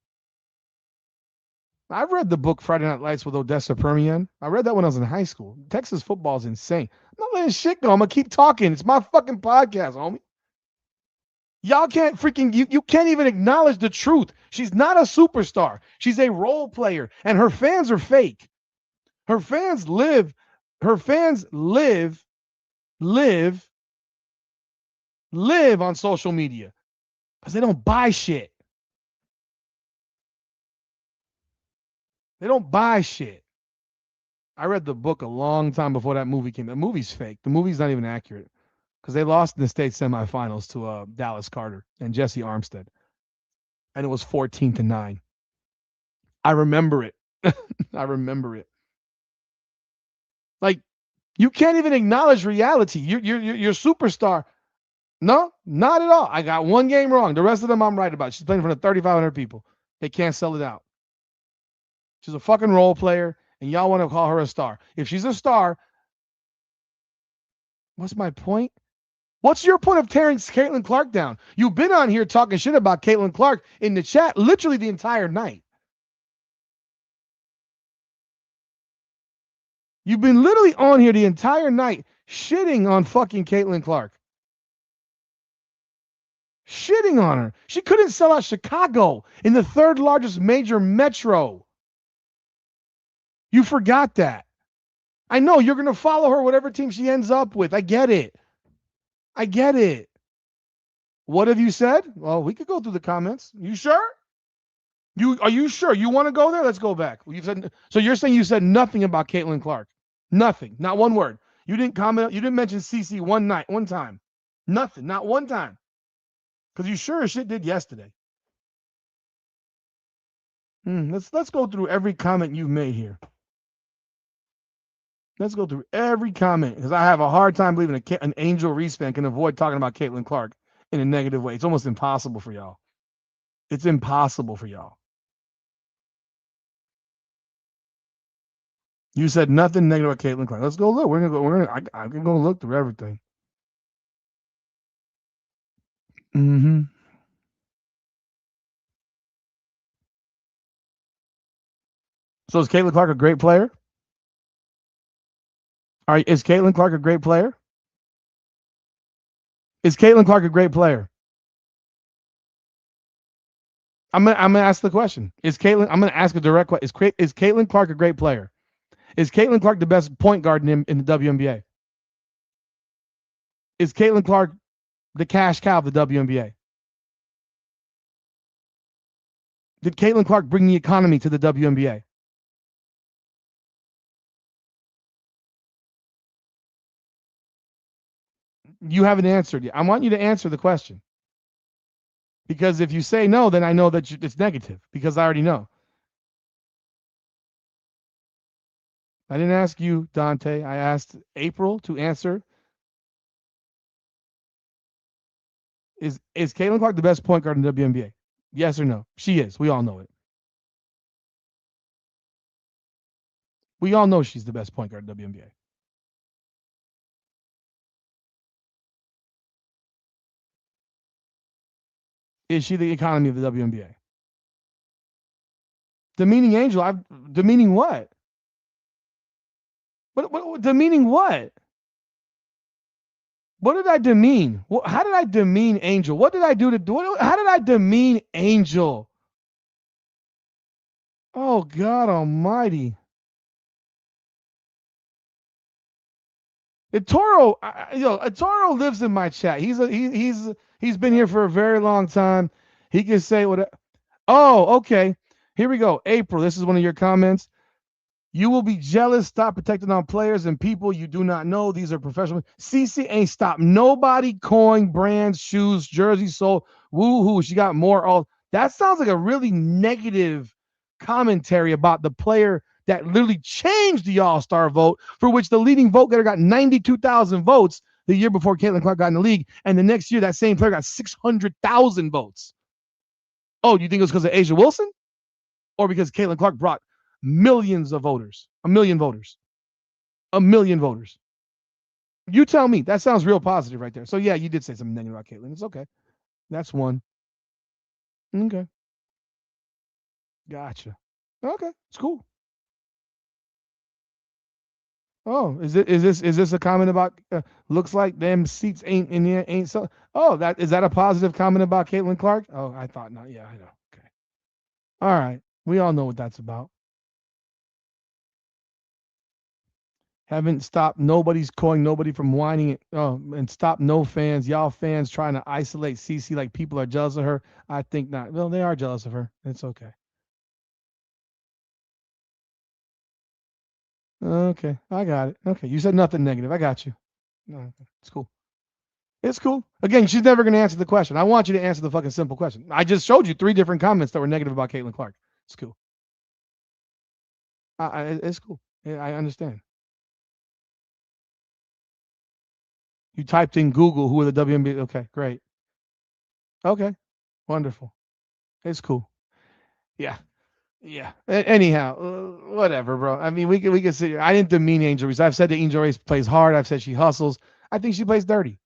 I've read the book Friday Night Lights with Odessa Permian. I read that when I was in high school. Texas football is insane. I'm not letting shit go. I'm going to keep talking. It's my fucking podcast, homie. Y'all can't you can't even acknowledge the truth. She's not a superstar. She's a role player, and her fans are fake. Her fans live on social media because they don't buy shit. They don't buy shit. I read the book a long time before that movie came. The movie's fake. The movie's not even accurate because they lost in the state semifinals to Dallas Carter and Jesse Armstead. And it was 14-9. I remember it. I remember it. Like, you can't even acknowledge reality. You're superstar. No, not at all. I got one game wrong. The rest of them I'm right about. She's playing in front of 3,500 people. They can't sell it out. She's a fucking role player, and y'all want to call her a star. If she's a star, what's my point? What's your point of tearing Caitlin Clark down? You've been on here talking shit about Caitlin Clark in the chat literally the entire night. You've been literally on here the entire night shitting on fucking Caitlin Clark. Shitting on her. She couldn't sell out Chicago in the third largest major metro. You forgot that. I know you're going to follow her, whatever team she ends up with. I get it. I get it. What have you said? Well, we could go through the comments. You sure? Are you sure? You want to go there? Let's go back. So you're saying you said nothing about Caitlin Clark? Nothing. Not one word. You didn't comment. You didn't mention CC one time. Nothing. Not one time. Because you sure as shit did yesterday. Let's go through every comment you've made here. Let's go through every comment because I have a hard time believing an Angel Reese fan can avoid talking about Caitlin Clark in a negative way. It's almost impossible for y'all. It's impossible for y'all. You said nothing negative about Caitlin Clark. Let's go look. I can go look through everything. So is Caitlin Clark a great player? All right, is Caitlin Clark a great player? Is Caitlin Clark a great player? I'm gonna ask the question. I'm gonna ask a direct question. Is Caitlin Clark a great player? Is Caitlin Clark the best point guard in the WNBA? Is Caitlin Clark the cash cow of the WNBA? Did Caitlin Clark bring the economy to the WNBA? You haven't answered yet. I want you to answer the question. Because if you say no, then I know that it's negative because I already know. I didn't ask you, Dante. I asked April to answer. Is Caitlin Clark the best point guard in the WNBA? Yes or no? She is. We all know it. We all know she's the best point guard in the WNBA. Is she the economy of the WNBA? Demeaning Angel. Demeaning what? What demeaning what? What did I demean? How did I demean Angel? What did I do how did I demean Angel? Oh God Almighty! Toro lives in my chat. He's been here for a very long time. He can say what. Oh, okay. Here we go. April, this is one of your comments. You will be jealous. Stop protecting on players and people you do not know. These are professional. CC ain't stopped nobody. Coin, brands, shoes, jerseys sold. Woo-hoo. She got more. All that sounds like a really negative commentary about the player that literally changed the All-Star vote, for which the leading vote getter got 92,000 votes the year before Caitlin Clark got in the league. And the next year, that same player got 600,000 votes. Oh, do you think it was because of A'ja Wilson? Or because Caitlin Clark brought millions of voters? A million voters. You tell me. That sounds real positive right there. So, yeah, you did say something negative about Caitlin. It's okay. That's one. Okay. Gotcha. Okay. It's cool. Oh, is this a comment about looks like them seats ain't so? Oh, is that a positive comment about Caitlin Clark? Oh, I thought not. Yeah, I know. Okay. All right. We all know what that's about. Haven't stopped nobody's calling nobody from whining it. Oh, and stop no fans. Y'all fans trying to isolate CC like people are jealous of her. I think not. Well, they are jealous of her. It's okay. Okay, I got it. Okay, you said nothing negative. I got you. No, it's cool. It's cool. Again, she's never going to answer the question. I want you to answer the fucking simple question. I just showed you 3 different comments that were negative about Caitlin Clark. It's cool. It's cool. I understand. You typed in Google, who are the WNBA? Okay, great. Okay, wonderful. It's cool. Yeah. Yeah. Anyhow, whatever, bro. I mean, we can see. I didn't demean Angel Reese. I've said that Angel Reese plays hard. I've said she hustles. I think she plays dirty.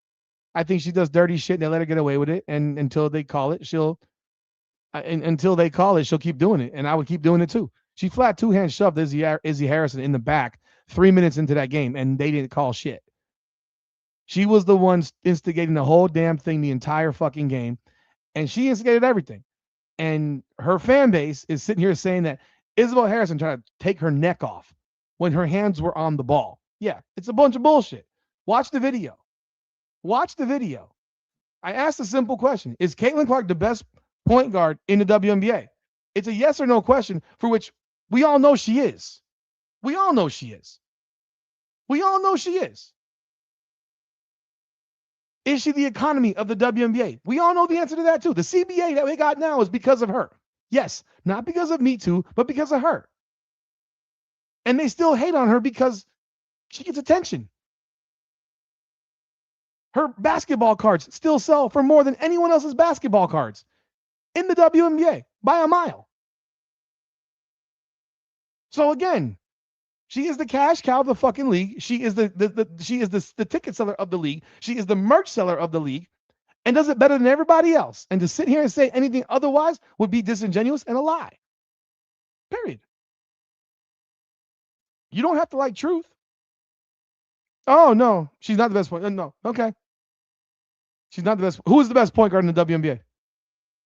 I think she does dirty shit and they let her get away with it. And until they call it, she'll keep doing it. And I would keep doing it too. She flat 2-hand shoved Izzy Harrison in the back 3 minutes into that game, and they didn't call shit. She was the one instigating the whole damn thing the entire fucking game, and she instigated everything. And her fan base is sitting here saying that Isabel Harrison tried to take her neck off when her hands were on the ball. Yeah, it's a bunch of bullshit. Watch the video. Watch the video. I asked a simple question. Is Caitlin Clark the best point guard in the WNBA? It's a yes or no question for which we all know she is. We all know she is. We all know she is. Is she the economy of the WNBA? We all know the answer to that too. The CBA that we got now is because of her. Yes, not because of Me Too, but because of her. And they still hate on her because she gets attention. Her basketball cards still sell for more than anyone else's basketball cards in the WNBA by a mile. So again, she is the cash cow of the fucking league. She is the ticket seller of the league. She is the merch seller of the league and does it better than everybody else. And to sit here and say anything otherwise would be disingenuous and a lie. Period. You don't have to like truth. Oh, no, she's not the best point. No, okay. She's not the best. Who is the best point guard in the WNBA?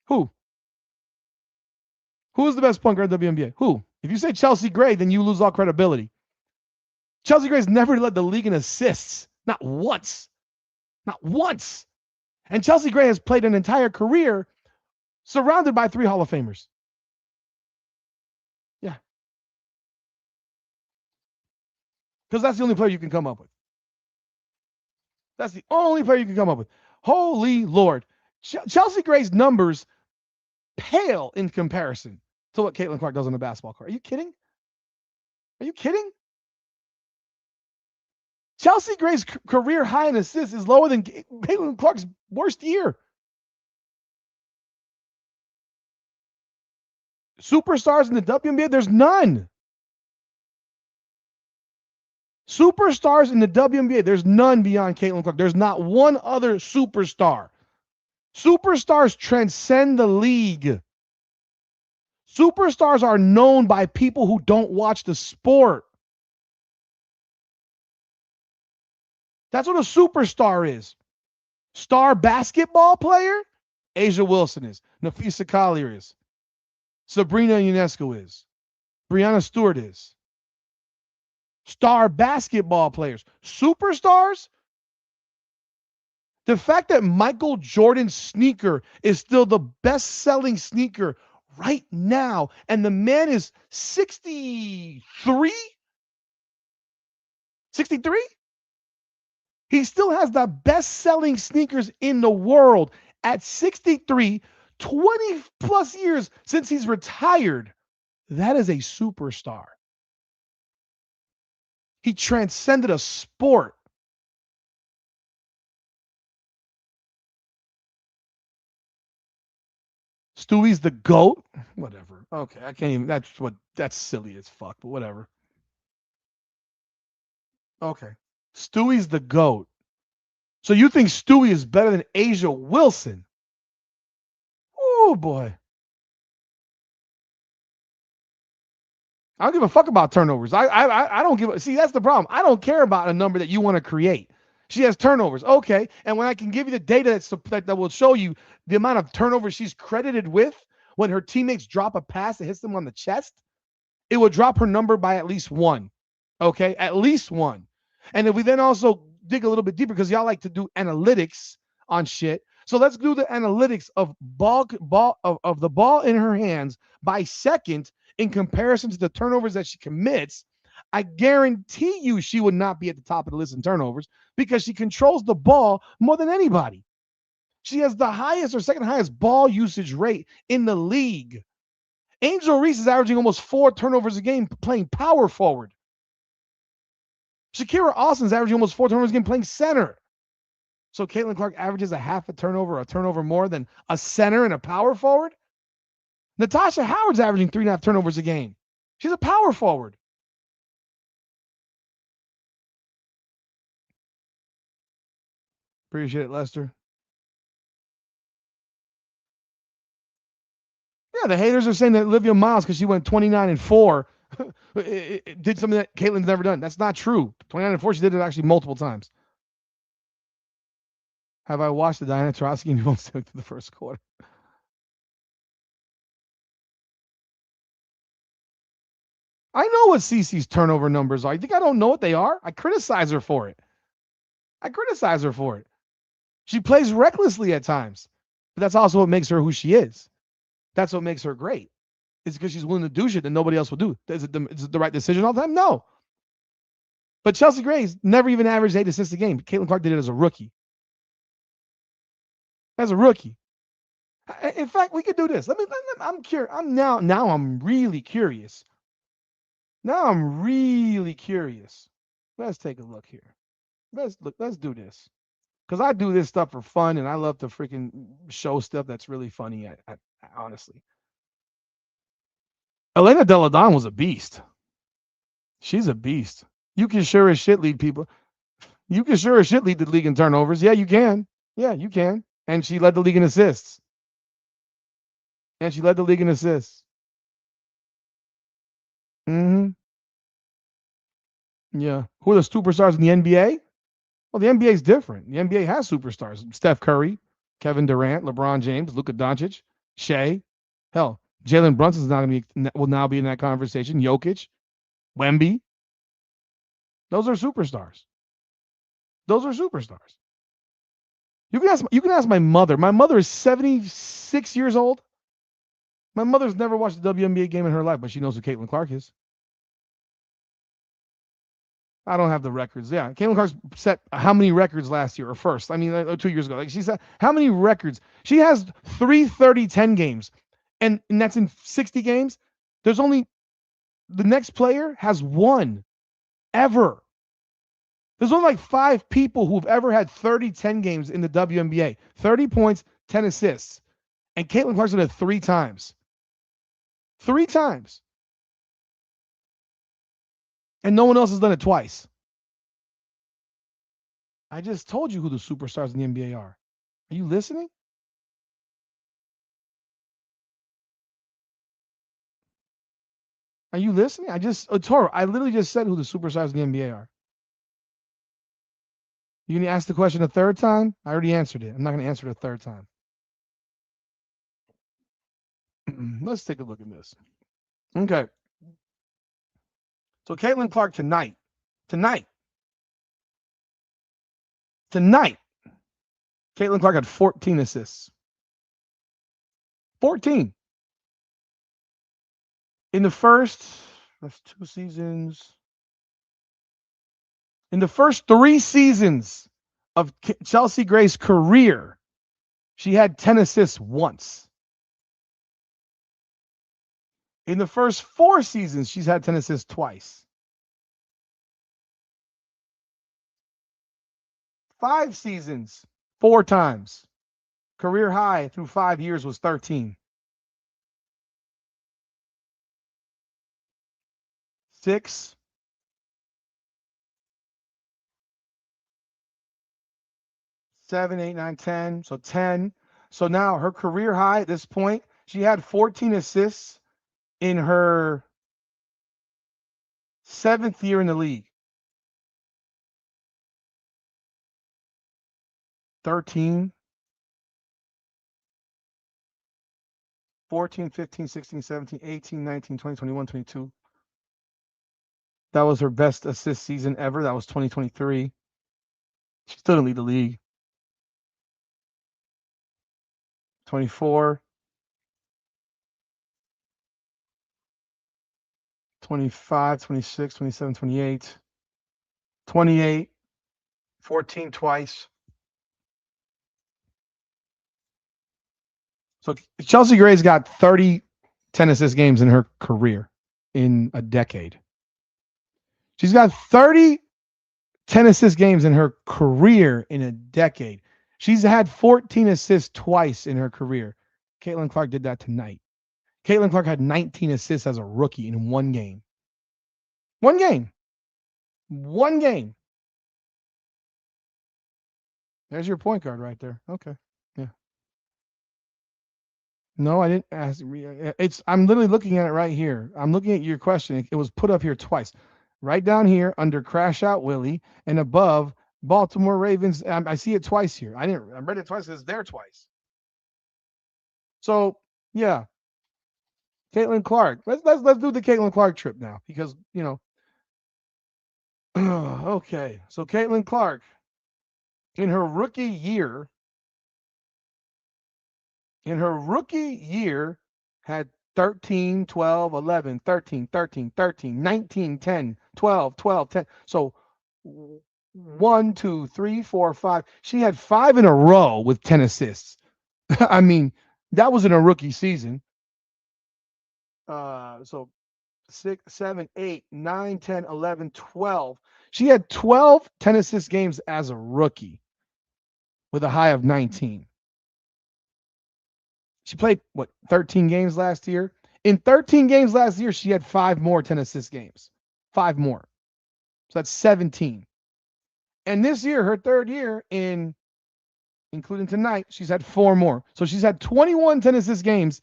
Who? Who is the best point guard in the WNBA? Who? If you say Chelsea Gray, then you lose all credibility. Chelsea Gray's never led the league in assists. Not once. Not once. And Chelsea Gray has played an entire career surrounded by 3 Hall of Famers. Yeah. Because that's the only player you can come up with. That's the only player you can come up with. Holy Lord. Chelsea Gray's numbers pale in comparison to what Caitlin Clark does on the basketball court. Are you kidding? Are you kidding? Chelsea Gray's career high in assists is lower than Caitlin Clark's worst year. Superstars in the WNBA, there's none. Superstars in the WNBA, there's none beyond Caitlin Clark. There's not one other superstar. Superstars transcend the league. Superstars are known by people who don't watch the sport. That's what a superstar is. Star basketball player, A'ja Wilson is. Napheesa Collier is. Sabrina Ionescu is. Breanna Stewart is. Star basketball players. Superstars? The fact that Michael Jordan's sneaker is still the best-selling sneaker right now, and the man is 63? 63? He still has the best-selling sneakers in the world at 63, 20-plus years since he's retired. That is a superstar. He transcended a sport. Stewie's the GOAT? Whatever. Okay, I can't even, that's silly as fuck, but whatever. Okay. Stewie's the GOAT. So you think Stewie is better than A'ja Wilson? Oh, boy. I don't give a fuck about turnovers. I don't give a, see, that's the problem. I don't care about a number that you want to create. She has turnovers. Okay. And when I can give you the data that will show you the amount of turnovers she's credited with when her teammates drop a pass that hits them on the chest, it will drop her number by at least 1. Okay. At least 1. And if we then also dig a little bit deeper, because y'all like to do analytics on shit. So let's do the analytics of the ball in her hands by second in comparison to the turnovers that she commits. I guarantee you she would not be at the top of the list in turnovers because she controls the ball more than anybody. She has the highest or second highest ball usage rate in the league. Angel Reese is averaging almost 4 turnovers a game playing power forward. Shakira Austin's averaging almost 4 turnovers a game playing center. So Caitlin Clark averages a half a turnover more than a center and a power forward. Natasha Howard's averaging 3.5 turnovers a game. She's a power forward. Appreciate it, Lester. Yeah, the haters are saying that Olivia Miles, because she went 29-4 did something that Caitlin's never done. That's not true. 29-4, she did it actually multiple times. Have I watched the Diana Taurasi and you won't stick to the first quarter? I know what Cece's turnover numbers are. You think I don't know what they are? I criticize her for it. She plays recklessly at times, but that's also what makes her who she is. That's what makes her great. It's because she's willing to do shit that nobody else will do. Is it the right decision all the time? No. But Chelsea Gray's never even averaged 8 assists a game. Caitlin Clark did it as a rookie. In fact, we could do this. I'm curious. I'm really curious. Let's take a look here. Let's do this. Because I do this stuff for fun and I love to freaking show stuff that's really funny, honestly. Elena Delle Donne was a beast. She's a beast. You can sure as shit lead people. You can sure as shit lead the league in turnovers. Yeah, you can. And she led the league in assists. Mm-hmm. Yeah. Who are the superstars in the NBA? Well, the NBA is different. The NBA has superstars. Steph Curry, Kevin Durant, LeBron James, Luka Doncic, Shea. Hell, Jalen Brunson will now be in that conversation. Jokic, Wemby. Those are superstars. You can ask my mother. My mother is 76 years old. My mother's never watched a WNBA game in her life, but she knows who Caitlin Clark is. I don't have the records. Yeah, Caitlin Clark set how many records last year or first? 2 years ago. Like she said, how many records? She has 3 30-10 games, and that's in 60 games. There's only the next player has 1 ever. There's only like 5 people who've ever had 30-10 games in the WNBA. 30 points, 10 assists. And Caitlin Clark's done it 3 times. 3 times. And no one else has done it twice. I just told you who the superstars in the NBA are. Are you listening? I literally just said who the superstars in the NBA are. You going to ask the question a third time? I already answered it. I'm not going to answer it a third time. Let's take a look at this. Okay. So Caitlin Clark tonight. Caitlin Clark had 14 assists. 14. In the first, that's 2 seasons. In the first 3 seasons of Chelsea Gray's career, she had 10 assists once. In the first 4 seasons, she's had 10 assists twice. 5 seasons, 4 times. Career high through 5 years was 13. 6. 7, 8, 9, 10. So 10. So now her career high at this point, she had 14 assists in her 7th year in the league. 13, 14, 15, 16, 17, 18, 19, 20, 21, 22. That was her best assist season ever. That was 2023. She still didn't lead the league. 24. 25, 26, 27, 28. 28. 14 twice. So Chelsea Gray's got 30 10 assist games in her career in a decade. She's got 30 10 assist games in her career in a decade. She's had 14 assists twice in her career. Caitlin Clark did that tonight. Caitlin Clark had 19 assists as a rookie in 1 game. 1 game. 1 game. There's your point guard right there. Okay. Yeah. No, I didn't ask. I'm literally looking at it right here. I'm looking at your question. It was put up here twice, right down here under Crash Out Willie, and above Baltimore Ravens. I see it twice here. I read it twice. It's there twice. So yeah, Caitlin Clark. Let's do the Caitlin Clark trip now because okay. So Caitlin Clark, in her rookie year, had 13, 12, 11, 13, 13, 13, 19, 10, 12, 12, 10. So 1, 2, 3, 4, 5. She had 5 in a row with 10 assists. I mean, that was in a rookie season. So 6, 7, 8, 9, 10, 11, 12. She had 12 10 assist games as a rookie with a high of 19. She played, 13 games last year? In 13 games last year, she had 5 more 10 assist games. 5 more. So that's 17. And this year, her third year, including tonight, she's had 4 more. So she's had 21 10 assist games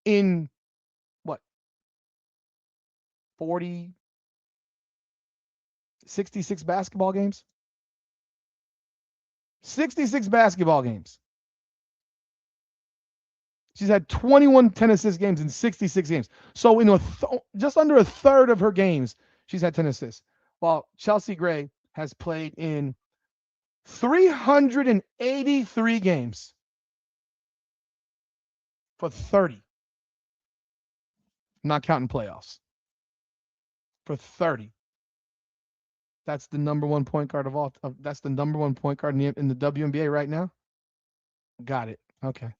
in, 66 basketball games? 66 basketball games. She's had 21 10 assist games in 66 games. So in just under a third of her games, she's had 10 assists. While Chelsea Gray has played in 383 games for 30. I'm not counting playoffs. For 30. That's the number one point guard of all. That's the number one point guard in the WNBA right now. Got it. Okay.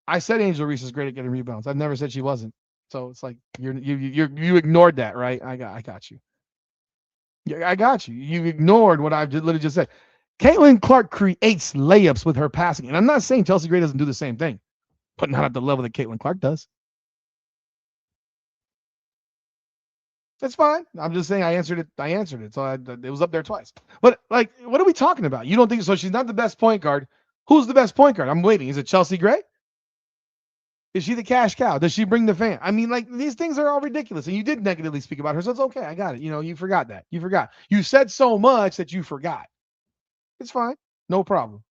I said Angel Reese is great at getting rebounds. I've never said she wasn't. So it's like you ignored that, right? I got you. Yeah, I got you. You ignored what I literally just said. Caitlin Clark creates layups with her passing, and I'm not saying Chelsea Gray doesn't do the same thing, but not at the level that Caitlin Clark does. That's fine. I'm just saying I answered it. So it was up there twice. But what are we talking about? You don't think so? She's not the best point guard. Who's the best point guard? I'm waiting. Is it Chelsea Gray? Is she the cash cow? Does she bring the fan? I mean, these things are all ridiculous. And you did negatively speak about her, so it's okay. I got it. You forgot that. You forgot. You said so much that you forgot. It's fine. No problem.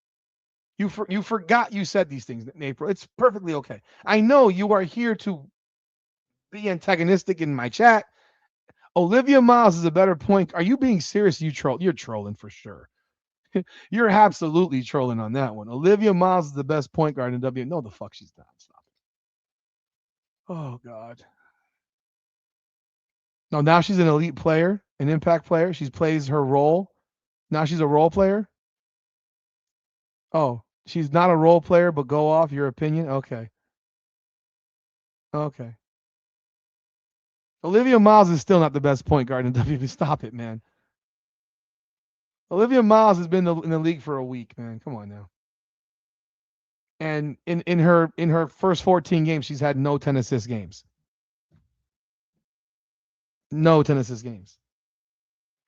You forgot you said these things in April. It's perfectly okay. I know you are here to be antagonistic in my chat. Olivia Miles is a better point. Are you being serious? You're trolling for sure. You're absolutely trolling on that one. Olivia Miles is the best point guard in W. No, the fuck she's not. Stop it. Oh, God. No, now she's an elite player, an impact player. She plays her role. Now she's a role player. Oh, she's not a role player, but go off your opinion? Okay. Okay. Olivia Miles is still not the best point guard in WNBA. Stop it, man. Olivia Miles has been in the league for a week, man. Come on now. And in her first 14 games, she's had no 10 assist games. No 10 assist games.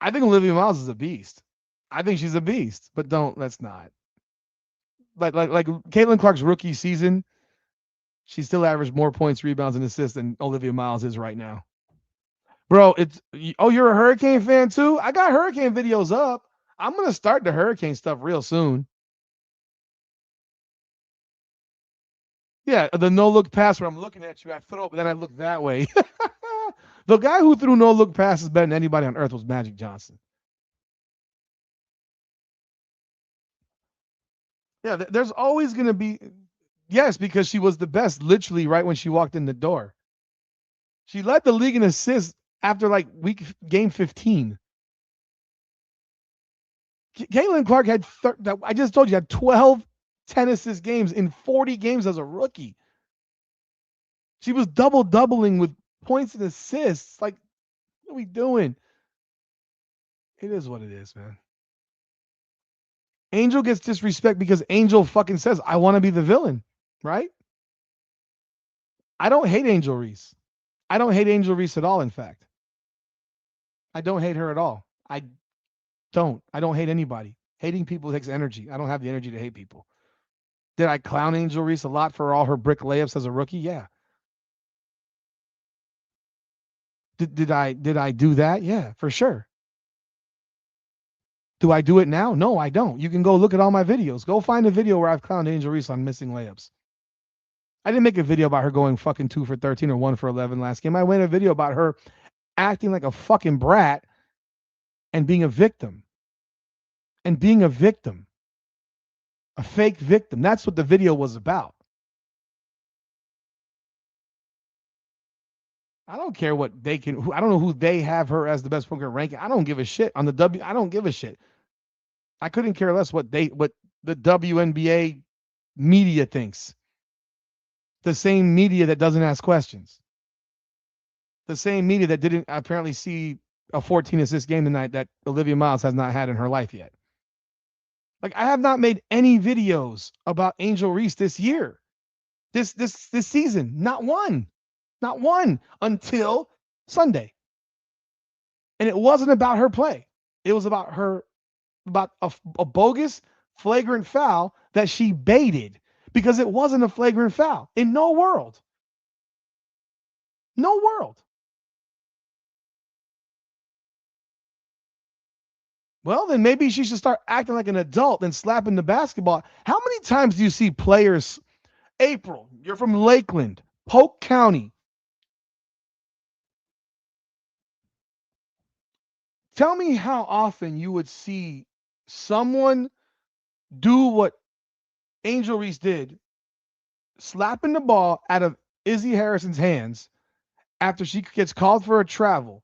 I think Olivia Miles is a beast. I think she's a beast, but let's not. Like Caitlin Clark's rookie season, she still averaged more points, rebounds, and assists than Olivia Miles is right now. Bro, you're a Hurricane fan too? I got Hurricane videos up. I'm going to start the Hurricane stuff real soon. Yeah, the no-look pass where I'm looking at you, I throw, but then I look that way. The guy who threw no-look passes better than anybody on earth was Magic Johnson. Yeah, there's always going to be, yes, because she was the best literally right when she walked in the door. She led the league in assists after game 15. Caitlin Clark had, I just told you, had 12 10 assist games in 40 games as a rookie. She was doubling with points and assists. What are we doing? It is what it is, man. Angel gets disrespect because Angel fucking says, I want to be the villain, right? I don't hate Angel Reese. I don't hate Angel Reese at all, in fact. I don't hate her at all. I don't hate anybody. Hating people takes energy. I don't have the energy to hate people. Did I clown Angel Reese a lot for all her brick layups as a rookie? Yeah. Did I do that? Yeah, for sure. Do I do it now? No, I don't. You can go look at all my videos. Go find a video where I've clowned Angel Reese on missing layups. I didn't make a video about her going fucking 2 for 13 or 1 for 11 last game. I made a video about her acting like a fucking brat and being a victim. And being a victim. A fake victim. That's what the video was about. I don't care what they can. I don't know who they have her as the best point guard ranking. I don't give a shit on the W. I don't give a shit. I couldn't care less what the WNBA media thinks. The same media that doesn't ask questions. The same media that didn't apparently see a 14 assist game tonight that Olivia Miles has not had in her life yet. Like, I have not made any videos about Angel Reese this year. This season. Not one. Not one until Sunday. And it wasn't about her play. It was about a bogus, flagrant foul that she baited because it wasn't a flagrant foul in no world. No world. Well, then maybe she should start acting like an adult and slapping the basketball. How many times do you see players, April, you're from Lakeland, Polk County. Tell me how often you would see someone do what Angel Reese did, slapping the ball out of Izzy Harrison's hands after she gets called for a travel.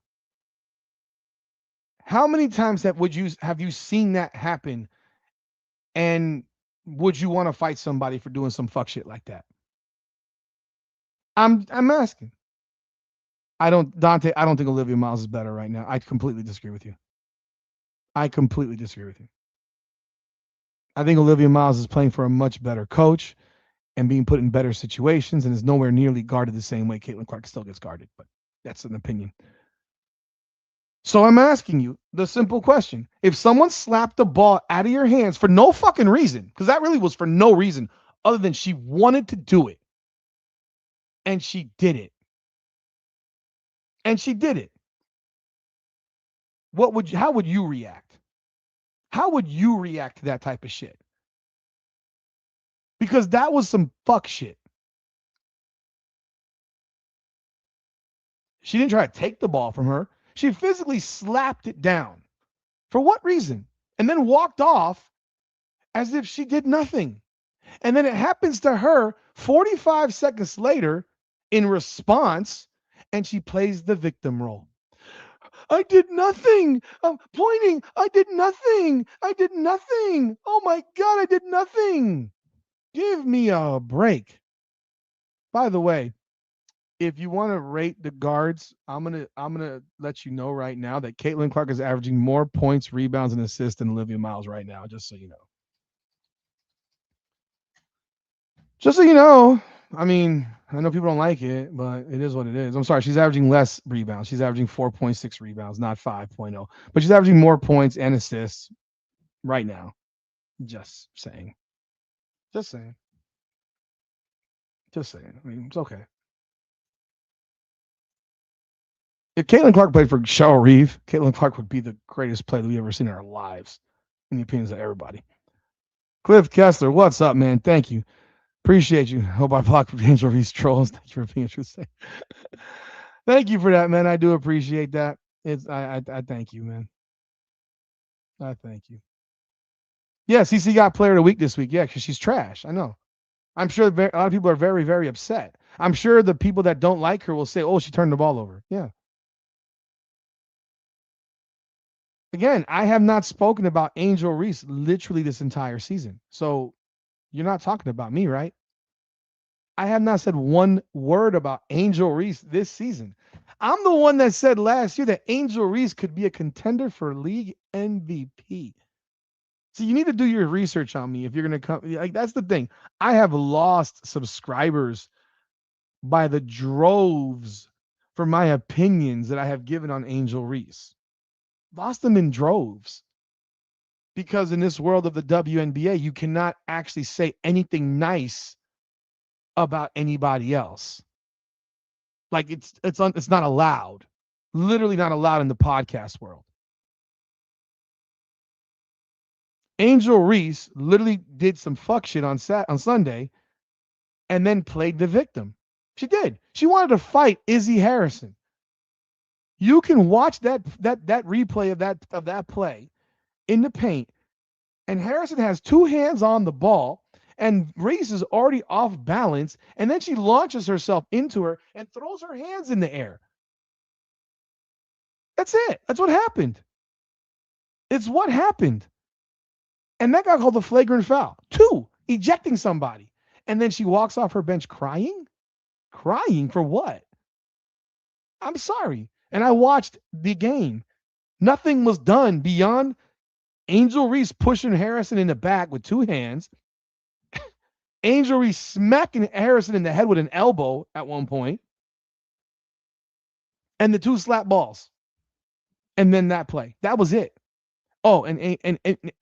How many times have you seen that happen? And would you want to fight somebody for doing some fuck shit like that? I'm asking. I don't think Olivia Miles is better right now. I completely disagree with you. I think Olivia Miles is playing for a much better coach and being put in better situations and is nowhere nearly guarded the same way Caitlin Clark still gets guarded, but that's an opinion. So I'm asking you the simple question. If someone slapped the ball out of your hands for no fucking reason, because that really was for no reason other than she wanted to do it, and she did it, how would you react? How would you react to that type of shit? Because that was some fuck shit. She didn't try to take the ball from her. She physically slapped it down. For what reason? And then walked off as if she did nothing. And then it happens to her 45 seconds later in response, and she plays the victim role. I did nothing. I'm pointing. I did nothing. Oh my God, I did nothing. Give me a break. By the way, if you want to rate the guards, I'm gonna let you know right now that Caitlin Clark is averaging more points, rebounds, and assists than Olivia Miles right now, just so you know. Just so you know. I mean, I know people don't like it, but it is what it is. I'm sorry, she's averaging less rebounds. She's averaging 4.6 rebounds, not 5.0. But she's averaging more points and assists right now. Just saying. I mean, it's okay. If Caitlin Clark played for Cheryl Reeve, Caitlin Clark would be the greatest player that we've ever seen in our lives, in the opinions of everybody. Cliff Kessler, what's up, man? Thank you. Appreciate you. Hope I blocked Angel Reese trolls. Thank you for being interesting. Thank you for that, man. I do appreciate that. I thank you, man. I thank you. Yeah, CC got player of the week this week. Yeah, because she's trash. I know. I'm sure a lot of people are very, very upset. I'm sure the people that don't like her will say, oh, she turned the ball over. Yeah. Again, I have not spoken about Angel Reese literally this entire season. So you're not talking about me, right? I have not said one word about Angel Reese this season. I'm the one that said last year that Angel Reese could be a contender for league MVP. So you need to do your research on me if you're going to come. Like, that's the thing. I have lost subscribers by the droves for my opinions that I have given on Angel Reese. Lost them in droves. because in this world of the WNBA, you cannot actually say anything nice about anybody else. Like it's not allowed. Literally not allowed in the podcast world. Angel Reese literally did some fuck shit on Sunday and then played the victim. She did. She wanted to fight Izzy Harrison. You can watch that replay of that play in the paint, and Harrison has two hands on the ball, and Reese is already off balance, and then she launches herself into her and throws her hands in the air. That's it. That's what happened. It's what happened. And that got called a flagrant foul. 2, ejecting somebody. And then she walks off her bench crying? Crying for what? I'm sorry. And I watched the game. Nothing was done beyond Angel Reese pushing Harrison in the back with 2 hands. Angel Reese smacking Harrison in the head with an elbow at one point. And the 2 slap balls. And then that play. That was it. Oh, and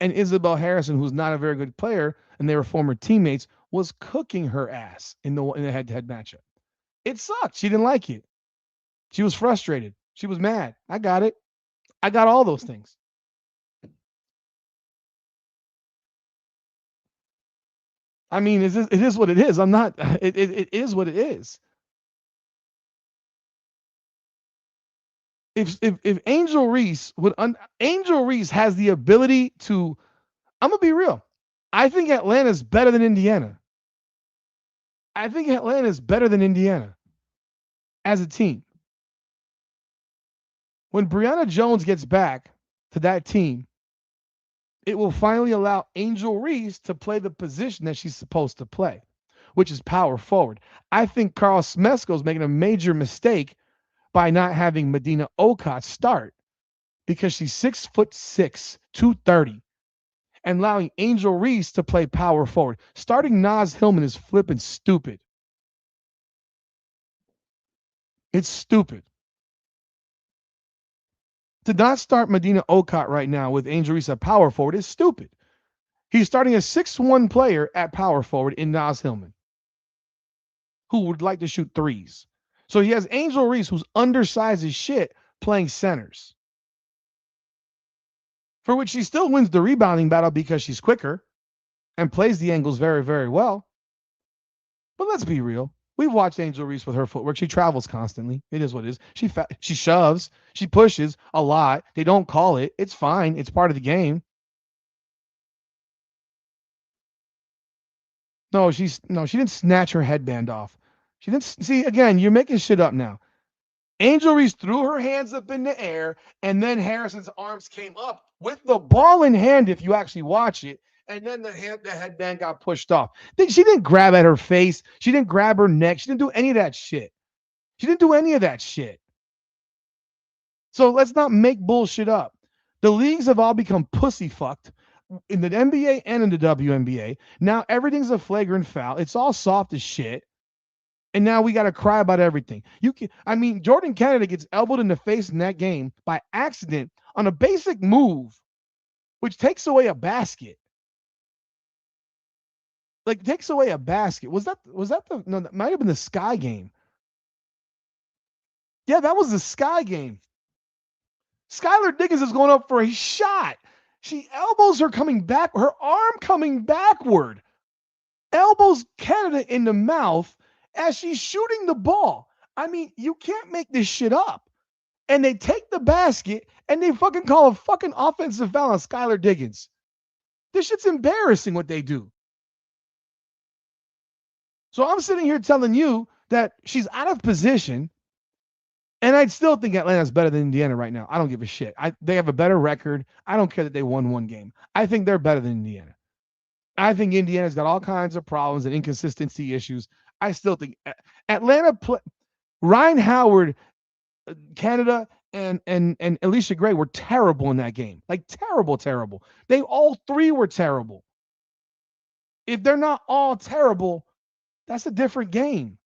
Isabel Harrison, who's not a very good player, and they were former teammates, was cooking her ass in the head-to-head matchup. It sucked. She didn't like it. She was frustrated. She was mad. I got it. I got all those things. I mean, it is what it is. I'm not. It is what it is. If Angel Reese Angel Reese has the ability to, I'm gonna be real. I think Atlanta's better than Indiana. I think Atlanta's better than Indiana as a team. When Brianna Jones gets back to that team, it will finally allow Angel Reese to play the position that she's supposed to play, which is power forward. I think Carl Smesko is making a major mistake by not having Medina Okot start, because she's 6'6", 230, and allowing Angel Reese to play power forward. Starting Naz Hillman is flipping stupid. It's stupid. To not start Medina Okot right now with Angel Reese at power forward is stupid. He's starting a 6'1" player at power forward in Naz Hillman, who would like to shoot threes. So he has Angel Reese, who's undersized as shit, playing centers, for which she still wins the rebounding battle because she's quicker and plays the angles very, very well. But let's be real. We've watched Angel Reese with her footwork. She travels constantly. It is what it is. She shoves. She pushes a lot. They don't call it. It's fine. It's part of the game. No, she didn't snatch her headband off. She didn't. See, again, you're making shit up now. Angel Reese threw her hands up in the air, and then Harrison's arms came up with the ball in hand, if you actually watch it, and then the headband got pushed off. She didn't grab at her face. She didn't grab her neck. She didn't do any of that shit. So let's not make bullshit up. The leagues have all become pussy fucked in the NBA and in the WNBA. Now everything's a flagrant foul. It's all soft as shit. And now we got to cry about everything. Jordan Canada gets elbowed in the face in that game by accident on a basic move, which takes away a basket. Takes away a basket. Was that that might have been the Sky game. Yeah, that was the Sky game. Skylar Diggins is going up for a shot. She elbows her coming back, her arm coming backward. Elbows Canada in the mouth as she's shooting the ball. I mean, you can't make this shit up. And they take the basket and they fucking call a fucking offensive foul on Skylar Diggins. This shit's embarrassing what they do. So I'm sitting here telling you that she's out of position, and I'd still think Atlanta's better than Indiana right now. I don't give a shit. They have a better record. I don't care that they won one game. I think they're better than Indiana. I think Indiana's got all kinds of problems and inconsistency issues. I still think Atlanta Ryan Howard, Canada, and Alicia Gray were terrible in that game. Terrible. They all three were terrible. If they're not all terrible, that's a different game.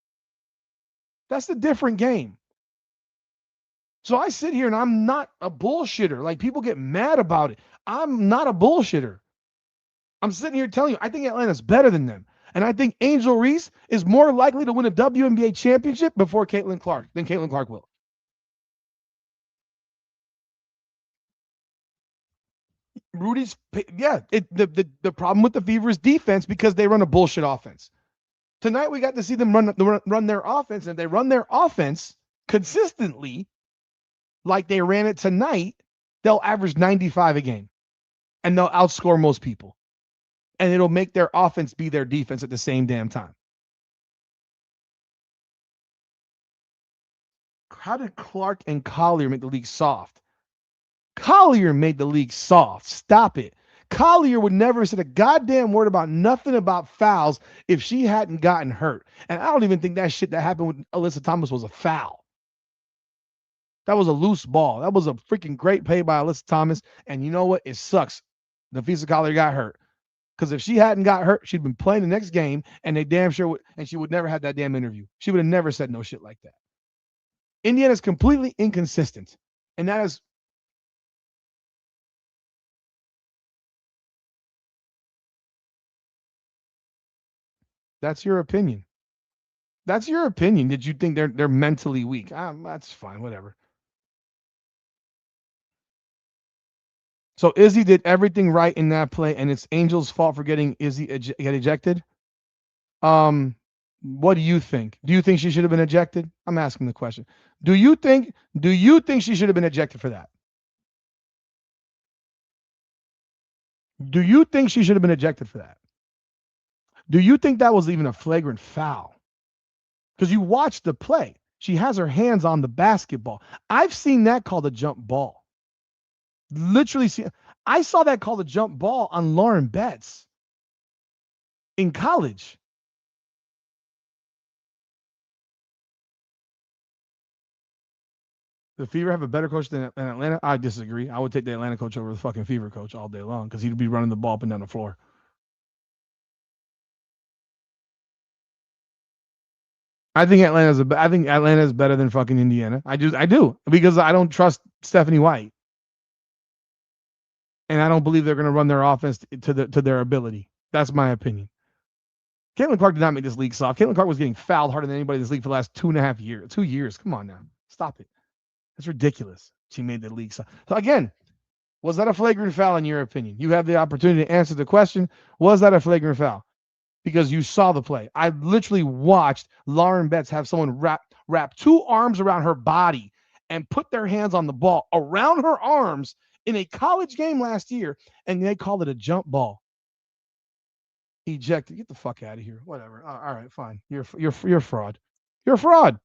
So I sit here and I'm not a bullshitter. Like, people get mad about it. I'm not a bullshitter. I'm sitting here telling you, I think Atlanta's better than them. And I think Angel Reese is more likely to win a WNBA championship before Caitlin Clark than Caitlin Clark will. Rudy's, yeah. The problem with the Fever is defense because they run a bullshit offense. Tonight we got to see them run their offense, and if they run their offense consistently, like they ran it tonight, they'll average 95 a game, and they'll outscore most people, and it'll make their offense be their defense at the same damn time. How did Clark and Collier make the league soft? Collier made the league soft. Stop it. Collier would never have said a goddamn word about nothing about fouls if she hadn't gotten hurt. And I don't even think that shit that happened with Alyssa Thomas was a foul. That was a loose ball. That was a freaking great play by Alyssa Thomas. And you know what? It sucks. Napheesa Collier got hurt. Because if she hadn't got hurt, she'd been playing the next game, and they damn sure would, and she would never have that damn interview. She would have never said no shit like that. Indiana's completely inconsistent. And that is that's your opinion. That's your opinion. Did you think they're mentally weak? That's fine, whatever. So Izzy did everything right in that play, and it's Angel's fault for getting Izzy get ejected. What do you think? Do you think she should have been ejected? I'm asking the question. Do you think she should have been ejected for that? Do you think she should have been ejected for that? Do you think that was even a flagrant foul? Because you watched the play. She has her hands on the basketball. I've seen that called a jump ball. Literally, I saw that called a jump ball on Lauren Betts in college. The Fever have a better coach than Atlanta? I disagree. I would take the Atlanta coach over the fucking Fever coach all day long because he'd be running the ball up and down the floor. I think Atlanta is better than fucking Indiana. I do because I don't trust Stephanie White, and I don't believe they're going to run their offense to their ability. That's my opinion. Caitlin Clark did not make this league soft. Caitlin Clark was getting fouled harder than anybody in this league for the last 2.5 years. 2 years. Come on now, stop it. That's ridiculous. She made the league soft. So again, was that a flagrant foul in your opinion? You have the opportunity to answer the question. Was that a flagrant foul? Because you saw the play. I literally watched Lauren Betts have someone wrap two arms around her body and put their hands on the ball around her arms in a college game last year, and they called it a jump ball. Ejected. Get the fuck out of here. Whatever. All right, fine. You're a fraud. You're a fraud.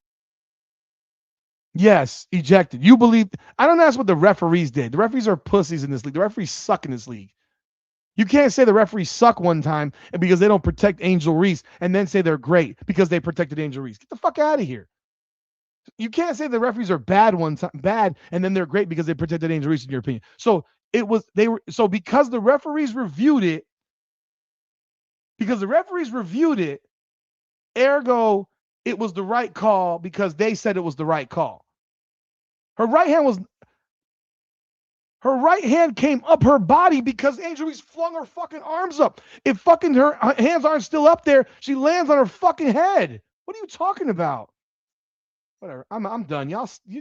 Yes, ejected. You believe? I don't ask what the referees did. The referees are pussies in this league. The referees suck in this league. You can't say the referees suck one time because they don't protect Angel Reese and then say they're great because they protected Angel Reese. Get the fuck out of here. You can't say the referees are bad one time, bad, and then they're great because they protected Angel Reese in your opinion. So because the referees reviewed it, ergo it was the right call because they said it was the right call. Her right hand came up her body because Angel Reese flung her fucking arms up. If fucking her hands aren't still up there, she lands on her fucking head. What are you talking about? Whatever. I'm done.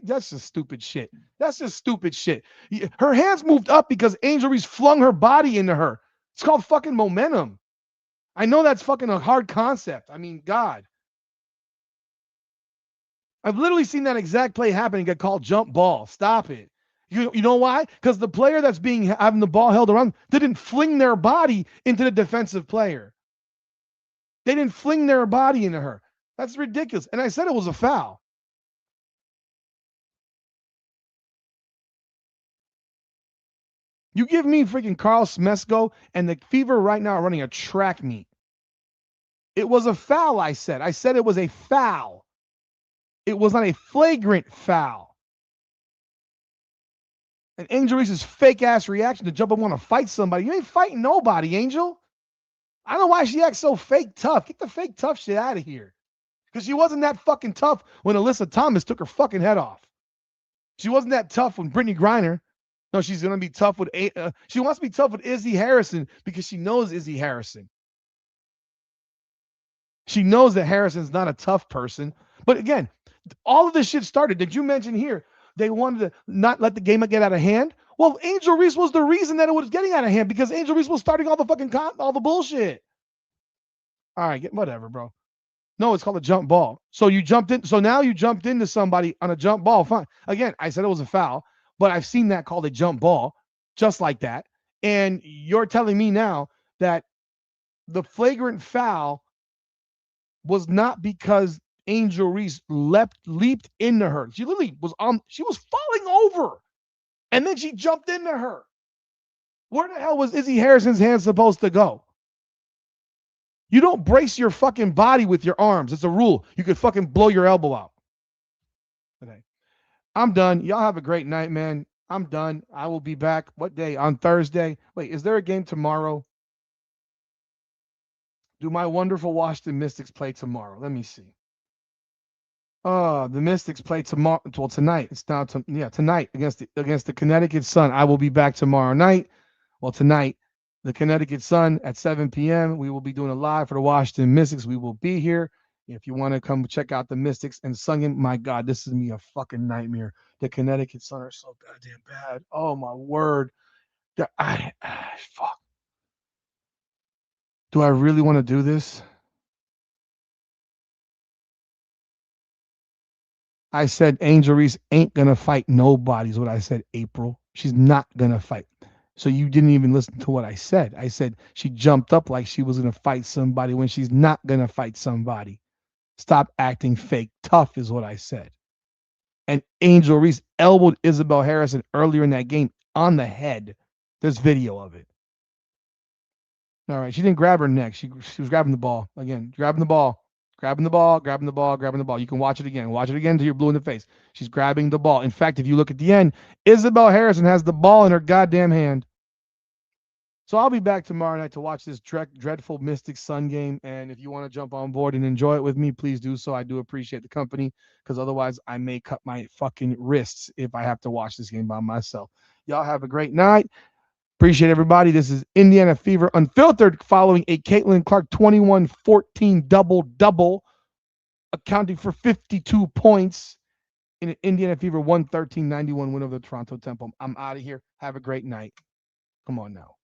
That's just stupid shit. That's just stupid shit. Her hands moved up because Angel Reese flung her body into her. It's called fucking momentum. I know that's fucking a hard concept. I mean, God. I've literally seen that exact play happen and get called jump ball. Stop it. You know why? Because the player that's having the ball held around didn't fling their body into the defensive player. They didn't fling their body into her. That's ridiculous. And I said it was a foul. You give me freaking Carl Smesko and the Fever right now are running a track meet. It was a foul, I said. I said it was a foul. It was not a flagrant foul. And Angel Reese's fake-ass reaction to jump up and want to fight somebody. You ain't fighting nobody, Angel. I don't know why she acts so fake tough. Get the fake tough shit out of here. Because she wasn't that fucking tough when Alyssa Thomas took her fucking head off. She wasn't that tough with Brittany Griner. No, she's going to be tough with she wants to be tough with Izzy Harrison because she knows Izzy Harrison. She knows that Harrison's not a tough person. But again, all of this shit started. Did you mention here they wanted to not let the game get out of hand? Well, Angel Reese was the reason that it was getting out of hand because Angel Reese was starting all the fucking all the bullshit. All right, whatever, bro. No, it's called a jump ball. So you jumped in. So now you jumped into somebody on a jump ball. Fine. Again, I said it was a foul, but I've seen that called a jump ball, just like that. And you're telling me now that the flagrant foul was not because Angel Reese leaped into her. She literally was she was falling over, and then she jumped into her. Where the hell was Izzy Harrison's hand supposed to go? You don't brace your fucking body with your arms. It's a rule. You could fucking blow your elbow out. Okay. I'm done. Y'all have a great night, man. I'm done. I will be back. What day? On Thursday. Wait, is there a game tomorrow? Do my wonderful Washington Mystics play tomorrow? Let me see. The Mystics play tomorrow. Well, tonight. It's now tonight against the Connecticut Sun. I will be back tomorrow night. Well, tonight. The Connecticut Sun at 7 p.m. We will be doing a live for the Washington Mystics. We will be here. If you want to come check out the Mystics and Sun, my God, this is me a fucking nightmare. The Connecticut Sun are so goddamn bad. Oh my word. Fuck. Do I really want to do this? I said Angel Reese ain't gonna fight nobody is what I said, April. She's not gonna fight. So you didn't even listen to what I said. I said she jumped up like she was going to fight somebody when she's not going to fight somebody. Stop acting fake tough is what I said. And Angel Reese elbowed Isabel Harrison earlier in that game on the head. There's video of it. All right. She didn't grab her neck. She was grabbing the ball. Again, grabbing the ball. Grabbing the ball, grabbing the ball, grabbing the ball. You can watch it again. Watch it again until you're blue in the face. She's grabbing the ball. In fact, if you look at the end, Isabel Harrison has the ball in her goddamn hand. So I'll be back tomorrow night to watch this dreadful Mystic Sun game. And if you want to jump on board and enjoy it with me, please do so. I do appreciate the company because otherwise I may cut my fucking wrists if I have to watch this game by myself. Y'all have a great night. Appreciate everybody. This is Indiana Fever Unfiltered following a Caitlin Clark 21-14 double-double, accounting for 52 points in an Indiana Fever 113-91 win over the Toronto Temple. I'm out of here. Have a great night. Come on now.